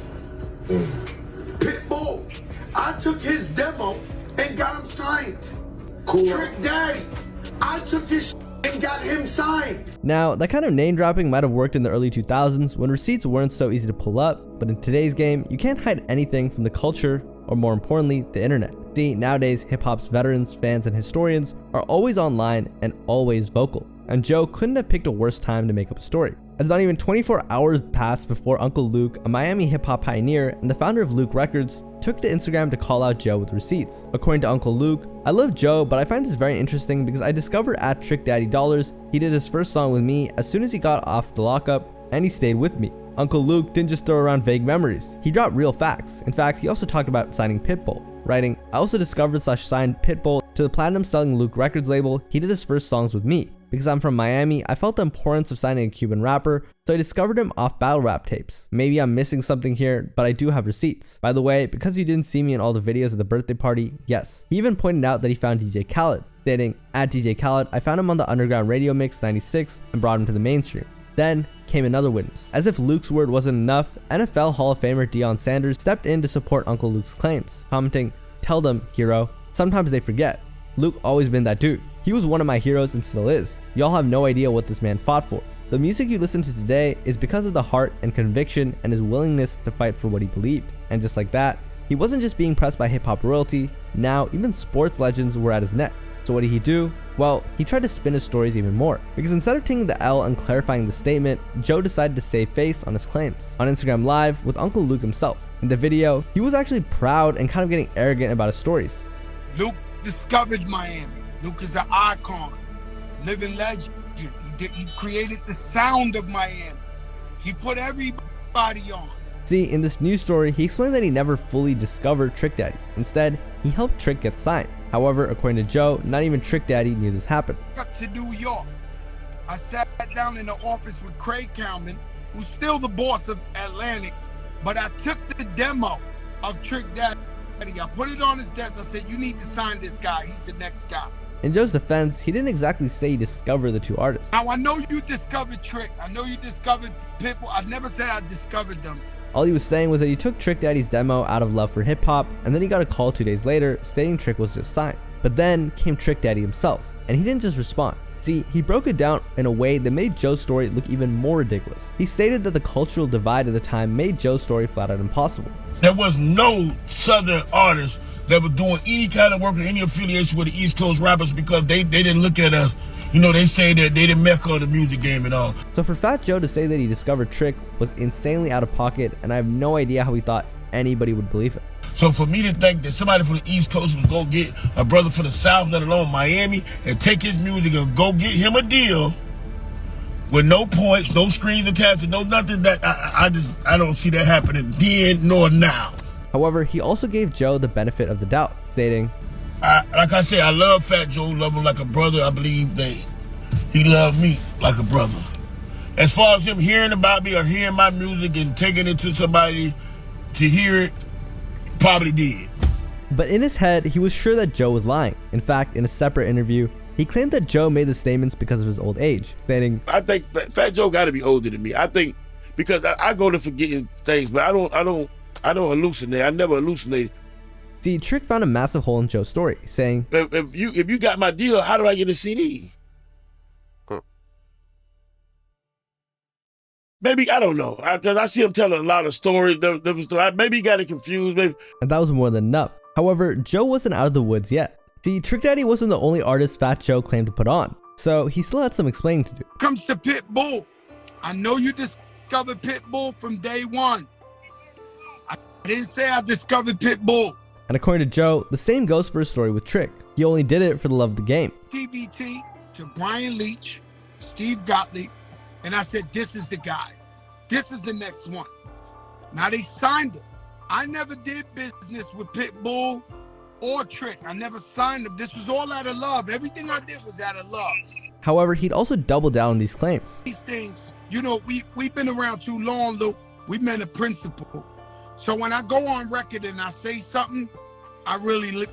Pitbull, I took his demo and got him signed. Cool. Trick Daddy, I took his and got him signed. Now, that kind of name dropping might have worked in the early 2000s when receipts weren't so easy to pull up, but in today's game, you can't hide anything from the culture, or more importantly, the internet. See, nowadays, hip-hop's veterans, fans, and historians are always online and always vocal, and Joe couldn't have picked a worse time to make up a story. As not even 24 hours passed before Uncle Luke, a Miami hip-hop pioneer and the founder of Luke Records, took to Instagram to call out Joe with receipts. According to Uncle Luke, I love Joe, but I find this very interesting because I discovered at Trick Daddy Dollars, he did his first song with me as soon as he got off the lockup, and he stayed with me. Uncle Luke didn't just throw around vague memories, he dropped real facts. In fact, he also talked about signing Pitbull, writing, I also discovered / signed Pitbull to the platinum selling Luke Records label. He did his first songs with me. Because I'm from Miami, I felt the importance of signing a Cuban rapper, so I discovered him off battle rap tapes. Maybe I'm missing something here, but I do have receipts. By the way, because you didn't see me in all the videos of the birthday party, yes. He even pointed out that he found DJ Khaled, stating, at DJ Khaled, I found him on the Underground Radio Mix 96 and brought him to the mainstream. Then came another witness. As if Luke's word wasn't enough, NFL Hall of Famer Deion Sanders stepped in to support Uncle Luke's claims, commenting, tell them, hero. Sometimes they forget. Luke always been that dude. He was one of my heroes and still is. Y'all have no idea what this man fought for. The music you listen to today is because of the heart and conviction and his willingness to fight for what he believed. And just like that, he wasn't just being pressed by hip-hop royalty, now even sports legends were at his neck. So what did he do? Well, he tried to spin his stories even more. Because instead of taking the L and clarifying the statement, Joe decided to save face on his claims. On Instagram Live with Uncle Luke himself. In the video, he was actually proud and kind of getting arrogant about his stories. Luke discovered Miami. Luke is an icon, living legend. He created the sound of Miami. He put everybody on. See, in this news story, he explained that he never fully discovered Trick Daddy. Instead, he helped Trick get signed. However, according to Joe, not even Trick Daddy knew this happened. I got to New York. I sat down in the office with Craig Cowman, who's still the boss of Atlantic, but I took the demo of Trick Daddy. I put it on his desk. I said, you need to sign this guy. He's the next guy. In Joe's defense, he didn't exactly say he discovered the two artists. Now, I know you discovered Trick. I know you discovered Pitbull. I never said I discovered them. All he was saying was that he took Trick Daddy's demo out of love for hip-hop, and then he got a call 2 days later stating Trick was just signed. But then came Trick Daddy himself, and he didn't just respond. See, he broke it down in a way that made Joe's story look even more ridiculous. He stated that the cultural divide at the time made Joe's story flat out impossible. There was no Southern artists that were doing any kind of work or any affiliation with the East Coast rappers because they didn't look at us. You know, they say that they didn't mecca of the music game at all. So for Fat Joe to say that he discovered Trick was insanely out of pocket, and I have no idea how he thought anybody would believe it. So for me to think that somebody from the East Coast was going to get a brother from the South, let alone Miami, and take his music and go get him a deal with no points, no screens attached, no nothing, that I don't see that happening then nor now. However, he also gave Joe the benefit of the doubt, stating, like I said, I love Fat Joe, love him like a brother. I believe that he loved me like a brother. As far as him hearing about me or hearing my music and taking it to somebody to hear it, probably did. But in his head, he was sure that Joe was lying. In fact, in a separate interview, he claimed that Joe made the statements because of his old age, stating, I think Fat Joe got to be older than me. I think because I go to forgetting things, but I don't hallucinate. I never hallucinated. See, Trick found a massive hole in Joe's story, saying, if you got my deal, how do I get a CD? Maybe, I don't know, because I see him telling a lot of stories, different stories. Maybe he got it confused, maybe. And that was more than enough. However, Joe wasn't out of the woods yet. See, Trick Daddy wasn't the only artist Fat Joe claimed to put on, so he still had some explaining to do. Comes to Pitbull. I know you discovered Pitbull from day one. I didn't say I discovered Pitbull. And according to Joe, the same goes for his story with Trick. He only did it for the love of the game. TBT to Brian Leach, Steve Gottlieb, and I said, this is the guy. This is the next one. Now they signed him. I never did business with Pitbull or Trick. I never signed them. This was all out of love. Everything I did was out of love. However, he'd also doubled down on these claims. These things, you know, we've been around too long, Luke. We've been a principle. So when I go on record and I say something, I really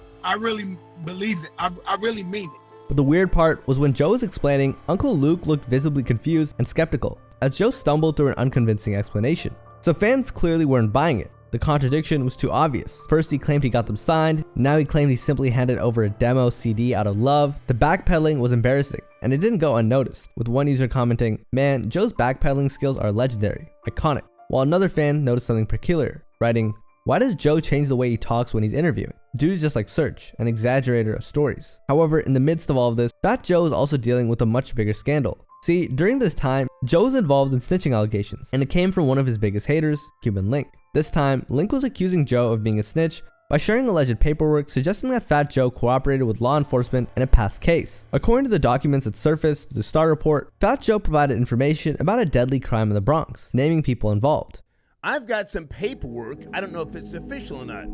believe it. I really mean it. But the weird part was when Joe was explaining, Uncle Luke looked visibly confused and skeptical, as Joe stumbled through an unconvincing explanation. So fans clearly weren't buying it. The contradiction was too obvious. First he claimed he got them signed, now he claimed he simply handed over a demo CD out of love. The backpedaling was embarrassing, and it didn't go unnoticed, with one user commenting, "Man, Joe's backpedaling skills are legendary, iconic," while another fan noticed something peculiar, writing, "Why does Joe change the way he talks when he's interviewing? Dude's just like Search, an exaggerator of stories." However, in the midst of all of this, Fat Joe is also dealing with a much bigger scandal. See, during this time, Joe was involved in snitching allegations, and it came from one of his biggest haters, Cuban Link. This time, Link was accusing Joe of being a snitch by sharing alleged paperwork suggesting that Fat Joe cooperated with law enforcement in a past case. According to the documents that surfaced through the Star Report, Fat Joe provided information about a deadly crime in the Bronx, naming people involved. I've got some paperwork. I don't know if it's official or not.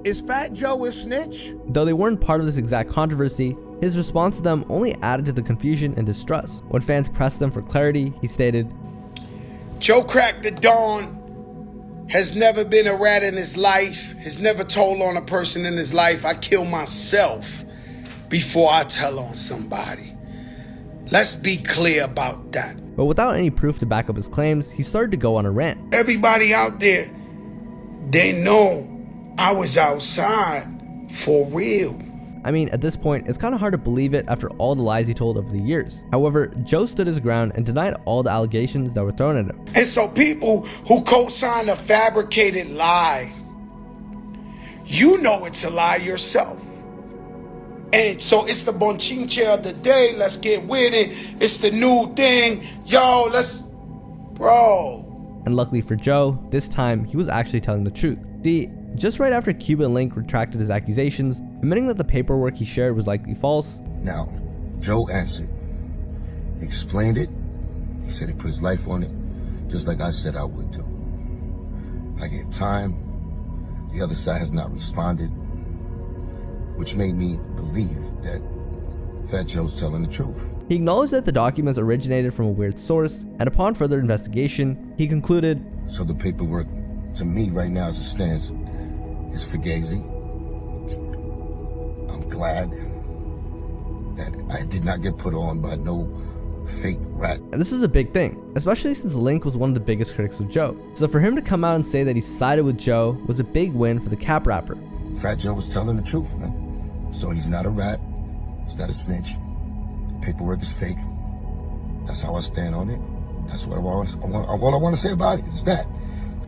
Is Fat Joe a snitch? Though they weren't part of this exact controversy, his response to them only added to the confusion and distrust. When fans pressed him for clarity, he stated, Joe cracked the dawn, has never been a rat in his life, has never told on a person in his life. I kill myself before I tell on somebody. Let's be clear about that. But without any proof to back up his claims, he started to go on a rant. Everybody out there, they know I was outside for real. I mean, at this point, it's kind of hard to believe it after all the lies he told over the years. However, Joe stood his ground and denied all the allegations that were thrown at him. And so people who co-sign a fabricated lie, you know it's a lie yourself. And so it's the bonchinche of the day. Let's get with it. It's the new thing. Yo, bro. And luckily for Joe, this time he was actually telling the truth. See, just right after Cuban Link retracted his accusations, admitting that the paperwork he shared was likely false. Now, Joe answered. He explained it. He said he put his life on it, just like I said I would do. I gave time. The other side has not responded, which made me believe that Fat Joe's telling the truth. He acknowledged that the documents originated from a weird source, and upon further investigation, he concluded, so the paperwork, to me right now as it stands, is fugazi. I'm glad that I did not get put on by no fake rat. And this is a big thing, especially since Link was one of the biggest critics of Joe. So for him to come out and say that he sided with Joe was a big win for the Cap rapper. Fat Joe was telling the truth, man. So he's not a rat, he's not a snitch, paperwork is fake. That's how I stand on it. That's what all I want to say about it is that.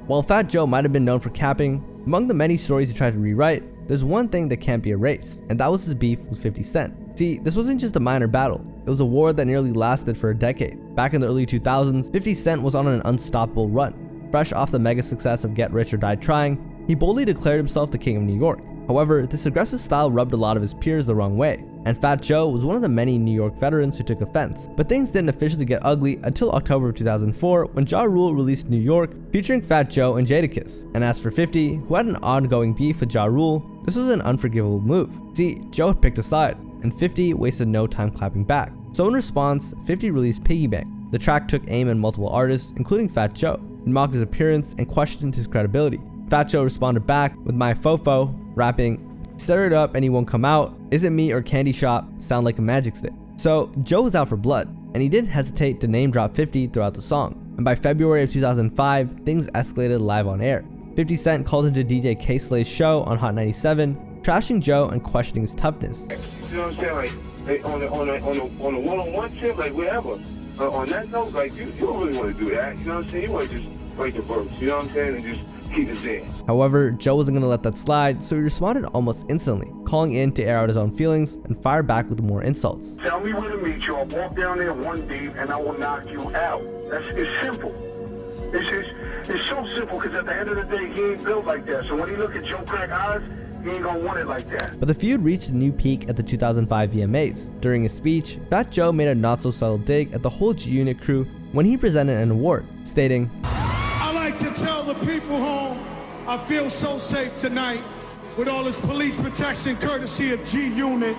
While Fat Joe might have been known for capping, among the many stories he tried to rewrite, there's one thing that can't be erased, and that was his beef with 50 Cent. See, this wasn't just a minor battle, it was a war that nearly lasted for a decade. Back in the early 2000s, 50 Cent was on an unstoppable run. Fresh off the mega success of Get Rich or Die Trying, he boldly declared himself the king of New York. However, this aggressive style rubbed a lot of his peers the wrong way, and Fat Joe was one of the many New York veterans who took offense. But things didn't officially get ugly until October of 2004 when Ja Rule released New York featuring Fat Joe and Jadakiss. And as for 50, who had an ongoing beef with Ja Rule, this was an unforgivable move. See, Joe had picked a side, and 50 wasted no time clapping back. So in response, 50 released Piggy Bank. The track took aim at multiple artists, including Fat Joe, and mocked his appearance and questioned his credibility. Fat Joe responded back with My Fofo, rapping, "Stir it up and he won't come out. Is it me or Candy Shop? Sound like a magic stick." So Joe was out for blood, and he didn't hesitate to name drop 50 throughout the song. And by February of 2005, things escalated live on air. 50 Cent called into DJ K-Slay's show on Hot 97, trashing Joe and questioning his toughness. You know what I'm saying? Like on a one-on-one tip, like whatever. On that note, like you don't really want to do that. You know what I'm saying? You want to just break the verse. You know what I'm saying? And just keep it there. However, Joe wasn't going to let that slide, so he responded almost instantly, calling in to air out his own feelings and fired back with more insults. Tell me where to meet you. I'll walk down there one deep and I will knock you out. It's simple. It's so simple because at the end of the day, he ain't built like that. So when he look at Joe Crack eyes, he ain't gonna want it like that. But the feud reached a new peak at the 2005 VMAs. During his speech, Fat Joe made a not-so-subtle dig at the whole G-Unit crew when he presented an award, stating, "I like to tell the people home, I feel so safe tonight with all this police protection courtesy of G-Unit.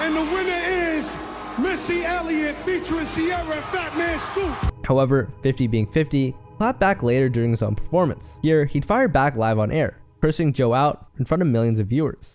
And the winner is Missy Elliott featuring Sierra and Fat Man Scoop." However, 50 being 50, clapped back later during his own performance. Here, he'd fire back live on air, cursing Joe out in front of millions of viewers.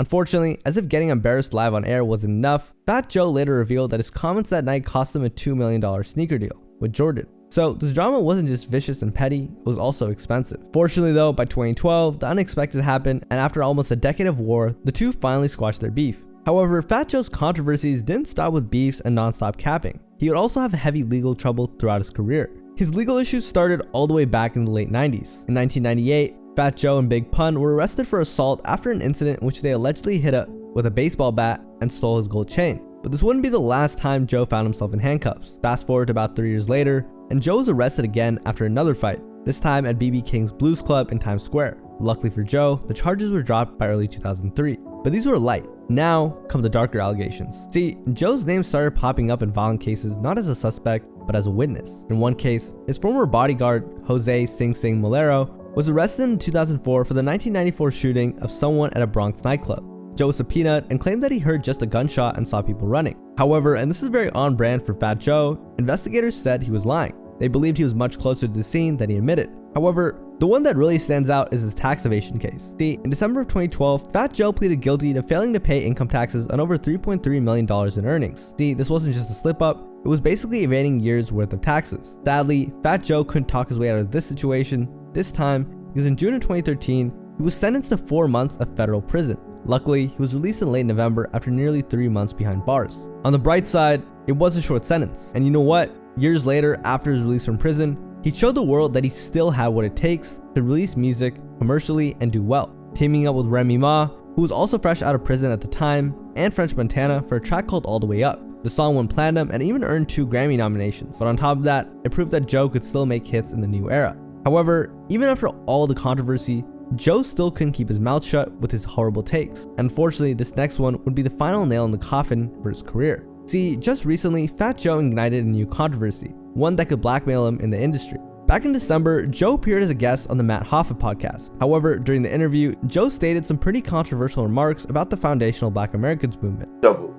Unfortunately, as if getting embarrassed live on air wasn't enough, Fat Joe later revealed that his comments that night cost him a $2 million sneaker deal with Jordan. So this drama wasn't just vicious and petty, it was also expensive. Fortunately though, by 2012, the unexpected happened, and after almost a decade of war, the two finally squashed their beef. However, Fat Joe's controversies didn't stop with beefs and non-stop capping. He would also have heavy legal trouble throughout his career. His legal issues started all the way back in the late 90s. In 1998, Fat Joe and Big Pun were arrested for assault after an incident in which they allegedly hit up with a baseball bat and stole his gold chain. But this wouldn't be the last time Joe found himself in handcuffs. Fast forward to about 3 years later, and Joe was arrested again after another fight, this time at BB King's Blues Club in Times Square. Luckily for Joe, the charges were dropped by early 2003. But these were light. Now come the darker allegations. See, Joe's name started popping up in violent cases not as a suspect, but as a witness. In one case, his former bodyguard, Jose Sing Sing Molero, was arrested in 2004 for the 1994 shooting of someone at a Bronx nightclub. Joe was subpoenaed and claimed that he heard just a gunshot and saw people running. However, and this is very on brand for Fat Joe, investigators said he was lying. They believed he was much closer to the scene than he admitted. However, the one that really stands out is his tax evasion case. See, in December of 2012, Fat Joe pleaded guilty to failing to pay income taxes on over $3.3 million in earnings. See, this wasn't just a slip up, it was basically evading years worth of taxes. Sadly, Fat Joe couldn't talk his way out of this situation, this time because in June of 2013, he was sentenced to 4 months of federal prison. Luckily, he was released in late November after nearly 3 months behind bars. On the bright side, it was a short sentence. And you know what? Years later, after his release from prison, he showed the world that he still had what it takes to release music commercially and do well, teaming up with Remy Ma, who was also fresh out of prison at the time, and French Montana for a track called All the Way Up. The song won platinum and even earned 2 Grammy nominations, but on top of that, it proved that Joe could still make hits in the new era. However, even after all the controversy, Joe still couldn't keep his mouth shut with his horrible takes. And unfortunately, this next one would be the final nail in the coffin for his career. See, just recently, Fat Joe ignited a new controversy, one that could blackmail him in the industry. Back in December, Joe appeared as a guest on the Matt Hoffa podcast. However, during the interview, Joe stated some pretty controversial remarks about the foundational Black Americans movement.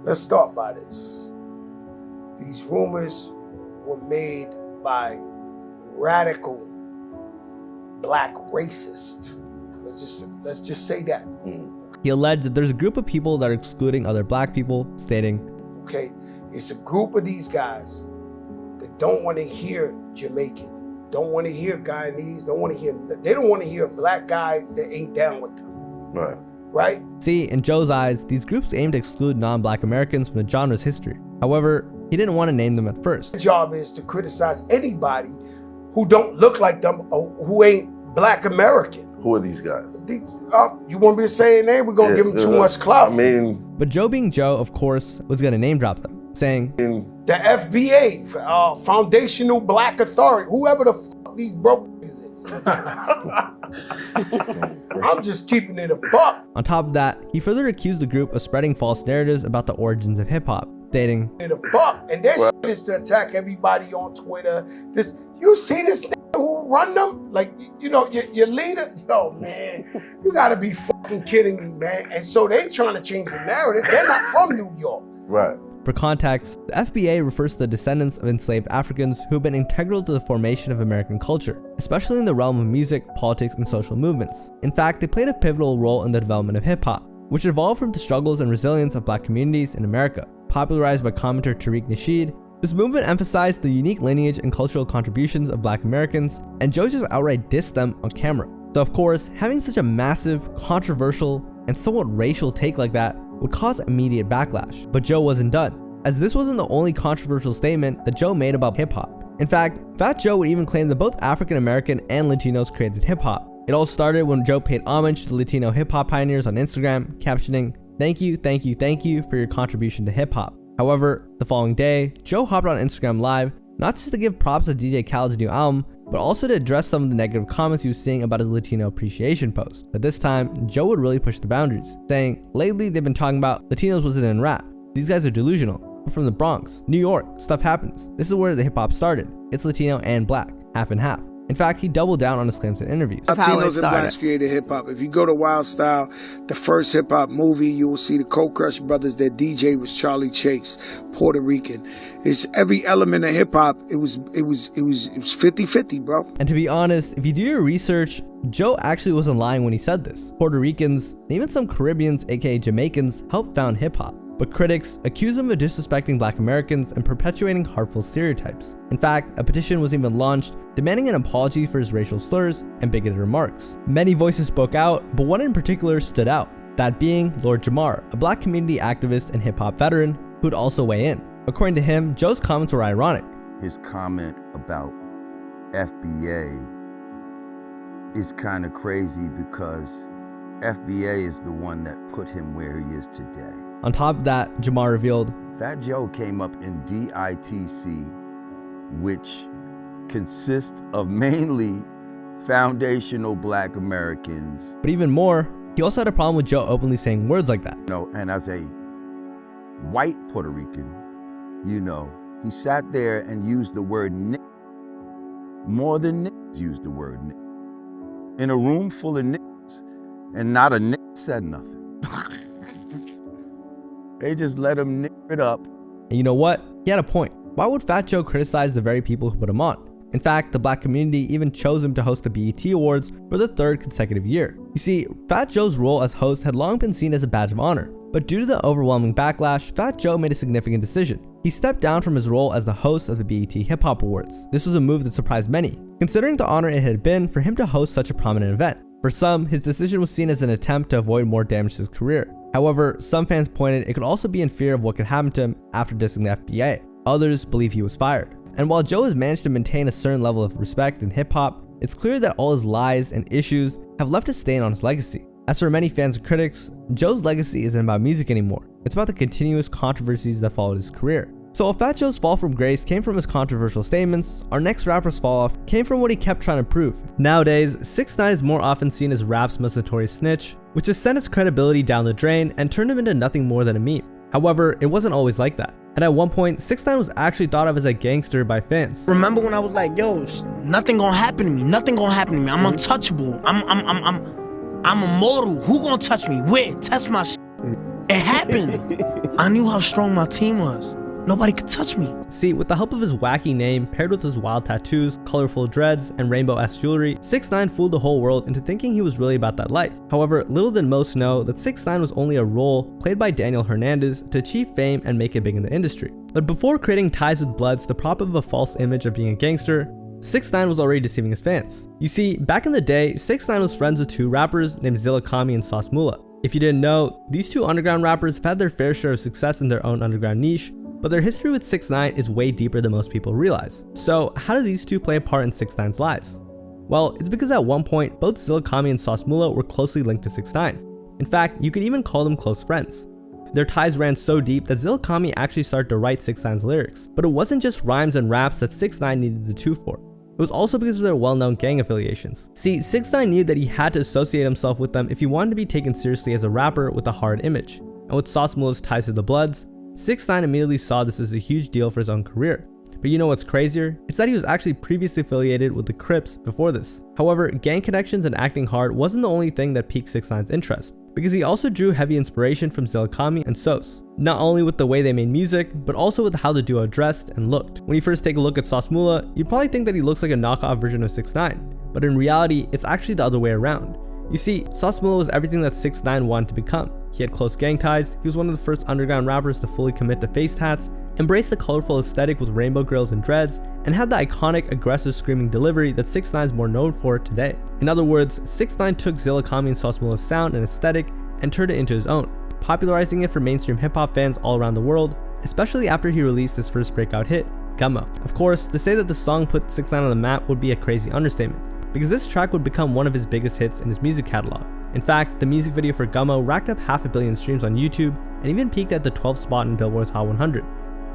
Let's start by this. These rumors were made by radical Black racists. Let's just say that. He alleged that there's a group of people that are excluding other Black people, stating, okay, it's a group of these guys that don't want to hear Jamaican. don't want to hear Guyanese, they don't want to hear a black guy that ain't down with them. Right. Right? See, in Joe's eyes, these groups aimed to exclude non-black Americans from the genre's history. However, he didn't want to name them at first. The job is to criticize anybody who don't look like them or who ain't black American. Who are these guys? You want me to say a name? We're going to give them too much clout. But Joe being Joe, of course, was going to name drop them, saying, the FBA, Foundational Black Authority, whoever the fuck these brokers is. I'm just keeping it a buck. On top of that, he further accused the group of spreading false narratives about the origins of hip-hop, stating, it a buck. And their shit is to attack everybody on Twitter. You see this nigga who run them? Like, you know, your leader? Yo, man, you gotta be fucking kidding me, man. And so they trying to change the narrative. They're not from New York. Right. For context, the FBA refers to the descendants of enslaved Africans who have been integral to the formation of American culture, especially in the realm of music, politics, and social movements. In fact, they played a pivotal role in the development of hip-hop, which evolved from the struggles and resilience of black communities in America. Popularized by commentator Tariq Nasheed, this movement emphasized the unique lineage and cultural contributions of black Americans, and Joe just outright dissed them on camera. So of course, having such a massive, controversial, and somewhat racial take like that would cause immediate backlash. But Joe wasn't done, as this wasn't the only controversial statement that Joe made about hip-hop. In fact, Fat Joe would even claim that both African American and Latinos created hip-hop. It all started when Joe paid homage to the Latino hip-hop pioneers on Instagram, captioning, "Thank you, thank you, thank you for your contribution to hip-hop." However, the following day, Joe hopped on Instagram Live, not just to give props to DJ Khaled's new album, but also to address some of the negative comments he was seeing about his Latino appreciation post. But this time, Joe would really push the boundaries, saying, lately they've been talking about Latinos wasn't in rap. These guys are delusional. We're from the Bronx, New York, stuff happens. This is where the hip hop started. It's Latino and black, half and half. In fact, he doubled down on his claims in interviews. Latinos and blacks created hip hop. If you go to Wild Style, the first hip hop movie, you will see the Cold Crush brothers. Their DJ was Charlie Chase, Puerto Rican. It's every element of hip hop. It was 50-50, bro. And to be honest, if you do your research, Joe actually wasn't lying when he said this. Puerto Ricans, and even some Caribbeans, aka Jamaicans, helped found hip hop. But critics accuse him of disrespecting black Americans and perpetuating harmful stereotypes. In fact, a petition was even launched demanding an apology for his racial slurs and bigoted remarks. Many voices spoke out, but one in particular stood out, that being Lord Jamar, a black community activist and hip-hop veteran who'd also weigh in. According to him, Joe's comments were ironic. His comment about FBA is kind of crazy because FBA is the one that put him where he is today. On top of that, Jamar revealed, Fat Joe came up in DITC, which consists of mainly foundational black Americans. But even more, he also had a problem with Joe openly saying words like that. No, and as a white Puerto Rican, you know, he sat there and used the word nigga more than niggas used the word nigga. In a room full of niggas, and not a nigga said nothing. They just let him nick it up. And you know what? He had a point. Why would Fat Joe criticize the very people who put him on? In fact, the black community even chose him to host the BET Awards for the third consecutive year. You see, Fat Joe's role as host had long been seen as a badge of honor, but due to the overwhelming backlash, Fat Joe made a significant decision. He stepped down from his role as the host of the BET Hip Hop Awards. This was a move that surprised many, considering the honor it had been for him to host such a prominent event. For some, his decision was seen as an attempt to avoid more damage to his career. However, some fans pointed it could also be in fear of what could happen to him after dissing the FBA. Others believe he was fired. And while Joe has managed to maintain a certain level of respect in hip-hop, it's clear that all his lies and issues have left a stain on his legacy. As for many fans and critics, Joe's legacy isn't about music anymore. It's about the continuous controversies that followed his career. So if Fat Joe's fall from grace came from his controversial statements, our next rapper's fall off came from what he kept trying to prove. Nowadays, 6ix9ine is more often seen as rap's most notorious snitch, which has sent his credibility down the drain and turned him into nothing more than a meme. However, it wasn't always like that. And at one point, 6ix9ine was actually thought of as a gangster by fans. Remember when I was like, yo, nothing gonna happen to me, nothing gonna happen to me, I'm untouchable, I'm immortal, who gonna touch me, where, test my shit. It happened. I knew how strong my team was. Nobody could touch me. See, with the help of his wacky name, paired with his wild tattoos, colorful dreads, and rainbow-ass jewelry, 6ix9ine fooled the whole world into thinking he was really about that life. However, little did most know that 6ix9ine was only a role played by Daniel Hernandez to achieve fame and make it big in the industry. But before creating ties with Bloods to prop up a false image of being a gangster, 6ix9ine was already deceiving his fans. You see, back in the day, 6ix9ine was friends with two rappers named Zilla Kami and Sauce Moolah. If you didn't know, these two underground rappers have had their fair share of success in their own underground niche, but their history with 6ix9ine is way deeper than most people realize. So how do these two play a part in 6ix9ine's lives? Well, it's because at one point, both Zilla Kami and Sauce Moolah were closely linked to 6ix9ine. In fact, you could even call them close friends. Their ties ran so deep that Zilla Kami actually started to write 6ix9ine's lyrics. But it wasn't just rhymes and raps that 6ix9ine needed the two for. It was also because of their well-known gang affiliations. See, 6ix9ine knew that he had to associate himself with them if he wanted to be taken seriously as a rapper with a hard image. And with Sauce Moolah's ties to the Bloods, 6ix9ine immediately saw this as a huge deal for his own career. But you know what's crazier? It's that he was actually previously affiliated with the Crips before this. However, gang connections and acting hard wasn't the only thing that piqued 6ix9ine's interest, because he also drew heavy inspiration from Zilla Kami and Sauce. Not only with the way they made music, but also with how the duo dressed and looked. When you first take a look at Sauce Moolah, you'd probably think that he looks like a knockoff version of 6ix9ine, but in reality, it's actually the other way around. You see, Sauce Moolah was everything that 6ix9ine wanted to become. He had close gang ties, he was one of the first underground rappers to fully commit to face tats, embraced the colorful aesthetic with rainbow grills and dreads, and had the iconic aggressive screaming delivery that 6ix9ine is more known for today. In other words, 6ix9ine took Zilla Kami and Sauce Moolah's sound and aesthetic and turned it into his own, popularizing it for mainstream hip-hop fans all around the world, especially after he released his first breakout hit, Gummo. Of course, to say that the song put 6ix9ine on the map would be a crazy understatement, because this track would become one of his biggest hits in his music catalog. In fact, the music video for Gummo racked up 500 million streams on YouTube and even peaked at the 12th spot in Billboard's Hot 100.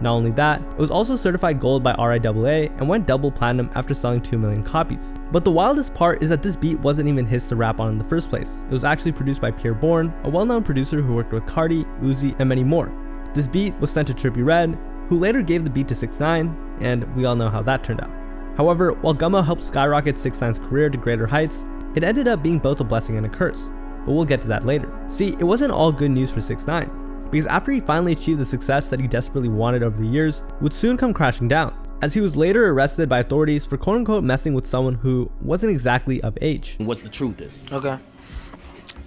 Not only that, it was also certified gold by RIAA and went double platinum after selling 2 million copies. But the wildest part is that this beat wasn't even his to rap on in the first place. It was actually produced by Pierre Bourne, a well-known producer who worked with Cardi, Uzi, and many more. This beat was sent to Trippie Redd, who later gave the beat to 6ix9ine, and we all know how that turned out. However, while Gummo helped skyrocket 6ix9ine's career to greater heights, it ended up being both a blessing and a curse. But we'll get to that later. See, it wasn't all good news for 6ix9ine, because after he finally achieved the success that he desperately wanted over the years, would soon come crashing down, as he was later arrested by authorities for quote-unquote messing with someone who wasn't exactly of age. What the truth is. Okay.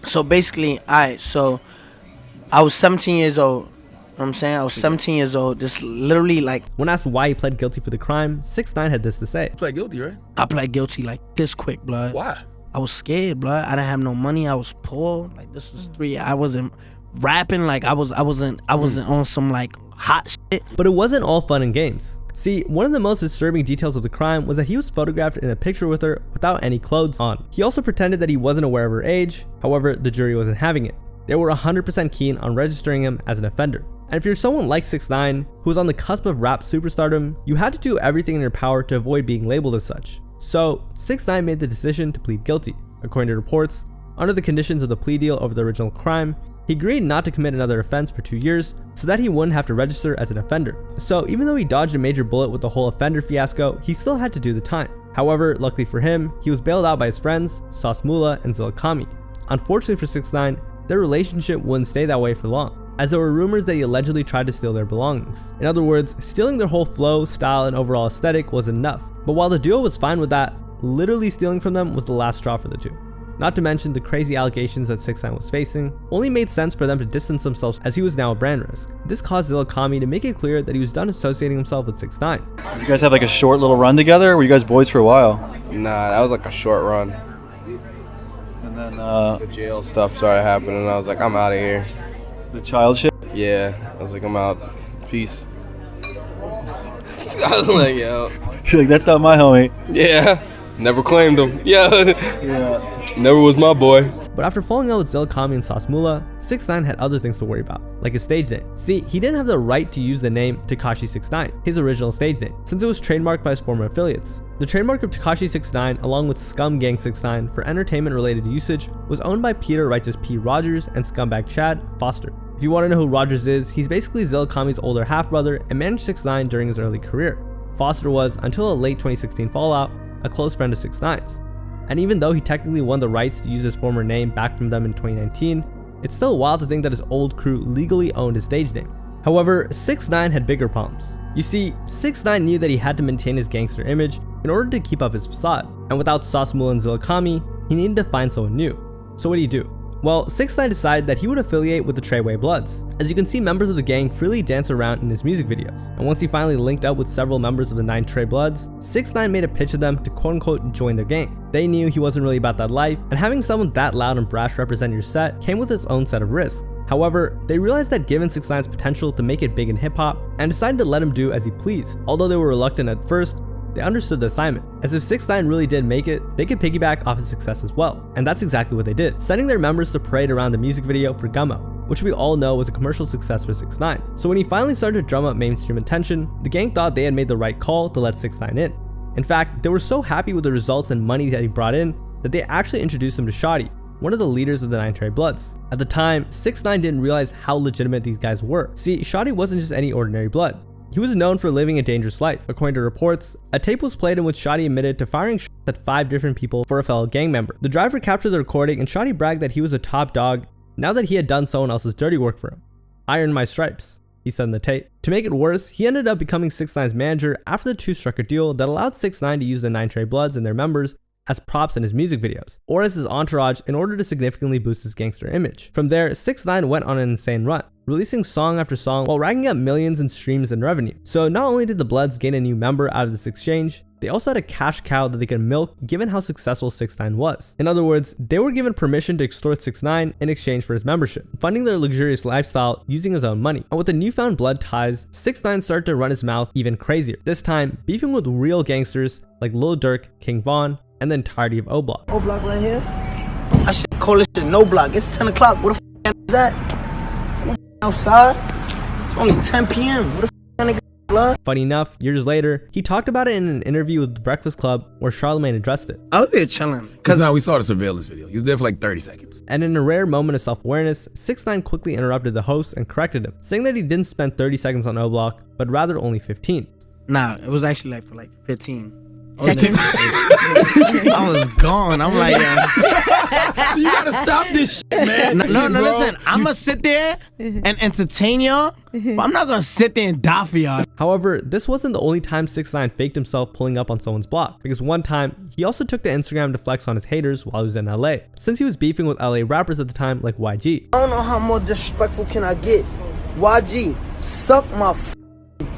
So basically, so I was 17 years old. You know what I'm saying? I was 17 years old. This literally like... When asked why he pled guilty for the crime, 6ix9ine had this to say. You pled guilty, right? I pled guilty like this quick, blood. Why? I was scared, blood. I didn't have no money. I was poor. Like this was 3. I wasn't rapping. Like I wasn't on some like hot shit. But it wasn't all fun and games. See, one of the most disturbing details of the crime was that he was photographed in a picture with her without any clothes on. He also pretended that he wasn't aware of her age. However, the jury wasn't having it. They were 100% keen on registering him as an offender. And if you're someone like 6ix9ine, who was on the cusp of rap superstardom, you had to do everything in your power to avoid being labeled as such. So, 6ix9ine made the decision to plead guilty. According to reports, under the conditions of the plea deal over the original crime, he agreed not to commit another offense for 2 years so that he wouldn't have to register as an offender. So even though he dodged a major bullet with the whole offender fiasco, he still had to do the time. However, luckily for him, he was bailed out by his friends, Sauce Moolah and Zilla Kami. Unfortunately for 6ix9ine, their relationship wouldn't stay that way for long, as there were rumors that he allegedly tried to steal their belongings. In other words, stealing their whole flow, style, and overall aesthetic wasn't enough. But while the duo was fine with that, literally stealing from them was the last straw for the two. Not to mention the crazy allegations that 6ix9ine was facing only made sense for them to distance themselves, as he was now a brand risk. This caused Zilla Kami to make it clear that he was done associating himself with 6ix9ine. You guys have like a short little run together, or were you guys boys for a while? Nah, that was like a short run. And then the jail stuff started happening and I was like, I'm out of here. The child shit? Yeah, I was like, I'm out. Peace. I was like, yo. You're like, that's not my homie. Yeah. Never claimed him. Yeah. Never was my boy. But after falling out with Zilla Kami and Sauce Moolah, 6ix9ine had other things to worry about, like his stage name. See, he didn't have the right to use the name Tekashi 69, his original stage name, since it was trademarked by his former affiliates. The trademark of Tekashi 69, along with Scum Gang 69 for entertainment-related usage, was owned by Peter Righteous P. Rogers and scumbag Chad Foster. If you want to know who Rogers is, he's basically Zilla Kami's older half-brother and managed 6ix9ine during his early career. Foster was, until a late 2016 fallout, a close friend of 6ix9ine's. And even though he technically won the rights to use his former name back from them in 2019, it's still wild to think that his old crew legally owned his stage name. However, 6ix9ine had bigger problems. You see, 6ix9ine knew that he had to maintain his gangster image in order to keep up his facade, and without Sauce Moolah and Zilla Kami, he needed to find someone new. So what did he do? Well, 6ix9ine decided that he would affiliate with the Treyway Bloods. As you can see, members of the gang freely dance around in his music videos. And once he finally linked up with several members of the 9 Trey Bloods, 6ix9ine made a pitch to them to quote-unquote join their gang. They knew he wasn't really about that life, and having someone that loud and brash represent your set came with its own set of risks. However, they realized that given 6ix9ine's potential to make it big in hip-hop, and decided to let him do as he pleased. Although they were reluctant at first, they understood the assignment, as if 6ix9ine really did make it, they could piggyback off his success as well. And that's exactly what they did, sending their members to parade around the music video for Gummo, which we all know was a commercial success for 6ix9ine. So when he finally started to drum up mainstream attention, the gang thought they had made the right call to let 6ix9ine in. In fact, they were so happy with the results and money that he brought in that they actually introduced him to Shotty, one of the leaders of the 9 Trey Bloods. At the time, 6ix9ine didn't realize how legitimate these guys were. See, Shotty wasn't just any ordinary blood. He was known for living a dangerous life. According to reports, a tape was played in which Shotty admitted to firing shots at 5 different people for a fellow gang member. The driver captured the recording and Shotty bragged that he was a top dog now that he had done someone else's dirty work for him. "I earned my stripes," he said in the tape. To make it worse, he ended up becoming 6ix9ine's manager after the two struck a deal that allowed 6ix9ine to use the 9 Trey Bloods and their members as props in his music videos, or as his entourage in order to significantly boost his gangster image. From there, 6ix9ine went on an insane run, releasing song after song while racking up millions in streams and revenue. So not only did the Bloods gain a new member out of this exchange, they also had a cash cow that they could milk given how successful 6ix9ine was. In other words, they were given permission to extort 6ix9ine in exchange for his membership, funding their luxurious lifestyle using his own money. And with the newfound blood ties, 6ix9ine started to run his mouth even crazier, this time beefing with real gangsters like Lil Durk, King Von, and the entirety of O-Block. O-Block right here? I should call this shit no block. It's 10 o'clock. What the f is that? What outside? It's only 10 p.m. What the f nigga blood? Funny enough, years later, he talked about it in an interview with The Breakfast Club where Charlamagne addressed it. I was there chilling. Because now we saw the surveillance video. He was there for like 30 seconds. And in a rare moment of self-awareness, 6ix9ine quickly interrupted the host and corrected him, saying that he didn't spend 30 seconds on O-Block, but rather only 15. Nah, it was actually like for like 15. I was gone. I'm like, you gotta stop this shit, man. No, listen. I'm gonna sit there and entertain y'all, but I'm not gonna sit there and die for y'all. However, this wasn't the only time 6ix9ine faked himself pulling up on someone's block, because one time, he also took to Instagram to flex on his haters while he was in LA, since he was beefing with LA rappers at the time like YG. I don't know how more disrespectful can I get. YG, suck my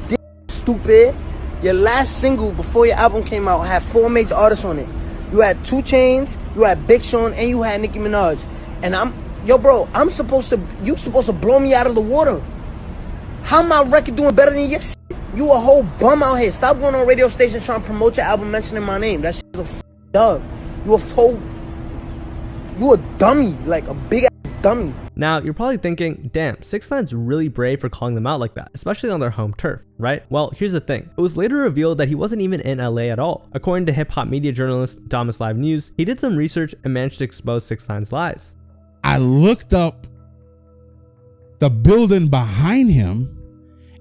dick, stupid. Your last single before your album came out had 4 major artists on it. You had 2 Chainz, you had Big Sean, and you had Nicki Minaj. And you supposed to blow me out of the water. How my record doing better than your shit? You a whole bum out here. Stop going on radio stations trying to promote your album mentioning my name. That shit is a dub. You a dummy, like a big ass dummy. Now, you're probably thinking, damn, 6ix9ine's really brave for calling them out like that, especially on their home turf, right? Well, here's the thing. It was later revealed that he wasn't even in LA at all. According to hip-hop media journalist Damas Live News, he did some research and managed to expose 6ix9ine's lies. I looked up the building behind him,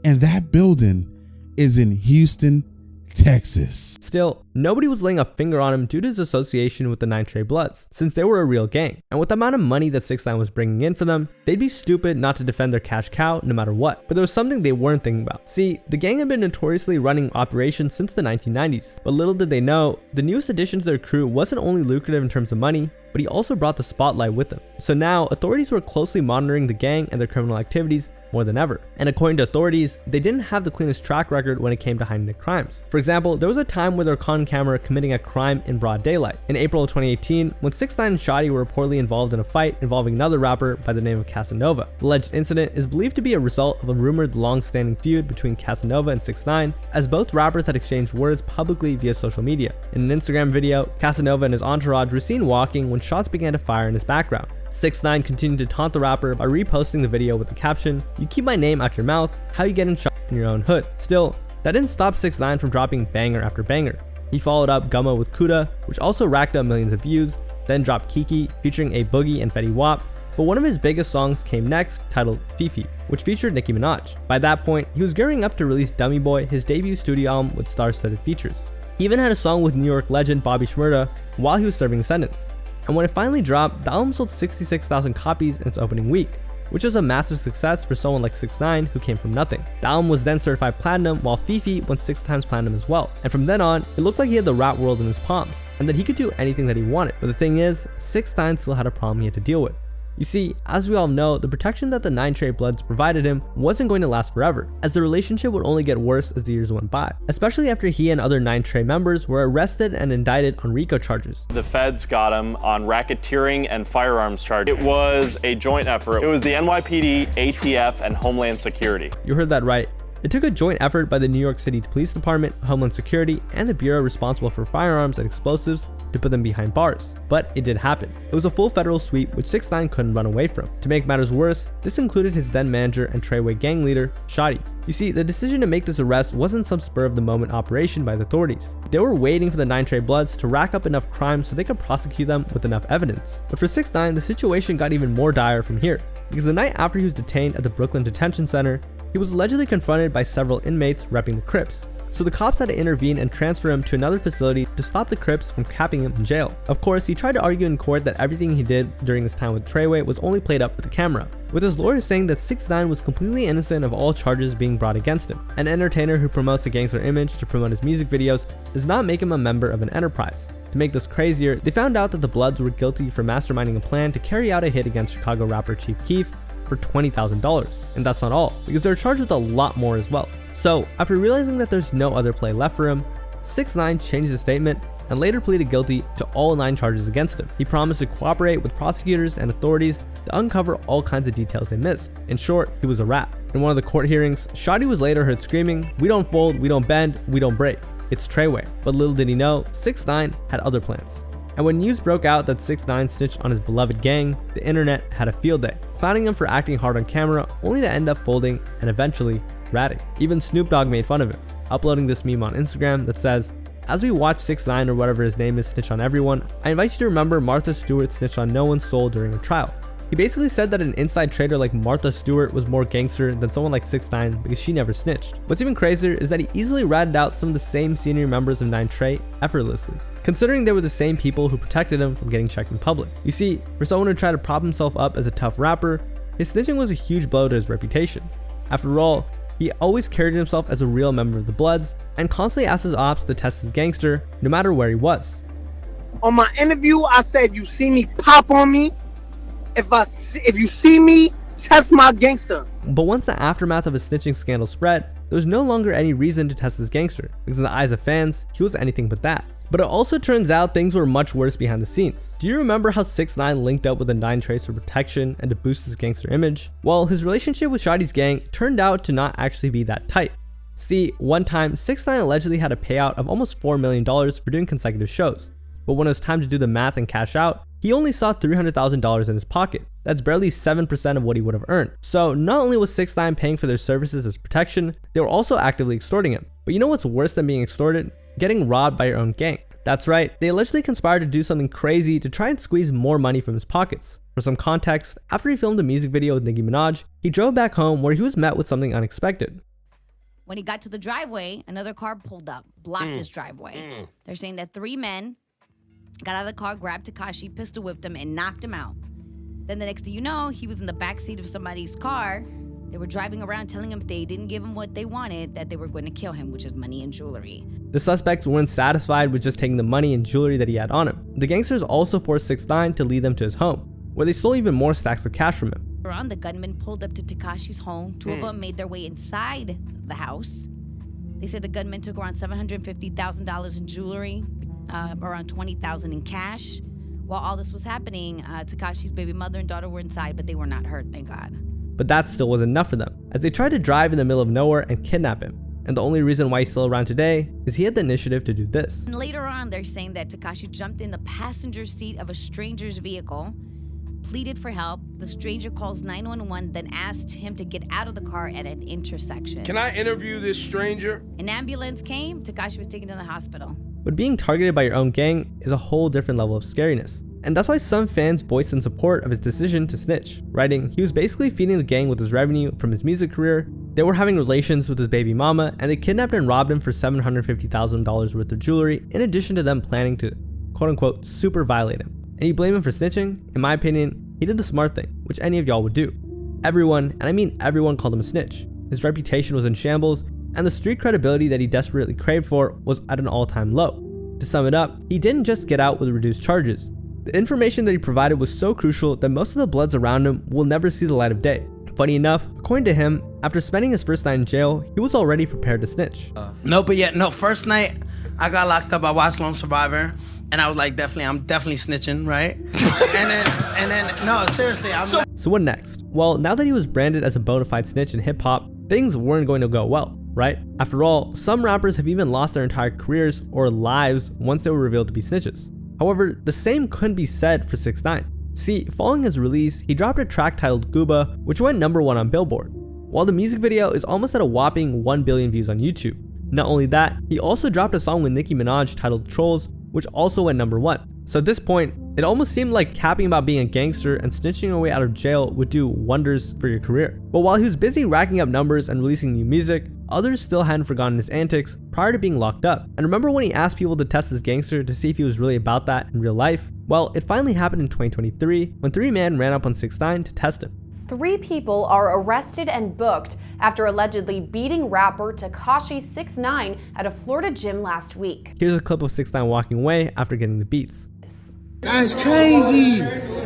and that building is in Houston, Texas. Still, nobody was laying a finger on him due to his association with the 9 Trey Bloods, since they were a real gang. And with the amount of money that 6ix9ine was bringing in for them, they'd be stupid not to defend their cash cow no matter what. But there was something they weren't thinking about. See, the gang had been notoriously running operations since the 1990s, but little did they know, the newest addition to their crew wasn't only lucrative in terms of money, but he also brought the spotlight with him. So now, authorities were closely monitoring the gang and their criminal activities more than ever. And according to authorities, they didn't have the cleanest track record when it came to hiding their crimes. For example, there was a time where they were caught on camera committing a crime in broad daylight. In April of 2018, when 6ix9ine and Shotty were reportedly involved in a fight involving another rapper by the name of Casanova. The alleged incident is believed to be a result of a rumored long-standing feud between Casanova and 6ix9ine, as both rappers had exchanged words publicly via social media. In an Instagram video, Casanova and his entourage were seen walking when shots began to fire in his background. 6ix9ine continued to taunt the rapper by reposting the video with the caption, "You keep my name out your mouth, how you getting shot in your own hood?" Still, that didn't stop 6ix9ine from dropping banger after banger. He followed up Gummo with Kuda, which also racked up millions of views, then dropped Kiki, featuring A Boogie and Fetty Wap. But one of his biggest songs came next, titled Fifi, which featured Nicki Minaj. By that point, he was gearing up to release Dummy Boy, his debut studio album with star-studded features. He even had a song with New York legend Bobby Shmurda while he was serving a sentence. And when it finally dropped, the album sold 66,000 copies in its opening week, which was a massive success for someone like 6ix9ine who came from nothing. The album was then certified platinum, while Fifi went 6 times platinum as well. And from then on, it looked like he had the rap world in his palms, and that he could do anything that he wanted. But the thing is, 6ix9ine still had a problem he had to deal with. You see, as we all know, the protection that the 9 Trey Bloods provided him wasn't going to last forever, as the relationship would only get worse as the years went by, especially after he and other 9 Trey members were arrested and indicted on RICO charges. The feds got him on racketeering and firearms charges. It was a joint effort. It was the NYPD, ATF, and Homeland Security. You heard that right. It took a joint effort by the New York City Police Department, Homeland Security, and the bureau responsible for firearms and explosives to put them behind bars. But it did happen. It was a full federal sweep which 6ix9ine couldn't run away from. To make matters worse, this included his then manager and Treyway gang leader, Shotti. You see, the decision to make this arrest wasn't some spur-of-the-moment operation by the authorities. They were waiting for the 9 Trey Bloods to rack up enough crimes so they could prosecute them with enough evidence. But for 6ix9ine, the situation got even more dire from here, because the night after he was detained at the Brooklyn Detention Center, he was allegedly confronted by several inmates repping the Crips. So the cops had to intervene and transfer him to another facility to stop the Crips from capping him in jail. Of course, he tried to argue in court that everything he did during his time with Treyway was only played up with the camera, with his lawyers saying that 6ix9ine was completely innocent of all charges being brought against him. An entertainer who promotes a gangster image to promote his music videos does not make him a member of an enterprise. To make this crazier, they found out that the Bloods were guilty for masterminding a plan to carry out a hit against Chicago rapper Chief Keef for $20,000. And that's not all, because they're charged with a lot more as well. So, after realizing that there's no other play left for him, 6ix9ine changed his statement and later pleaded guilty to all 9 charges against him. He promised to cooperate with prosecutors and authorities to uncover all kinds of details they missed. In short, he was a rat. In one of the court hearings, Shotti was later heard screaming, "We don't fold, we don't bend, we don't break. It's Treyway." But little did he know, 6ix9ine had other plans. And when news broke out that 6ix9ine snitched on his beloved gang, the internet had a field day, clowning him for acting hard on camera only to end up folding and eventually ratting. Even Snoop Dogg made fun of him, uploading this meme on Instagram that says, "As we watch 6ix9ine or whatever his name is snitch on everyone, I invite you to remember Martha Stewart snitched on no one's soul during her trial." He basically said that an inside trader like Martha Stewart was more gangster than someone like 6ix9ine because she never snitched. What's even crazier is that he easily ratted out some of the same senior members of 9 Trey effortlessly, considering they were the same people who protected him from getting checked in public. You see, for someone who tried to prop himself up as a tough rapper, his snitching was a huge blow to his reputation. After all, he always carried himself as a real member of the Bloods and constantly asked his ops to test his gangster no matter where he was. On my interview, I said, "You see me, pop on me. If you see me, test my gangster." But once the aftermath of his snitching scandal spread, there was no longer any reason to test his gangster, because in the eyes of fans, he was anything but that. But it also turns out things were much worse behind the scenes. Do you remember how 6ix9ine linked up with the 9 Treys for protection and to boost his gangster image? Well, his relationship with Shotti's gang turned out to not actually be that tight. See, one time, 6ix9ine allegedly had a payout of almost $4 million for doing consecutive shows. But when it was time to do the math and cash out, he only saw $300,000 in his pocket. That's barely 7% of what he would have earned. So not only was 6ix9ine paying for their services as protection, they were also actively extorting him. But you know what's worse than being extorted? Getting robbed by your own gang. That's right, they allegedly conspired to do something crazy to try and squeeze more money from his pockets. For some context, after he filmed a music video with Nicki Minaj, he drove back home where he was met with something unexpected. When he got to the driveway, another car pulled up, blocked his driveway. They're saying that 3 men got out of the car, grabbed Tekashi, pistol whipped him, and knocked him out. Then the next thing you know, he was in the backseat of somebody's car. They were driving around telling him if they didn't give him what they wanted, that they were going to kill him, which is money and jewelry. The suspects weren't satisfied with just taking the money and jewelry that he had on him. The gangsters also forced 6ix9ine to lead them to his home, where they stole even more stacks of cash from him. The gunmen pulled up to Tekashi's home. 2 of them made their way inside the house. They said the gunmen took around $750,000 in jewelry, around $20,000 in cash. While all this was happening, Tekashi's baby mother and daughter were inside, but they were not hurt, thank God. But that still wasn't enough for them, as they tried to drive in the middle of nowhere and kidnap him. And the only reason why he's still around today is he had the initiative to do this. And later on, they're saying that Tekashi jumped in the passenger seat of a stranger's vehicle, pleaded for help. The stranger calls 911, then asked him to get out of the car at an intersection. Can I interview this stranger? An ambulance came. Tekashi was taken to the hospital. But being targeted by your own gang is a whole different level of scariness. And that's why some fans voiced in support of his decision to snitch, writing, he was basically feeding the gang with his revenue from his music career, they were having relations with his baby mama, and they kidnapped and robbed him for $750,000 worth of jewelry, in addition to them planning to, quote unquote, super violate him. And you blame him for snitching? In my opinion, he did the smart thing, which any of y'all would do. Everyone, and I mean everyone, called him a snitch. His reputation was in shambles, and the street credibility that he desperately craved for was at an all-time low. To sum it up, he didn't just get out with reduced charges. The information that he provided was so crucial that most of the bloods around him will never see the light of day. Funny enough, according to him, after spending his first night in jail, he was already prepared to snitch. First night I got locked up, I watched Lone Survivor, and I was like, I'm definitely snitching, right? and then, no, seriously, So what next? Well, now that he was branded as a bona fide snitch in hip hop, things weren't going to go well, right? After all, some rappers have even lost their entire careers or lives once they were revealed to be snitches. However, the same couldn't be said for 6ix9ine. See, following his release, he dropped a track titled Gooba, which went #1 on Billboard, while the music video is almost at a whopping 1 billion views on YouTube. Not only that, he also dropped a song with Nicki Minaj titled Trolls, which also went #1. So at this point, it almost seemed like capping about being a gangster and snitching your way out of jail would do wonders for your career. But while he was busy racking up numbers and releasing new music, others still hadn't forgotten his antics prior to being locked up. And remember when he asked people to test his gangster to see if he was really about that in real life? Well, it finally happened in 2023 when 3 men ran up on 6ix9ine to test him. 3 people are arrested and booked after allegedly beating rapper Tekashi 6ix9ine at a Florida gym last week. Here's a clip of 6ix9ine walking away after getting the beats. That's crazy.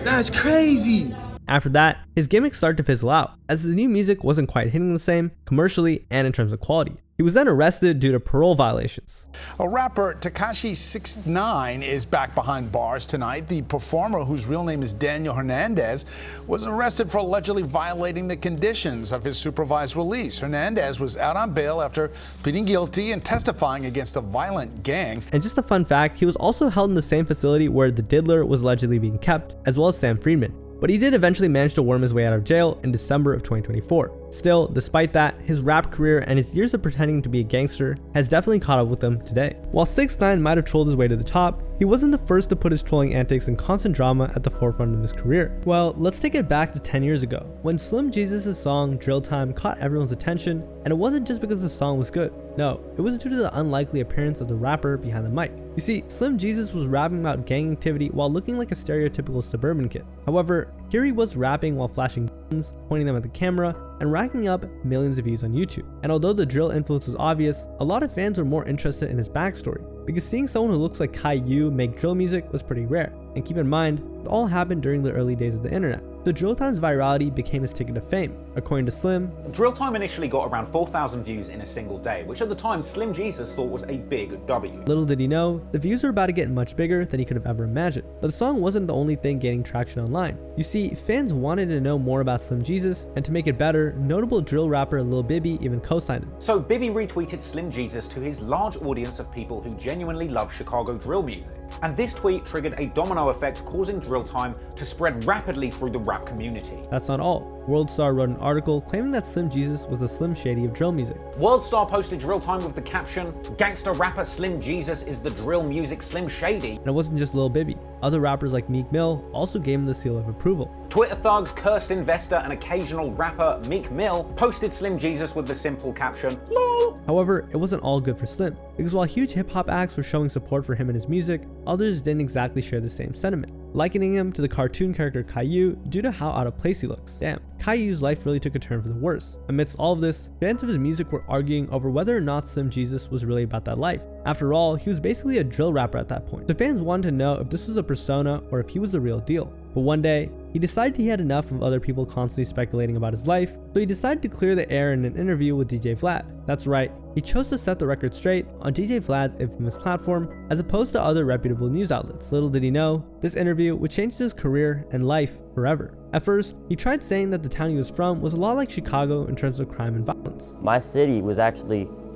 That's crazy. After that, his gimmicks started to fizzle out, as his new music wasn't quite hitting the same, commercially and in terms of quality. He was then arrested due to parole violations. A rapper, Tekashi 6ix9ine, is back behind bars tonight. The performer, whose real name is Daniel Hernandez, was arrested for allegedly violating the conditions of his supervised release. Hernandez was out on bail after pleading guilty and testifying against a violent gang. And just a fun fact, he was also held in the same facility where the Diddler was allegedly being kept, as well as Sam Friedman. But he did eventually manage to worm his way out of jail in December of 2024. Still, despite that, his rap career and his years of pretending to be a gangster has definitely caught up with him today. While 6ix9ine might have trolled his way to the top, he wasn't the first to put his trolling antics and constant drama at the forefront of his career. Well, let's take it back to 10 years ago, when Slim Jesus' song Drill Time caught everyone's attention, and it wasn't just because the song was good. No, it was due to the unlikely appearance of the rapper behind the mic. You see, Slim Jesus was rapping about gang activity while looking like a stereotypical suburban kid. However, here he was rapping while flashing guns, pointing them at the camera, and racking up millions of views on YouTube. And although the drill influence was obvious, a lot of fans were more interested in his backstory, because seeing someone who looks like Caillou make drill music was pretty rare. And keep in mind, it all happened during the early days of the internet. So Drill Time's virality became his ticket to fame. According to Slim, Drill Time initially got around 4,000 views in a single day, which at the time Slim Jesus thought was a big W. Little did he know, the views were about to get much bigger than he could have ever imagined. But the song wasn't the only thing gaining traction online. You see, fans wanted to know more about Slim Jesus, and to make it better, notable drill rapper Lil Bibby even co-signed him. So Bibby retweeted Slim Jesus to his large audience of people who genuinely love Chicago drill music. And this tweet triggered a domino effect, causing Drill Time to spread rapidly through the rap community. That's not all. WorldStar wrote an article claiming that Slim Jesus was the Slim Shady of drill music. WorldStar posted Drill Time with the caption, "Gangster rapper Slim Jesus is the drill music Slim Shady." And it wasn't just Lil Bibby. Other rappers like Meek Mill also gave him the seal of approval. Twitter thug, cursed investor, and occasional rapper Meek Mill posted Slim Jesus with the simple caption, "LOL." However, it wasn't all good for Slim, because while huge hip-hop acts were showing support for him and his music, others didn't exactly share the same sentiment, likening him to the cartoon character Caillou due to how out of place he looks. Damn, Caillou's life really took a turn for the worse. Amidst all of this, fans of his music were arguing over whether or not Slim Jesus was really about that life. After all, he was basically a drill rapper at that point. The fans wanted to know if this was a persona or if he was the real deal. But one day, he decided he had enough of other people constantly speculating about his life, so he decided to clear the air in an interview with DJ Vlad. That's right, he chose to set the record straight on DJ Vlad's infamous platform, as opposed to other reputable news outlets. Little did he know, this interview would change his career and life forever. At first, he tried saying that the town he was from was a lot like Chicago in terms of crime and violence. My city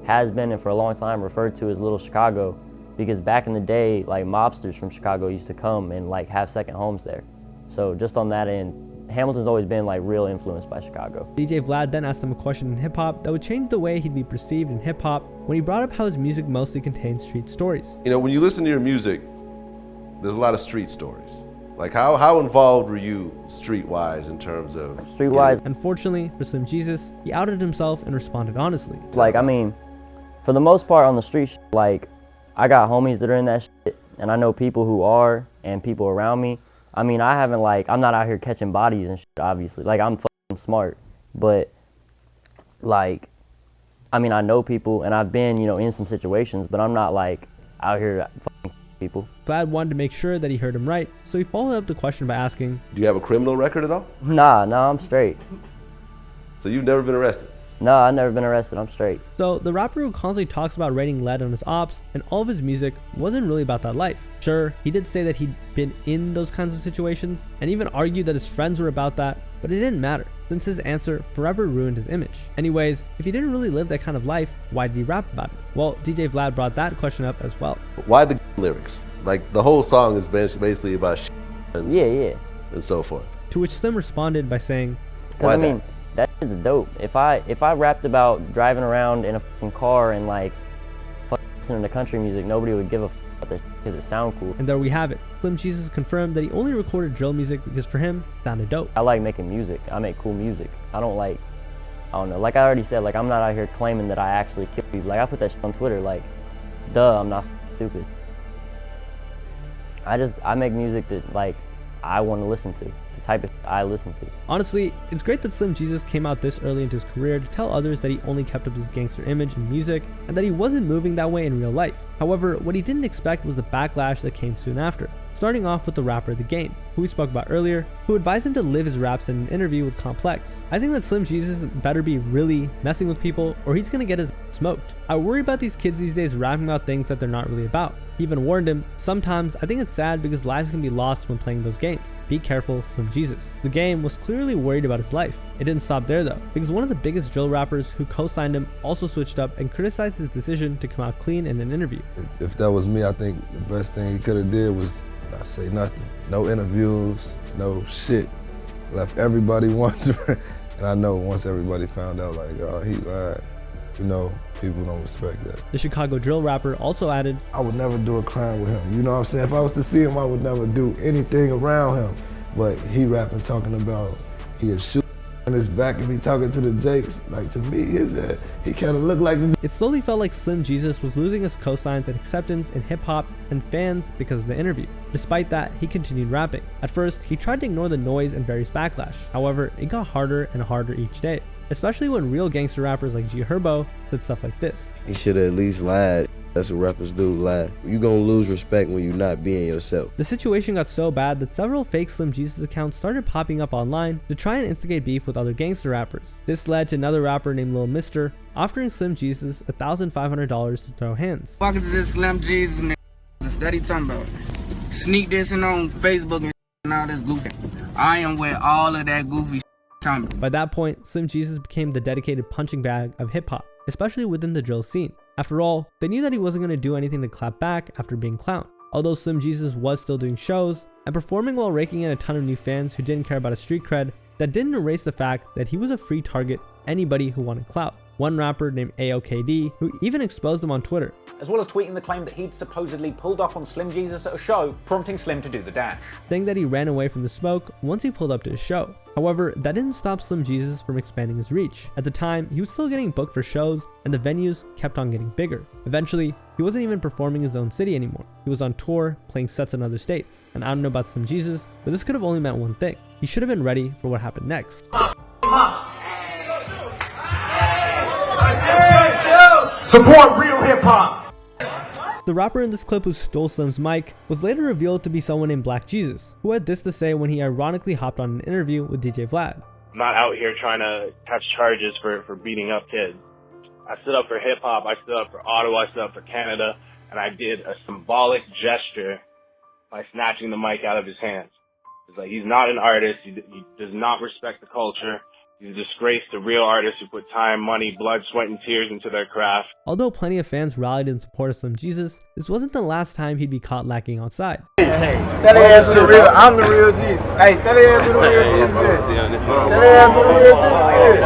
has been and for a long time referred to as Little Chicago, because back in the day, like mobsters from Chicago used to come and like have second homes there. So just on that end, Hamilton's always been like real influenced by Chicago. DJ Vlad then asked him a question in hip hop that would change the way he'd be perceived in hip hop when he brought up how his music mostly contains street stories. You know, when you listen to your music, there's a lot of street stories. Like how involved were you streetwise in terms of streetwise? Unfortunately for Slim Jesus, he outed himself and responded honestly. Like, I mean, for the most part on the street, like I got homies that are in that shit, and I know people who are and people around me. I mean, I'm not out here catching bodies and shit, obviously. Like, I'm fucking smart. But, like, I mean, I know people, and I've been, in some situations, but I'm not, like, out here fucking people. Vlad wanted to make sure that he heard him right, so he followed up the question by asking, Do you have a criminal record at all? Nah, I'm straight. So you've never been arrested? No, I've never been arrested, I'm straight. So the rapper who constantly talks about raining lead on his ops and all of his music wasn't really about that life. Sure, he did say that he'd been in those kinds of situations and even argued that his friends were about that, but it didn't matter since his answer forever ruined his image. Anyways, if he didn't really live that kind of life, why did he rap about it? Well, DJ Vlad brought that question up as well. Why the lyrics? Like the whole song is basically about shit and so forth. To which Slim responded by saying, Why I mean, that shit's dope. If I rapped about driving around in a fucking car and like listening to country music, nobody would give a fuck about that shit because it sound cool. And there we have it. Slim Jesus confirmed that he only recorded drill music because for him, it sounded dope. I like making music. I make cool music. I don't know, like I already said, like I'm not out here claiming that I actually kill people. Like I put that shit on Twitter, like, duh, I'm not stupid. I make music that like I want to listen to, the type of I listen to. Honestly, it's great that Slim Jesus came out this early into his career to tell others that he only kept up his gangster image in music and that he wasn't moving that way in real life. However, what he didn't expect was the backlash that came soon after. Starting off with the rapper The Game, who we spoke about earlier, who advised him to live his raps in an interview with Complex. I think that Slim Jesus better be really messing with people or he's gonna get his smoked. I worry about these kids these days rapping about things that they're not really about. He even warned him, sometimes I think it's sad because lives can be lost when playing those games. Be careful, Slim Jesus. The Game was clearly worried about his life. It didn't stop there though, because one of the biggest drill rappers who co-signed him also switched up and criticized his decision to come out clean in an interview. If that was me, I think the best thing he could have did was not say nothing. No interviews, no shit. Left everybody wondering. And I know once everybody found out, like, oh, he lied, you know, people don't respect that. The Chicago drill rapper also added, I would never do a crime with him. You know what I'm saying? If I was to see him, I would never do anything around him. But he rapping, talking about he'll shoot in his back and be talking to the Jakes. Like, to me, he kind of looked like... It slowly felt like Slim Jesus was losing his cosigns and acceptance in hip-hop and fans because of the interview. Despite that, he continued rapping. At first, he tried to ignore the noise and various backlash. However, it got harder and harder each day, especially when real gangster rappers like G Herbo said stuff like this. He should have at least lied. That's what rappers do, lie. You gonna lose respect when you're not being yourself. The situation got so bad that several fake Slim Jesus accounts started popping up online to try and instigate beef with other gangster rappers. This led to another rapper named Lil Mister offering Slim Jesus $1,500 to throw hands. Walking to this Slim Jesus and that he talking about. Sneak dissing on Facebook and all this goofy. I am with all of that goofy talking. By that point, Slim Jesus became the dedicated punching bag of hip hop, especially within the drill scene. After all, they knew that he wasn't going to do anything to clap back after being Clout. Although Slim Jesus was still doing shows and performing while raking in a ton of new fans who didn't care about his street cred, that didn't erase the fact that he was a free target for anybody who wanted clout. One rapper named AOKD, who even exposed him on Twitter, as well as tweeting the claim that he'd supposedly pulled up on Slim Jesus at a show, prompting Slim to do the dash. saying that he ran away from the smoke once he pulled up to his show. However, that didn't stop Slim Jesus from expanding his reach. At the time, he was still getting booked for shows, and the venues kept on getting bigger. Eventually, he wasn't even performing in his own city anymore. He was on tour, playing sets in other states. And I don't know about Slim Jesus, but this could have only meant one thing. He should have been ready for what happened next. Support real hip hop. The rapper in this clip who stole Slim's mic was later revealed to be someone named Black Jesus, who had this to say when he ironically hopped on an interview with DJ Vlad. I'm not out here trying to catch charges for beating up kids. I stood up for hip hop, I stood up for Ottawa, I stood up for Canada, and I did a symbolic gesture by snatching the mic out of his hands. It's like, he's not an artist, he does not respect the culture. He's a disgrace to real artists who put time, money, blood, sweat, and tears into their craft. Although plenty of fans rallied in support of Slim Jesus, this wasn't the last time he'd be caught lacking outside. Hey, tell the ass who the real, I'm the real Jesus. Hey, tell the ass who the real Jesus is. Tell the ass who the real Jesus is.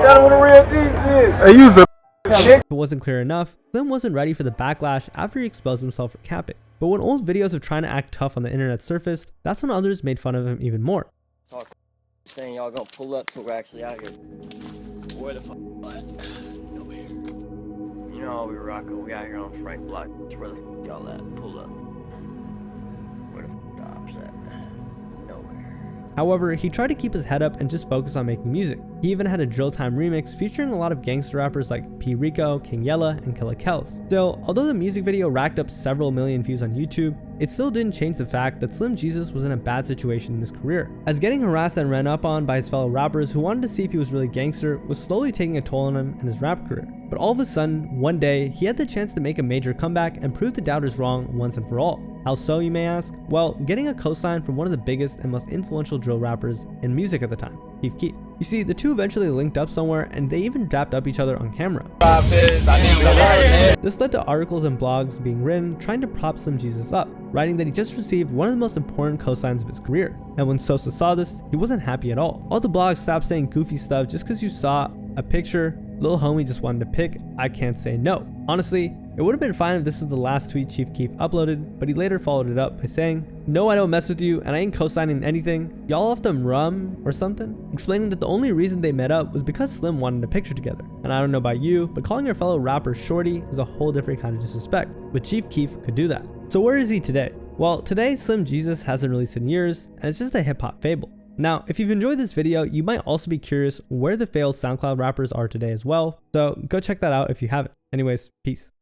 Tell him who the real Jesus is. Hey, you If it wasn't clear enough, Slim wasn't ready for the backlash after he exposed himself for capping. But when old videos of trying to act tough on the internet surfaced, that's when others made fun of him even more. Saying y'all gonna pull up till we're actually out here. Where the fuck at? Over here. You know how we rockin', we out here on Frank Block. Where the fuck y'all at? Pull up. Where the fuck cops at? Nowhere. However, he tried to keep his head up and just focus on making music. He even had a Drill Time remix featuring a lot of gangster rappers like P. Rico, King Yella, and Killa Kels. Still, although the music video racked up several million views on YouTube, it still didn't change the fact that Slim Jesus was in a bad situation in his career, as getting harassed and ran up on by his fellow rappers who wanted to see if he was really gangster was slowly taking a toll on him and his rap career. But all of a sudden, one day, he had the chance to make a major comeback and prove the doubters wrong once and for all. How so, you may ask? Well, getting a cosign from one of the biggest and most influential drill rappers in music at the time, Chief Keef. You see, the two eventually linked up somewhere and they even dapped up each other on camera. This led to articles and blogs being written trying to prop Slim Jesus up, writing that he just received one of the most important cosigns of his career. And when Sosa saw this, he wasn't happy at all. All the blogs stopped saying goofy stuff just because you saw a picture Lil Homie just wanted to pick, I can't say no. Honestly, it would have been fine if this was the last tweet Chief Keef uploaded, but he later followed it up by saying, "No, I don't mess with you and I ain't co-signing anything. Y'all off them rum or something?" Explaining that the only reason they met up was because Slim wanted a picture together. And I don't know about you, but calling your fellow rapper shorty is a whole different kind of disrespect, but Chief Keef could do that. So where is he today? Well, today Slim Jesus hasn't released in years, and it's just a hip-hop fable. Now, if you've enjoyed this video, you might also be curious where the failed SoundCloud rappers are today as well, so go check that out if you haven't. Anyways, peace.